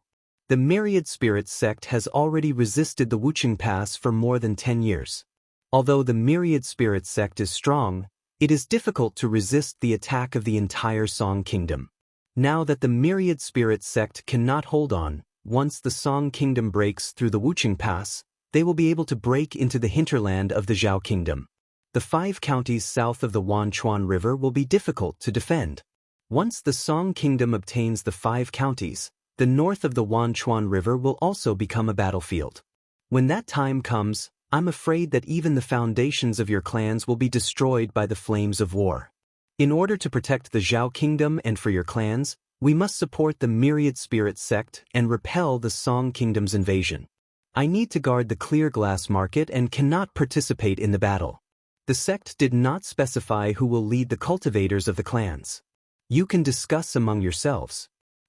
The Myriad Spirit sect has already resisted the Wuxia Pass for more than 10 years. Although the Myriad Spirit sect is strong, it is difficult to resist the attack of the entire Song Kingdom. Now that the Myriad Spirit sect cannot hold on, once the Song Kingdom breaks through the Wuxia Pass, they will be able to break into the hinterland of the Zhao Kingdom. The 5 counties south of the Wanchuan River will be difficult to defend. Once the Song Kingdom obtains the 5 counties, the north of the Wanchuan River will also become a battlefield. When that time comes, I'm afraid that even the foundations of your clans will be destroyed by the flames of war. In order to protect the Zhao Kingdom and for your clans, we must support the Myriad Spirit sect and repel the Song Kingdom's invasion. I need to guard the clear glass market and cannot participate in the battle. The sect did not specify who will lead the cultivators of the clans. You can discuss among yourselves.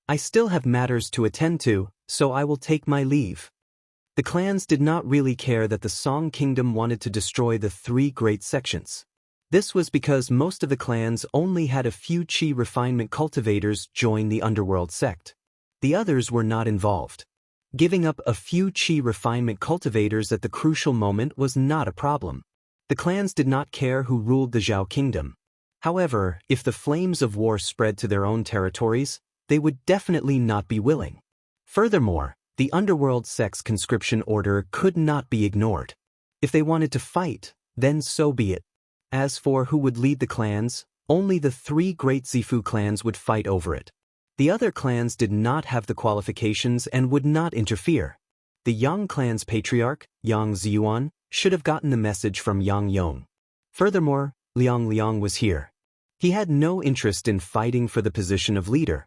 I still have matters to attend to, so I will take my leave." The clans did not really care that the Song Kingdom wanted to destroy the 3 great sections. This was because most of the clans only had a few qi refinement cultivators join the underworld sect. The others were not involved. Giving up a few qi refinement cultivators at the crucial moment was not a problem. The clans did not care who ruled the Zhao Kingdom. However, if the flames of war spread to their own territories, they would definitely not be willing. Furthermore, the underworld sect's conscription order could not be ignored. If they wanted to fight, then so be it. As for who would lead the clans, only the 3 great Zifu clans would fight over it. The other clans did not have the qualifications and would not interfere. The Yang clan's patriarch, Yang Ziyuan, should have gotten the message from Yang Yong. Furthermore, Liang Liang was here. He had no interest in fighting for the position of leader.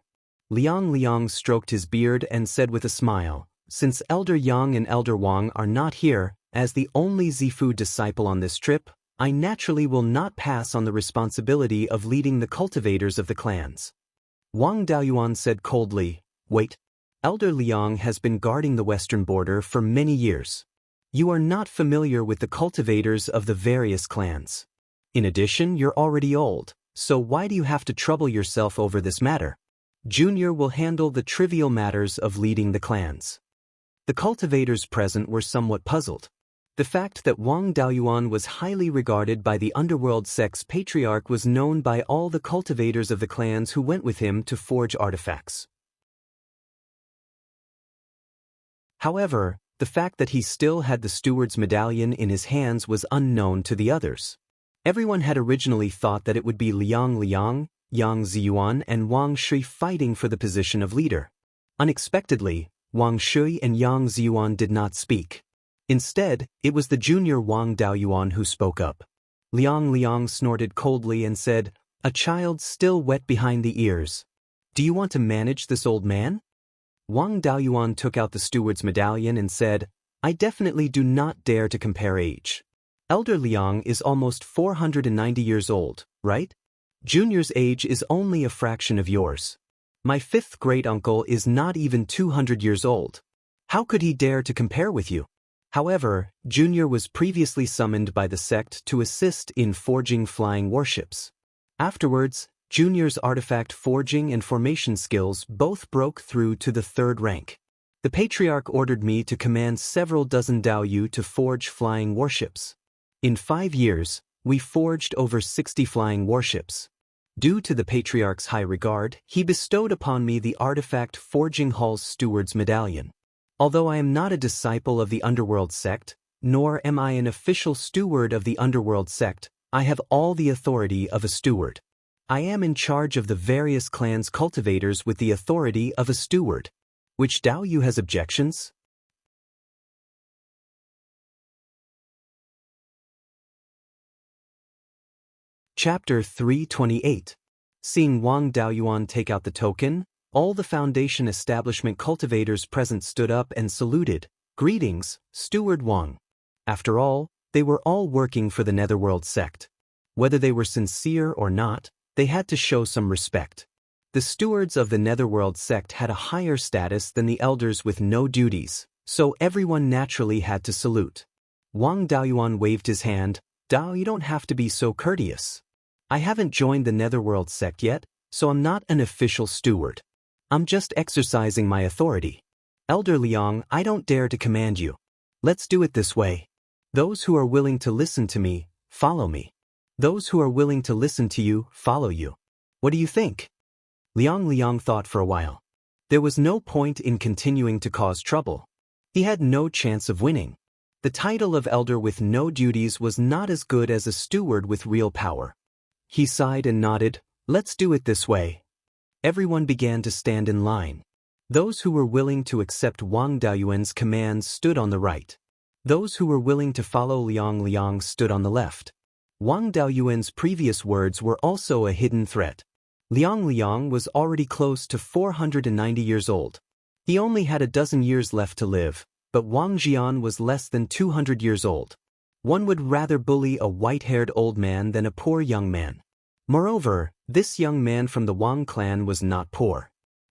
Liang Liang stroked his beard and said with a smile, "Since Elder Yang and Elder Wang are not here, as the only Zifu disciple on this trip, I naturally will not pass on the responsibility of leading the cultivators of the clans." Wang Daoyuan said coldly, "Wait. Elder Liang has been guarding the western border for many years. You are not familiar with the cultivators of the various clans. In addition, you're already old, so why do you have to trouble yourself over this matter? Junior will handle the trivial matters of leading the clans." The cultivators present were somewhat puzzled. The fact that Wang Daoyuan was highly regarded by the underworld sect's patriarch was known by all the cultivators of the clans who went with him to forge artifacts. However, the fact that he still had the steward's medallion in his hands was unknown to the others. Everyone had originally thought that it would be Liang Liang, Yang Ziyuan, and Wang Shui fighting for the position of leader. Unexpectedly, Wang Shui and Yang Ziyuan did not speak. Instead, it was the junior Wang Daoyuan who spoke up. Liang Liang snorted coldly and said, "A child still wet behind the ears. Do you want to manage this old man?" Wang Daoyuan took out the steward's medallion and said, "I definitely do not dare to compare age. Elder Liang is almost 490 years old, right? Junior's age is only a fraction of yours. My fifth great-uncle is not even 200 years old. How could he dare to compare with you?" However, Junior was previously summoned by the sect to assist in forging flying warships. Afterwards, Junior's artifact forging and formation skills both broke through to the third rank. The Patriarch ordered me to command several dozen Daoyu to forge flying warships. In 5 years, we forged over 60 flying warships. Due to the Patriarch's high regard, he bestowed upon me the artifact Forging Hall's Steward's Medallion. Although I am not a disciple of the Underworld sect, nor am I an official steward of the Underworld sect, I have all the authority of a steward. I am in charge of the various clans' cultivators with the authority of a steward. Which Daoyu has objections? Chapter 328. Seeing Wang Daoyuan take out the token, all the Foundation establishment cultivators present stood up and saluted. "Greetings, Steward Wang." After all, they were all working for the Netherworld sect. Whether they were sincere or not, they had to show some respect. The stewards of the Netherworld sect had a higher status than the elders with no duties, so everyone naturally had to salute. Wang Daoyuan waved his hand. "Dao, you don't have to be so courteous. I haven't joined the Netherworld sect yet, so I'm not an official steward. I'm just exercising my authority. Elder Liang, I don't dare to command you. Let's do it this way. Those who are willing to listen to me, follow me. Those who are willing to listen to you, follow you. What do you think?" Liang Liang thought for a while. There was no point in continuing to cause trouble. He had no chance of winning. The title of elder with no duties was not as good as a steward with real power. He sighed and nodded. "Let's do it this way." Everyone began to stand in line. Those who were willing to accept Wang Daoyuan's commands stood on the right. Those who were willing to follow Liang Liang stood on the left. Wang Daoyuan's previous words were also a hidden threat. Liang Liang was already close to 490 years old. He only had a dozen years left to live, but Wang Jian was less than 200 years old. One would rather bully a white-haired old man than a poor young man. Moreover, this young man from the Wang clan was not poor.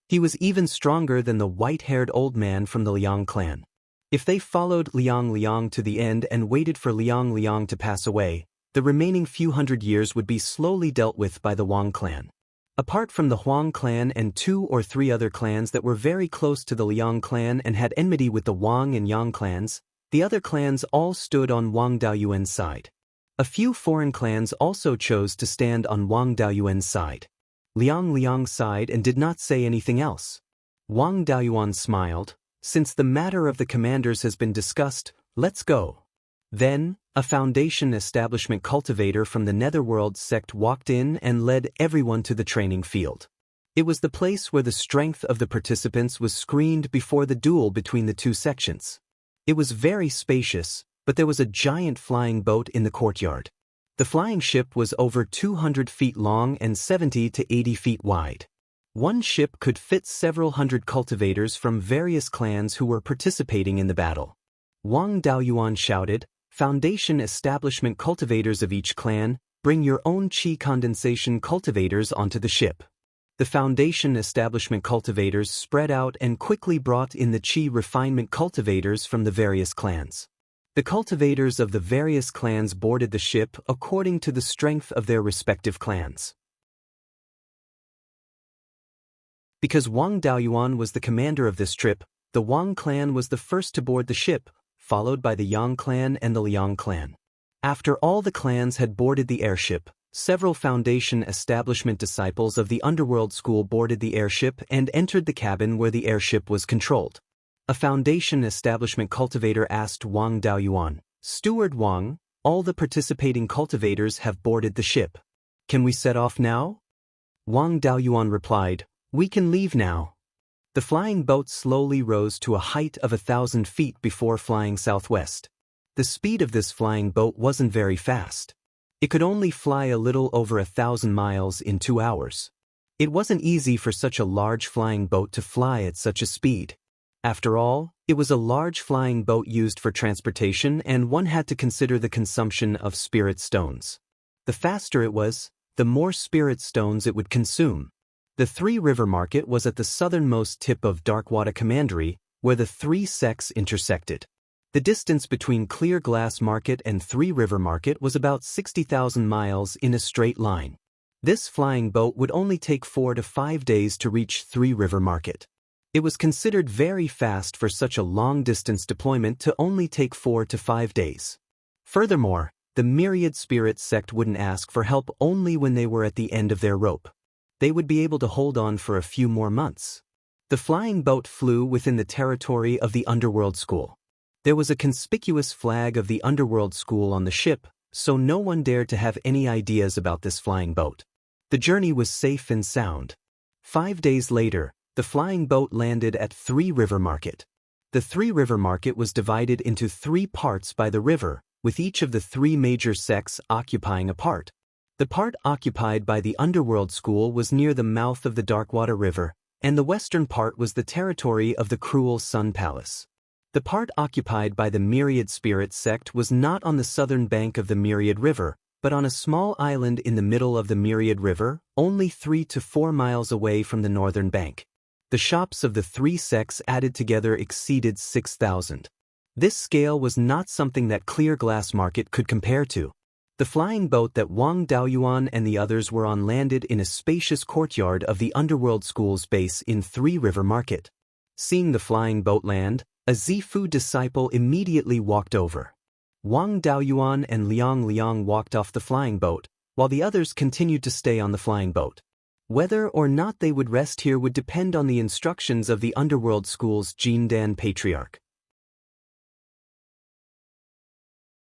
He was even stronger than the white-haired old man from the Liang clan. If they followed Liang Liang to the end and waited for Liang Liang to pass away, the remaining few hundred years would be slowly dealt with by the Wang clan. Apart from the Huang clan and 2 or 3 other clans that were very close to the Liang clan and had enmity with the Wang and Yang clans, the other clans all stood on Wang Daoyuan's side. A few foreign clans also chose to stand on Wang Daoyuan's side. Liang Liang sighed and did not say anything else. Wang Daoyuan smiled. "Since the matter of the commanders has been discussed, let's go." Then, a Foundation establishment cultivator from the Netherworld sect walked in and led everyone to the training field. It was the place where the strength of the participants was screened before the duel between the two sections. It was very spacious, but there was a giant flying boat in the courtyard. The flying ship was over 200 feet long and 70 to 80 feet wide. One ship could fit several hundred cultivators from various clans who were participating in the battle. Wang Daoyuan shouted, "Foundation establishment cultivators of each clan, bring your own qi condensation cultivators onto the ship." The foundation establishment cultivators spread out and quickly brought in the qi refinement cultivators from the various clans. The cultivators of the various clans boarded the ship according to the strength of their respective clans. Because Wang Daoyuan was the commander of this trip, the Wang clan was the first to board the ship, followed by the Yang clan and the Liang clan. After all the clans had boarded the airship, several Foundation establishment disciples of the Underworld School boarded the airship and entered the cabin where the airship was controlled. A Foundation establishment cultivator asked Wang Daoyuan, "Steward Wang, all the participating cultivators have boarded the ship. Can we set off now?" Wang Daoyuan replied, "We can leave now." The flying boat slowly rose to a height of 1,000 feet before flying southwest. The speed of this flying boat wasn't very fast. It could only fly a little over 1,000 miles in 2 hours. It wasn't easy for such a large flying boat to fly at such a speed. After all, it was a large flying boat used for transportation, and one had to consider the consumption of spirit stones. The faster it was, the more spirit stones it would consume. The Three River Market was at the southernmost tip of Darkwater Commandery, where the three sects intersected. The distance between Clear Glass Market and Three River Market was about 60,000 miles in a straight line. This flying boat would only take 4 to 5 days to reach Three River Market. It was considered very fast for such a long-distance deployment to only take 4 to 5 days. Furthermore, the Myriad Spirit sect wouldn't ask for help only when they were at the end of their rope. They would be able to hold on for a few more months. The flying boat flew within the territory of the Underworld School. There was a conspicuous flag of the Underworld School on the ship, so no one dared to have any ideas about this flying boat. The journey was safe and sound. 5 days later, the flying boat landed at Three River Market. The Three River Market was divided into 3 parts by the river, with each of the 3 major sects occupying a part. The part occupied by the Underworld School was near the mouth of the Darkwater River, and the western part was the territory of the Cruel Sun Palace. The part occupied by the Myriad Spirit sect was not on the southern bank of the Myriad River, but on a small island in the middle of the Myriad River, only 3 to 4 miles away from the northern bank. The shops of the 3 sects added together exceeded 6,000. This scale was not something that Clear Glass Market could compare to. The flying boat that Wang Daoyuan and the others were on landed in a spacious courtyard of the Underworld School's base in Three River Market. Seeing the flying boat land, a Zifu disciple immediately walked over. Wang Daoyuan and Liang walked off the flying boat, while the others continued to stay on the flying boat. Whether or not they would rest here would depend on the instructions of the Underworld School's Jindan Patriarch.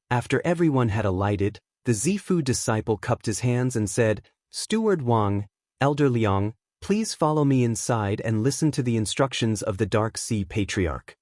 After everyone had alighted, the Zifu disciple cupped his hands and said, "Steward Wang, Elder Liang, please follow me inside and listen to the instructions of the Dark Sea Patriarch."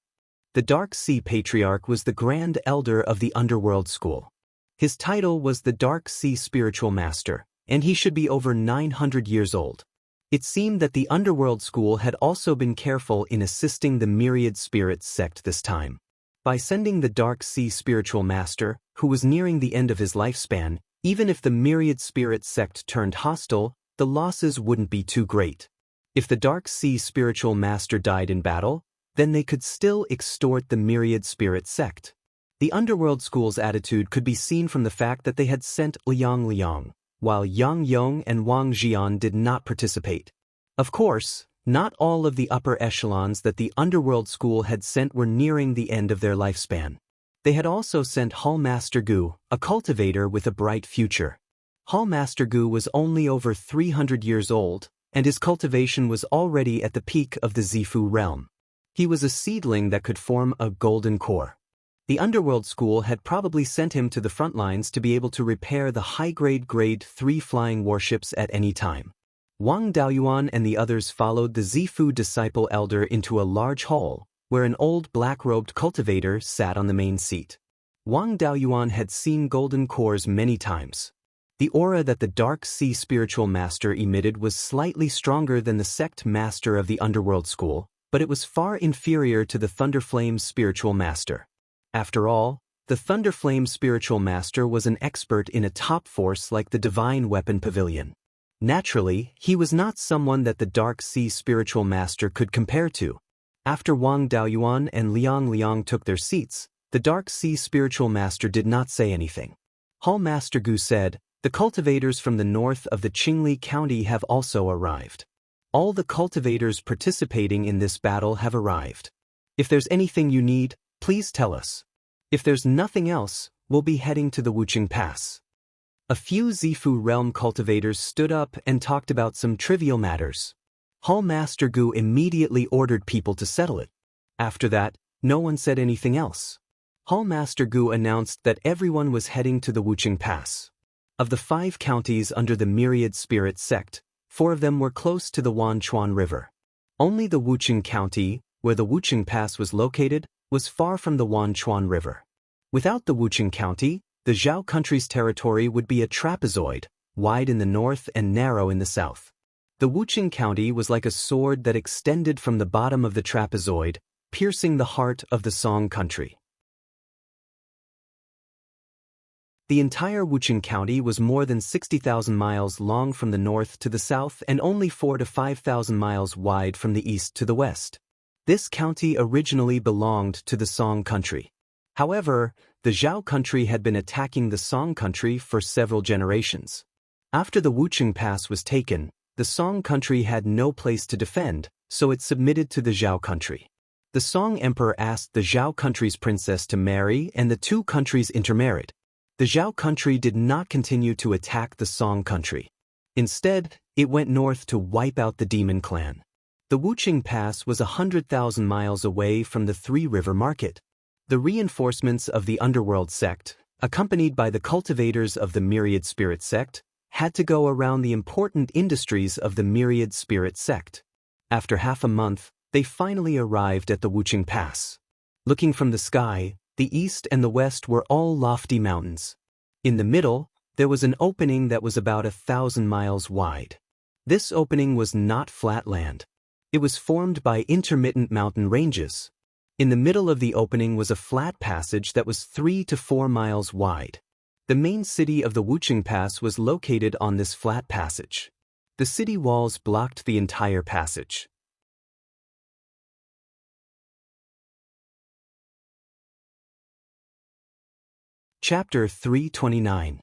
The Dark Sea Patriarch was the Grand Elder of the Underworld School. His title was the Dark Sea Spiritual Master, and he should be over 900 years old. It seemed that the Underworld School had also been careful in assisting the Myriad Spirit sect this time. By sending the Dark Sea Spiritual Master, who was nearing the end of his lifespan, even if the Myriad Spirit sect turned hostile, the losses wouldn't be too great. If the Dark Sea Spiritual Master died in battle, then they could still extort the Myriad Spirit sect. The Underworld School's attitude could be seen from the fact that they had sent Liang, while Yang Yong and Wang Jian did not participate. Of course, not all of the upper echelons that the Underworld School had sent were nearing the end of their lifespan. They had also sent Hall Master Gu, a cultivator with a bright future. Hall Master Gu was only over 300 years old, and his cultivation was already at the peak of the Zifu realm. He was a seedling that could form a golden core. The Underworld School had probably sent him to the front lines to be able to repair the high-grade Grade 3 flying warships at any time. Wang Daoyuan and the others followed the Zifu disciple elder into a large hall, where an old black-robed cultivator sat on the main seat. Wang Daoyuan had seen golden cores many times. The aura that the Dark Sea spiritual master emitted was slightly stronger than the sect master of the underworld school, but it was far inferior to the Thunderflame spiritual master. After all, the Thunderflame spiritual master was an expert in a top force like the Divine Weapon Pavilion. Naturally, he was not someone that the Dark Sea spiritual master could compare to. After Wang Daoyuan and Liang Liang took their seats, the Dark Sea spiritual master did not say anything. Hall Master Gu said, "The cultivators from the north of the Qingli County have also arrived. All the cultivators participating in this battle have arrived. If there's anything you need, please tell us. If there's nothing else, we'll be heading to the Wuxing Pass." A few Zifu realm cultivators stood up and talked about some trivial matters. Hall Master Gu immediately ordered people to settle it. After that, no one said anything else. Hall Master Gu announced that everyone was heading to the Wuxing Pass. Of the 5 counties under the Myriad Spirit sect, 4 of them were close to the Wanchuan River. Only the Wuxing County, where the Wuxing Pass was located, was far from the Wanchuan River. Without the Wuxing County, the Zhao country's territory would be a trapezoid, wide in the north and narrow in the south. The Wuxing County was like a sword that extended from the bottom of the trapezoid, piercing the heart of the Song country. The entire Wuxing County was more than 60,000 miles long from the north to the south and only 4,000 to 5,000 miles wide from the east to the west. This county originally belonged to the Song country. However, the Zhao country had been attacking the Song country for several generations. After the Wuxing Pass was taken, the Song country had no place to defend, so it submitted to the Zhao country. The Song emperor asked the Zhao country's princess to marry, and the 2 countries intermarried. The Zhao country did not continue to attack the Song country. Instead, it went north to wipe out the demon clan. The Wuxing Pass was 100,000 miles away from the Three River Market. The reinforcements of the Underworld sect, accompanied by the cultivators of the Myriad Spirit sect, had to go around the important industries of the Myriad Spirit sect. After half a month, they finally arrived at the Wuxing Pass. Looking from the sky, the east and the west were all lofty mountains. In the middle, there was an opening that was about 1,000 miles wide. This opening was not flat land. It was formed by intermittent mountain ranges. In the middle of the opening was a flat passage that was 3 to 4 miles wide. The main city of the Wuxing Pass was located on this flat passage. The city walls blocked the entire passage. Chapter 329.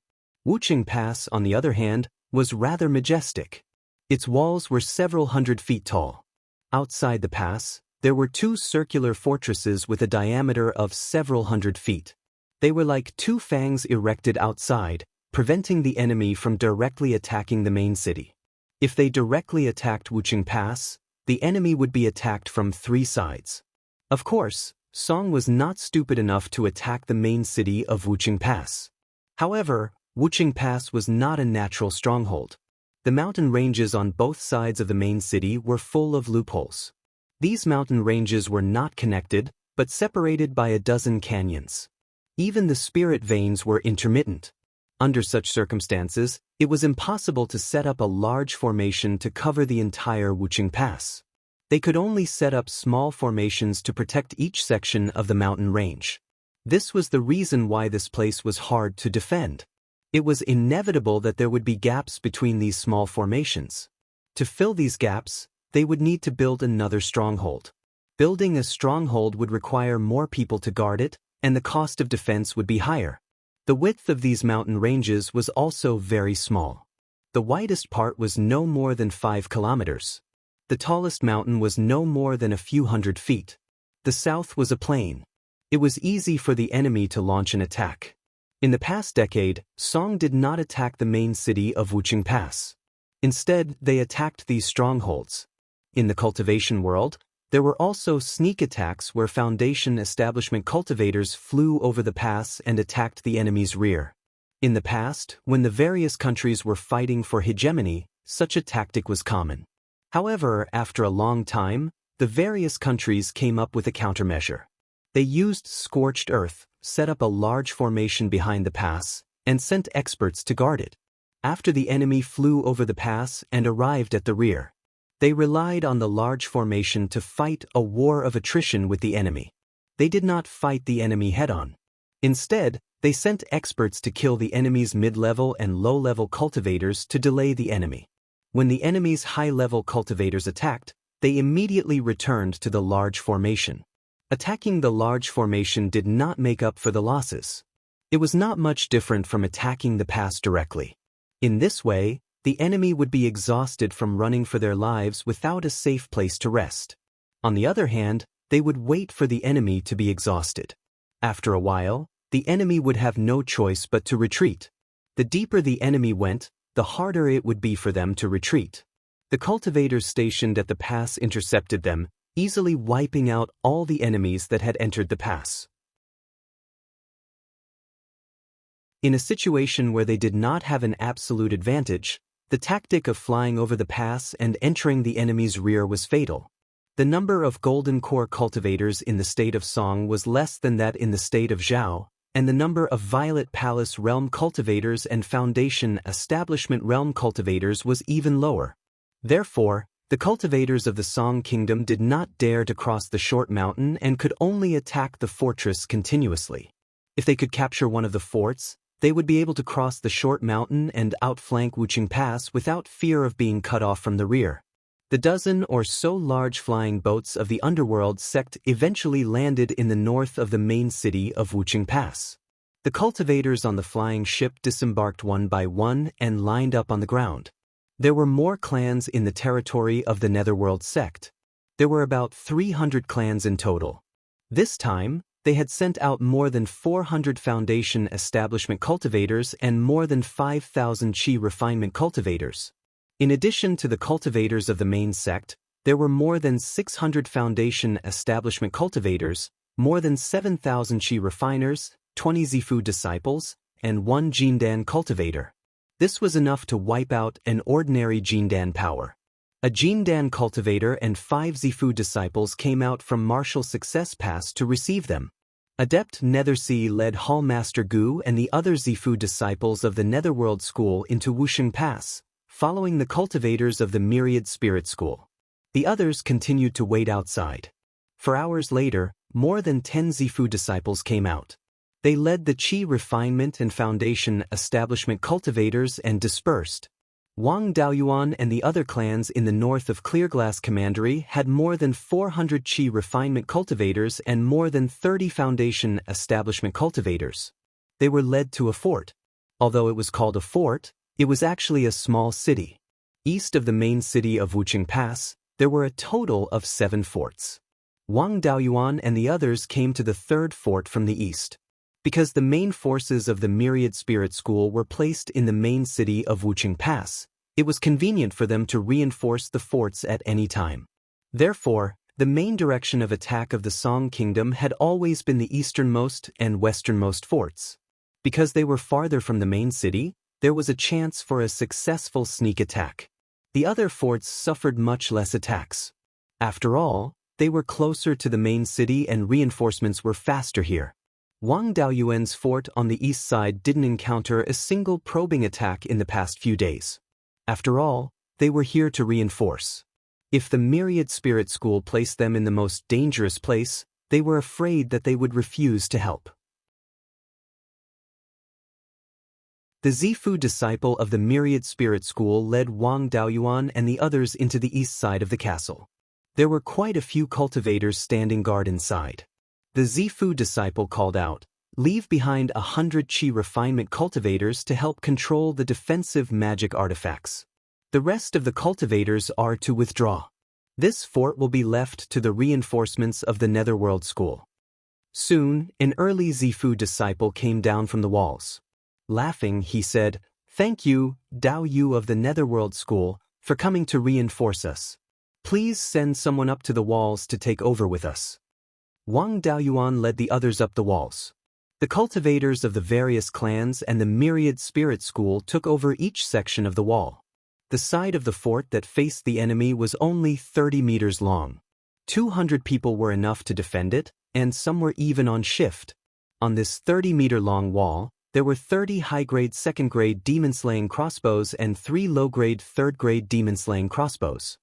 Wuxing Pass, on the other hand, was rather majestic. Its walls were several hundred feet tall. Outside the pass, there were 2 circular fortresses with a diameter of several hundred feet. They were like 2 fangs erected outside, preventing the enemy from directly attacking the main city. If they directly attacked Wuxing Pass, the enemy would be attacked from 3 sides. Of course, Song was not stupid enough to attack the main city of Wuxing Pass. However, Wuxing Pass was not a natural stronghold. The mountain ranges on both sides of the main city were full of loopholes. These mountain ranges were not connected, but separated by a dozen canyons. Even the spirit veins were intermittent. Under such circumstances, it was impossible to set up a large formation to cover the entire Wuxing Pass. They could only set up small formations to protect each section of the mountain range. This was the reason why this place was hard to defend. It was inevitable that there would be gaps between these small formations. To fill these gaps, they would need to build another stronghold. Building a stronghold would require more people to guard it, and the cost of defense would be higher. The width of these mountain ranges was also very small. The widest part was no more than 5 kilometers. The tallest mountain was no more than a few hundred feet. The south was a plain. It was easy for the enemy to launch an attack. In the past decade, Song did not attack the main city of Wuxing Pass. Instead, they attacked these strongholds. In the cultivation world, there were also sneak attacks where Foundation establishment cultivators flew over the pass and attacked the enemy's rear. In the past, when the various countries were fighting for hegemony, such a tactic was common. However, after a long time, the various countries came up with a countermeasure. They used scorched earth, set up a large formation behind the pass, and sent experts to guard it. After the enemy flew over the pass and arrived at the rear, they relied on the large formation to fight a war of attrition with the enemy. They did not fight the enemy head-on. Instead, they sent experts to kill the enemy's mid-level and low-level cultivators to delay the enemy. When the enemy's high-level cultivators attacked, they immediately returned to the large formation. Attacking the large formation did not make up for the losses. It was not much different from attacking the pass directly. In this way, the enemy would be exhausted from running for their lives without a safe place to rest. On the other hand, they would wait for the enemy to be exhausted. After a while, the enemy would have no choice but to retreat. The deeper the enemy went, the harder it would be for them to retreat. The cultivators stationed at the pass intercepted them, easily wiping out all the enemies that had entered the pass. In a situation where they did not have an absolute advantage, the tactic of flying over the pass and entering the enemy's rear was fatal. The number of golden core cultivators in the state of Song was less than that in the state of Zhao, and the number of Violet Palace realm cultivators and Foundation Establishment realm cultivators was even lower. Therefore, the cultivators of the Song Kingdom did not dare to cross the short mountain and could only attack the fortress continuously. If they could capture one of the forts, they would be able to cross the short mountain and outflank Wuxing Pass without fear of being cut off from the rear. The dozen or so large flying boats of the underworld sect eventually landed in the north of the main city of Wuxing Pass. The cultivators on the flying ship disembarked one by one and lined up on the ground. There were more clans in the territory of the Netherworld sect. There were about 300 clans in total. This time, they had sent out more than 400 Foundation Establishment cultivators and more than 5,000 Qi refinement cultivators. In addition to the cultivators of the main sect, there were more than 600 Foundation Establishment cultivators, more than 7,000 Qi refiners, 20 Zifu disciples, and 1 Jindan cultivator. This was enough to wipe out an ordinary Jindan power. A Jindan cultivator and 5 Zifu disciples came out from Martial Success Pass to receive them. Adept Nethersea led Hallmaster Gu and the other Zifu disciples of the Netherworld School into Wuxing Pass, following the cultivators of the Myriad Spirit School. The others continued to wait outside. For hours later, more than 10 Zifu disciples came out. They led the Qi Refinement and Foundation Establishment cultivators and dispersed. Wang Daoyuan and the other clans in the north of Clearglass Commandery had more than 400 Qi Refinement cultivators and more than 30 Foundation Establishment cultivators. They were led to a fort. Although it was called a fort, it was actually a small city. East of the main city of Wuxing Pass, there were a total of 7 forts. Wang Daoyuan and the others came to the third fort from the east. Because the main forces of the Myriad Spirit School were placed in the main city of Wuxing Pass, it was convenient for them to reinforce the forts at any time. Therefore, the main direction of attack of the Song Kingdom had always been the easternmost and westernmost forts. Because they were farther from the main city, there was a chance for a successful sneak attack. The other forts suffered much less attacks. After all, they were closer to the main city and reinforcements were faster here. Wang Daoyuan's fort on the east side didn't encounter a single probing attack in the past few days. After all, they were here to reinforce. If the Myriad Spirit School placed them in the most dangerous place, they were afraid that they would refuse to help. The Zifu disciple of the Myriad Spirit School led Wang Daoyuan and the others into the east side of the castle. There were quite a few cultivators standing guard inside. The Zifu disciple called out, "Leave behind 100 Qi refinement cultivators to help control the defensive magic artifacts. The rest of the cultivators are to withdraw. This fort will be left to the reinforcements of the Netherworld School." Soon, an early Zifu disciple came down from the walls. Laughing, he said, "Thank you, Dao Yu of the Netherworld School, for coming to reinforce us. Please send someone up to the walls to take over with us." Wang Daoyuan led the others up the walls. The cultivators of the various clans and the Myriad Spirit School took over each section of the wall. The side of the fort that faced the enemy was only 30 meters long. 200 people were enough to defend it, and some were even on shift. On this 30-meter-long wall, there were 30 high-grade second-grade demon-slaying crossbows and 3 low-grade third-grade demon-slaying crossbows.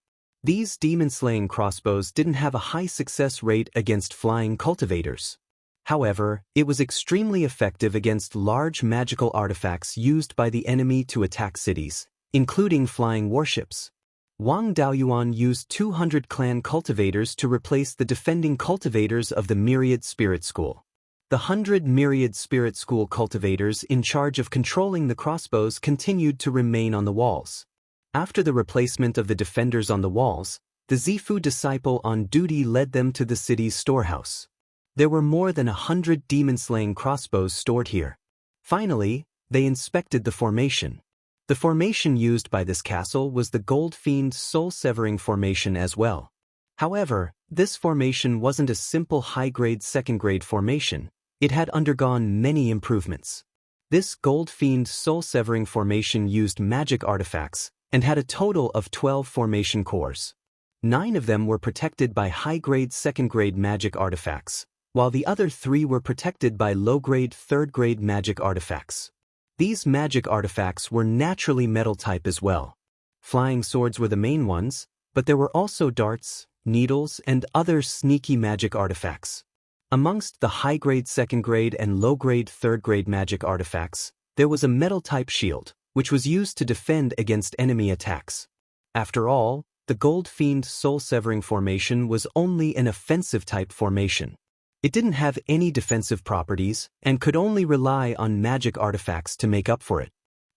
These demon-slaying crossbows didn't have a high success rate against flying cultivators. However, it was extremely effective against large magical artifacts used by the enemy to attack cities, including flying warships. Wang Daoyuan used 200 clan cultivators to replace the defending cultivators of the Myriad Spirit School. The 100 Myriad Spirit School cultivators in charge of controlling the crossbows continued to remain on the walls. After the replacement of the defenders on the walls, the Zifu disciple on duty led them to the city's storehouse. There were more than 100 demon-slaying crossbows stored here. Finally, they inspected the formation. The formation used by this castle was the Gold Fiend soul-severing formation as well. However, this formation wasn't a simple high-grade second-grade formation. It had undergone many improvements. This Gold Fiend soul-severing formation used magic artifacts and had a total of 12 formation cores. 9 of them were protected by high-grade second-grade magic artifacts, while the other 3 were protected by low-grade third-grade magic artifacts. These magic artifacts were naturally metal type as well. Flying swords were the main ones, but there were also darts, needles, and other sneaky magic artifacts. Amongst the high-grade second-grade and low-grade third-grade magic artifacts, there was a metal-type shield, which was used to defend against enemy attacks. After all, the Gold Fiend soul-severing formation was only an offensive-type formation. It didn't have any defensive properties and could only rely on magic artifacts to make up for it.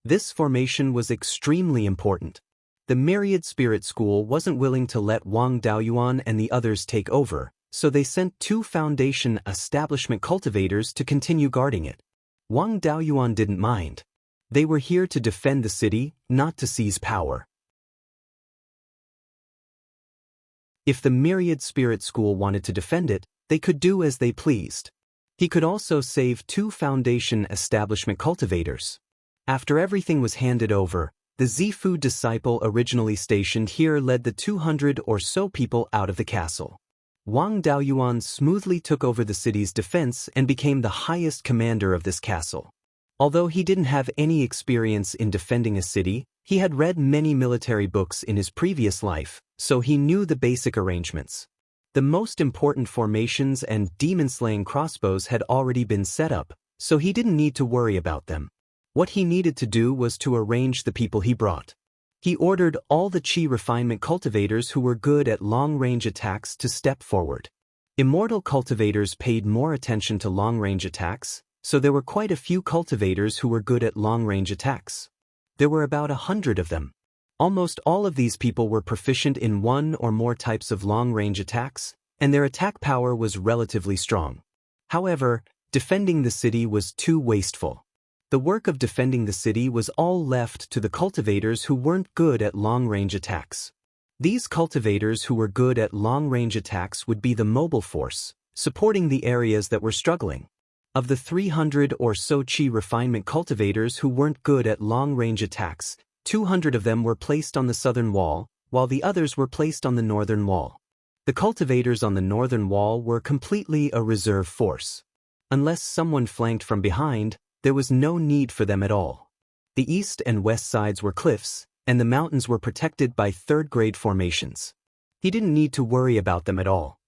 This formation was extremely important. The Myriad Spirit School wasn't willing to let Wang Daoyuan and the others take over, so they sent 2 Foundation establishment cultivators to continue guarding it. Wang Daoyuan didn't mind. They were here to defend the city, not to seize power. If the Myriad Spirit School wanted to defend it, they could do as they pleased. He could also save 2 Foundation establishment cultivators. After everything was handed over, the Zifu disciple originally stationed here led the 200 or so people out of the castle. Wang Daoyuan smoothly took over the city's defense and became the highest commander of this castle. Although he didn't have any experience in defending a city, he had read many military books in his previous life, so he knew the basic arrangements. The most important formations and demon-slaying crossbows had already been set up, so he didn't need to worry about them. What he needed to do was to arrange the people he brought. He ordered all the Qi refinement cultivators who were good at long-range attacks to step forward. Immortal cultivators paid more attention to long-range attacks, so there were quite a few cultivators who were good at long-range attacks. There were about 100 of them. Almost all of these people were proficient in 1 or more types of long-range attacks, and their attack power was relatively strong. However, defending the city was too wasteful. The work of defending the city was all left to the cultivators who weren't good at long-range attacks. These cultivators who were good at long-range attacks would be the mobile force, supporting the areas that were struggling. Of the 300 or so Qi refinement cultivators who weren't good at long-range attacks, 200 of them were placed on the southern wall, while the others were placed on the northern wall. The cultivators on the northern wall were completely a reserve force. Unless someone flanked from behind, there was no need for them at all. The east and west sides were cliffs, and the mountains were protected by third-grade formations. He didn't need to worry about them at all.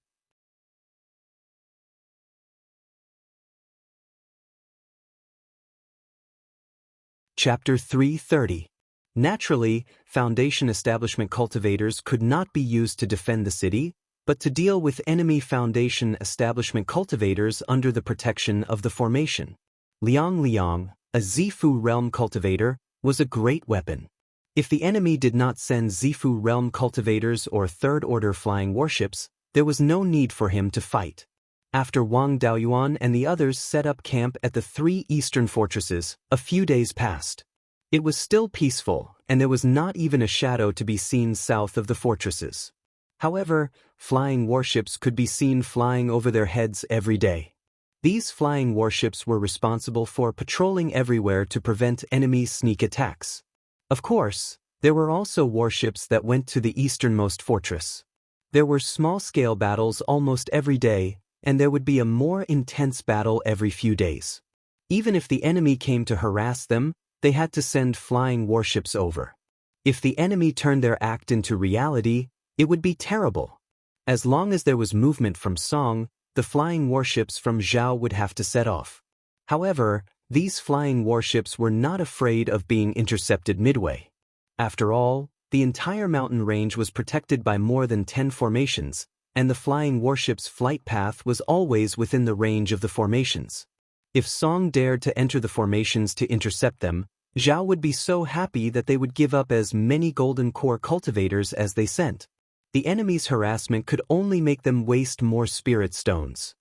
Chapter 330. Naturally, Foundation establishment cultivators could not be used to defend the city, but to deal with enemy Foundation establishment cultivators under the protection of the formation. Liang Liang, a Zifu realm cultivator, was a great weapon. If the enemy did not send Zifu realm cultivators or third-order flying warships, there was no need for him to fight. After Wang Daoyuan and the others set up camp at the 3 eastern fortresses, a few days passed. It was still peaceful, and there was not even a shadow to be seen south of the fortresses. However, flying warships could be seen flying over their heads every day. These flying warships were responsible for patrolling everywhere to prevent enemy sneak attacks. Of course, there were also warships that went to the easternmost fortress. There were small-scale battles almost every day, and there would be a more intense battle every few days. Even if the enemy came to harass them, they had to send flying warships over. If the enemy turned their act into reality, it would be terrible. As long as there was movement from Song, the flying warships from Zhao would have to set off. However, these flying warships were not afraid of being intercepted midway. After all, the entire mountain range was protected by more than 10 formations, and the flying warship's flight path was always within the range of the formations. If Song dared to enter the formations to intercept them, Zhao would be so happy that they would give up as many golden core cultivators as they sent. The enemy's harassment could only make them waste more spirit stones.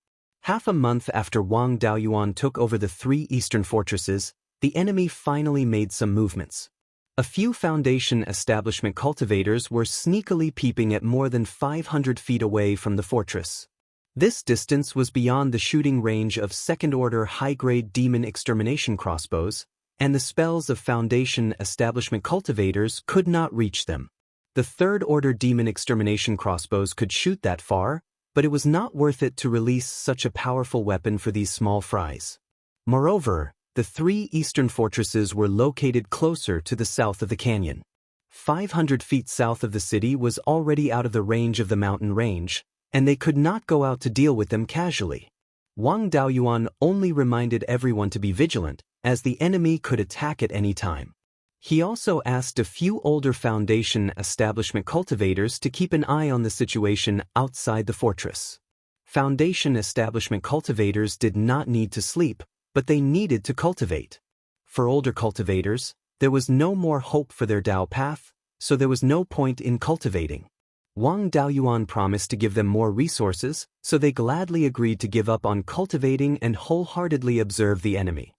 Half a month after Wang Daoyuan took over the 3 eastern fortresses, the enemy finally made some movements. A few foundation establishment cultivators were sneakily peeping at more than 500 feet away from the fortress. This distance was beyond the shooting range of second-order high-grade demon extermination crossbows, and the spells of foundation establishment cultivators could not reach them. The third-order demon extermination crossbows could shoot that far, but it was not worth it to release such a powerful weapon for these small fries. Moreover, the 3 eastern fortresses were located closer to the south of the canyon. 500 feet south of the city was already out of the range of the mountain range, and they could not go out to deal with them casually. Wang Daoyuan only reminded everyone to be vigilant, as the enemy could attack at any time. He also asked a few older foundation establishment cultivators to keep an eye on the situation outside the fortress. Foundation establishment cultivators did not need to sleep, but they needed to cultivate. For older cultivators, there was no more hope for their Dao path, so there was no point in cultivating. Wang Daoyuan promised to give them more resources, so they gladly agreed to give up on cultivating and wholeheartedly observe the enemy.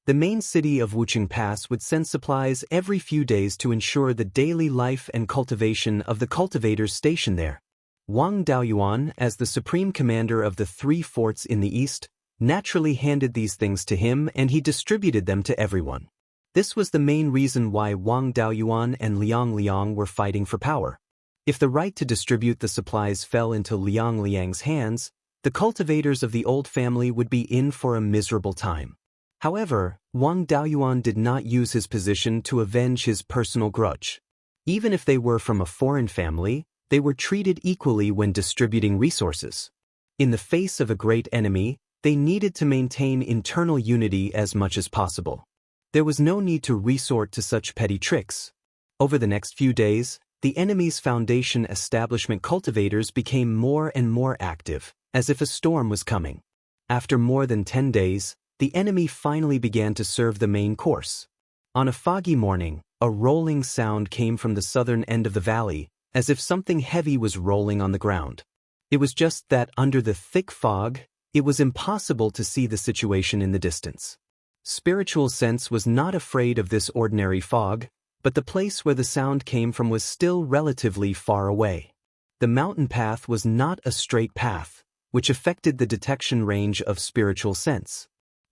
The main city of Wucheng Pass would send supplies every few days to ensure the daily life and cultivation of the cultivators stationed there. Wang Daoyuan, as the supreme commander of the 3 forts in the east, naturally handed these things to him and he distributed them to everyone. This was the main reason why Wang Daoyuan and Liang Liang were fighting for power. If the right to distribute the supplies fell into Liang Liang's hands, the cultivators of the old family would be in for a miserable time. However, Wang Daoyuan did not use his position to avenge his personal grudge. Even if they were from a foreign family, they were treated equally when distributing resources. In the face of a great enemy, they needed to maintain internal unity as much as possible. There was no need to resort to such petty tricks. Over the next few days, the enemy's foundation establishment cultivators became more and more active, as if a storm was coming. After more than 10 days, the enemy finally began to serve the main course. On a foggy morning, a rolling sound came from the southern end of the valley, as if something heavy was rolling on the ground. It was just that under the thick fog, it was impossible to see the situation in the distance. Spiritual sense was not afraid of this ordinary fog, but the place where the sound came from was still relatively far away. The mountain path was not a straight path, which affected the detection range of spiritual sense.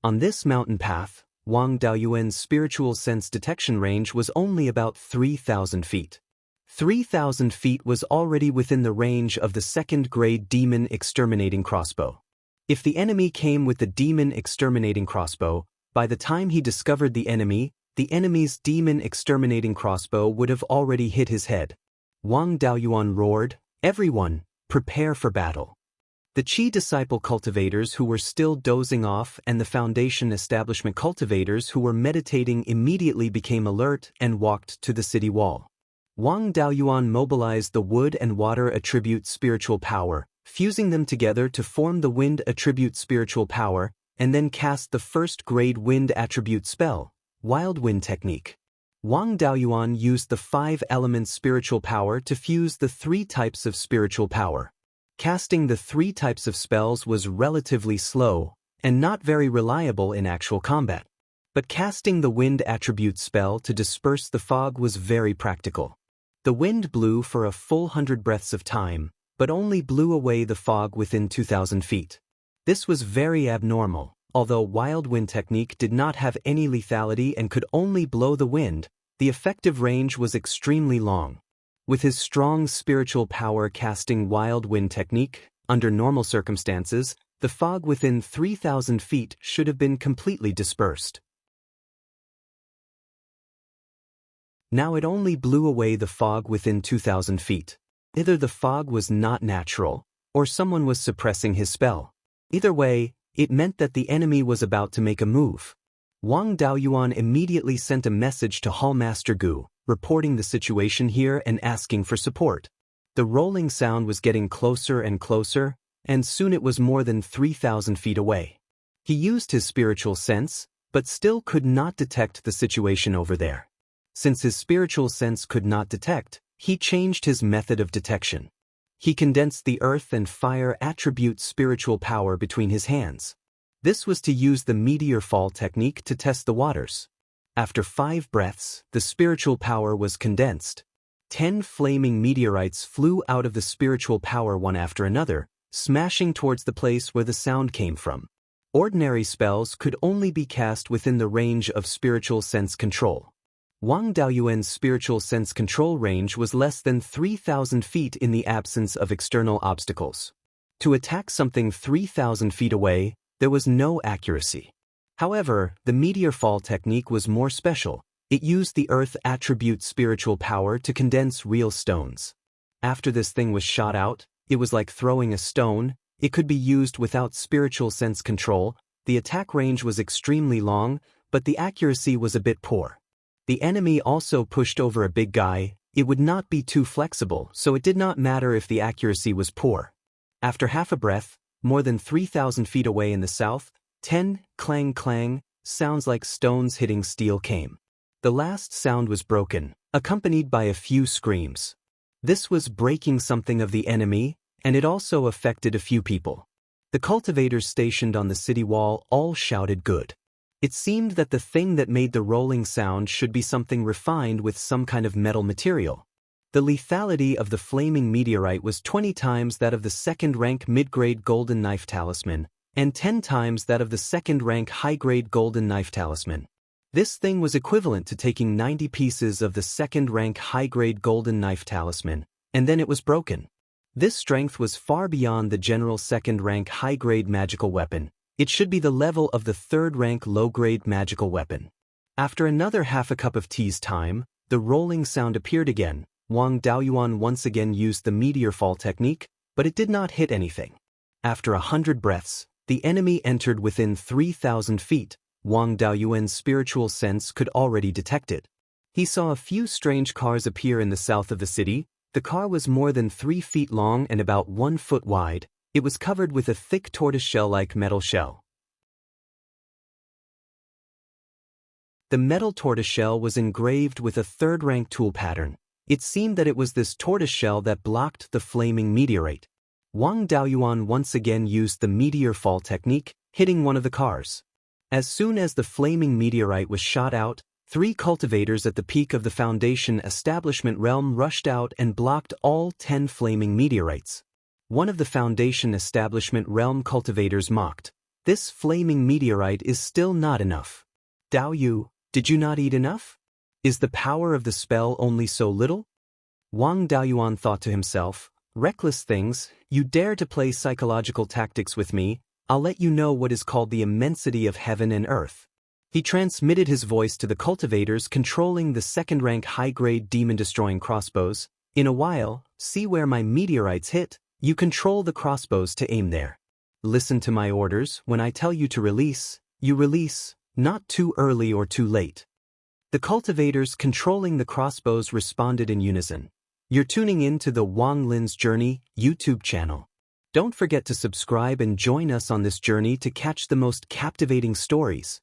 On this mountain path, Wang Daoyuan's spiritual sense detection range was only about 3,000 feet. 3,000 feet was already within the range of the second-grade demon exterminating crossbow. If the enemy came with the demon exterminating crossbow, by the time he discovered the enemy's demon exterminating crossbow would have already hit his head. Wang Daoyuan roared, "Everyone, prepare for battle." The Qi disciple cultivators who were still dozing off and the foundation establishment cultivators who were meditating immediately became alert and walked to the city wall. Wang Daoyuan mobilized the wood and water attribute spiritual power, fusing them together to form the wind attribute spiritual power, and then cast the first-grade wind attribute spell, Wild Wind Technique. Wang Daoyuan used the 5-element spiritual power to fuse the 3 types of spiritual power. Casting the 3 types of spells was relatively slow and not very reliable in actual combat. But casting the wind attribute spell to disperse the fog was very practical. The wind blew for a full 100 breaths of time, but only blew away the fog within 2,000 feet. This was very abnormal. Although Wild Wind Technique did not have any lethality and could only blow the wind, the effective range was extremely long. With his strong spiritual power casting wild wind technique, under normal circumstances, the fog within 3,000 feet should have been completely dispersed. Now it only blew away the fog within 2,000 feet. Either the fog was not natural, or someone was suppressing his spell. Either way, it meant that the enemy was about to make a move. Wang Daoyuan immediately sent a message to Hallmaster Gu, reporting the situation here and asking for support. The rolling sound was getting closer and closer, and soon it was more than 3,000 feet away. He used his spiritual sense, but still could not detect the situation over there. Since his spiritual sense could not detect, he changed his method of detection. He condensed the earth and fire attribute spiritual power between his hands. This was to use the meteor fall technique to test the waters. After 5 breaths, the spiritual power was condensed. 10 flaming meteorites flew out of the spiritual power one after another, smashing towards the place where the sound came from. Ordinary spells could only be cast within the range of spiritual sense control. Wang Daoyuan's spiritual sense control range was less than 3,000 feet in the absence of external obstacles. To attack something 3,000 feet away, there was no accuracy. However, the meteor fall technique was more special. It used the earth attribute spiritual power to condense real stones. After this thing was shot out, it was like throwing a stone. It could be used without spiritual sense control. The attack range was extremely long, but the accuracy was a bit poor. The enemy also pushed over a big guy. It would not be too flexible, so it did not matter if the accuracy was poor. After half a breath, more than 3,000 feet away in the south, 10 clang clang sounds like stones hitting steel came. The last sound was broken, accompanied by a few screams. This was breaking something of the enemy, and it also affected a few people. The cultivators stationed on the city wall all shouted good. It seemed that the thing that made the rolling sound should be something refined with some kind of metal material. The lethality of the flaming meteorite was 20 times that of the second-rank mid-grade golden knife talisman, and 10 times that of the second-rank high-grade golden knife talisman. This thing was equivalent to taking 90 pieces of the second-rank high-grade golden knife talisman, and then it was broken. This strength was far beyond the general second-rank high-grade magical weapon. It should be the level of the third-rank low-grade magical weapon. After another half a cup of tea's time, the rolling sound appeared again. Wang Daoyuan once again used the meteor fall technique, but it did not hit anything. After 100 breaths, the enemy entered within 3,000 feet. Wang Daoyuan's spiritual sense could already detect it. He saw a few strange cars appear in the south of the city. The car was more than 3 feet long and about 1 foot wide. It was covered with a thick tortoiseshell-like metal shell. The metal tortoiseshell was engraved with a third-rank tool pattern. It seemed that it was this tortoiseshell that blocked the flaming meteorite. Wang Daoyuan once again used the meteor fall technique, hitting one of the cars. As soon as the flaming meteorite was shot out, 3 cultivators at the peak of the Foundation establishment realm rushed out and blocked all 10 flaming meteorites. One of the Foundation establishment realm cultivators mocked. This flaming meteorite is still not enough. Daoyu, did you not eat enough? Is the power of the spell only so little? Wang Daoyuan thought to himself, reckless things, you dare to play psychological tactics with me, I'll let you know what is called the immensity of heaven and earth. He transmitted his voice to the cultivators controlling the second-rank high-grade demon-destroying crossbows. In a while, see where my meteorites hit. You control the crossbows to aim there. Listen to my orders. When I tell you to release, you release, not too early or too late. The cultivators controlling the crossbows responded in unison. You're tuning in to the Wang Lin's Journey YouTube channel. Don't forget to subscribe and join us on this journey to catch the most captivating stories.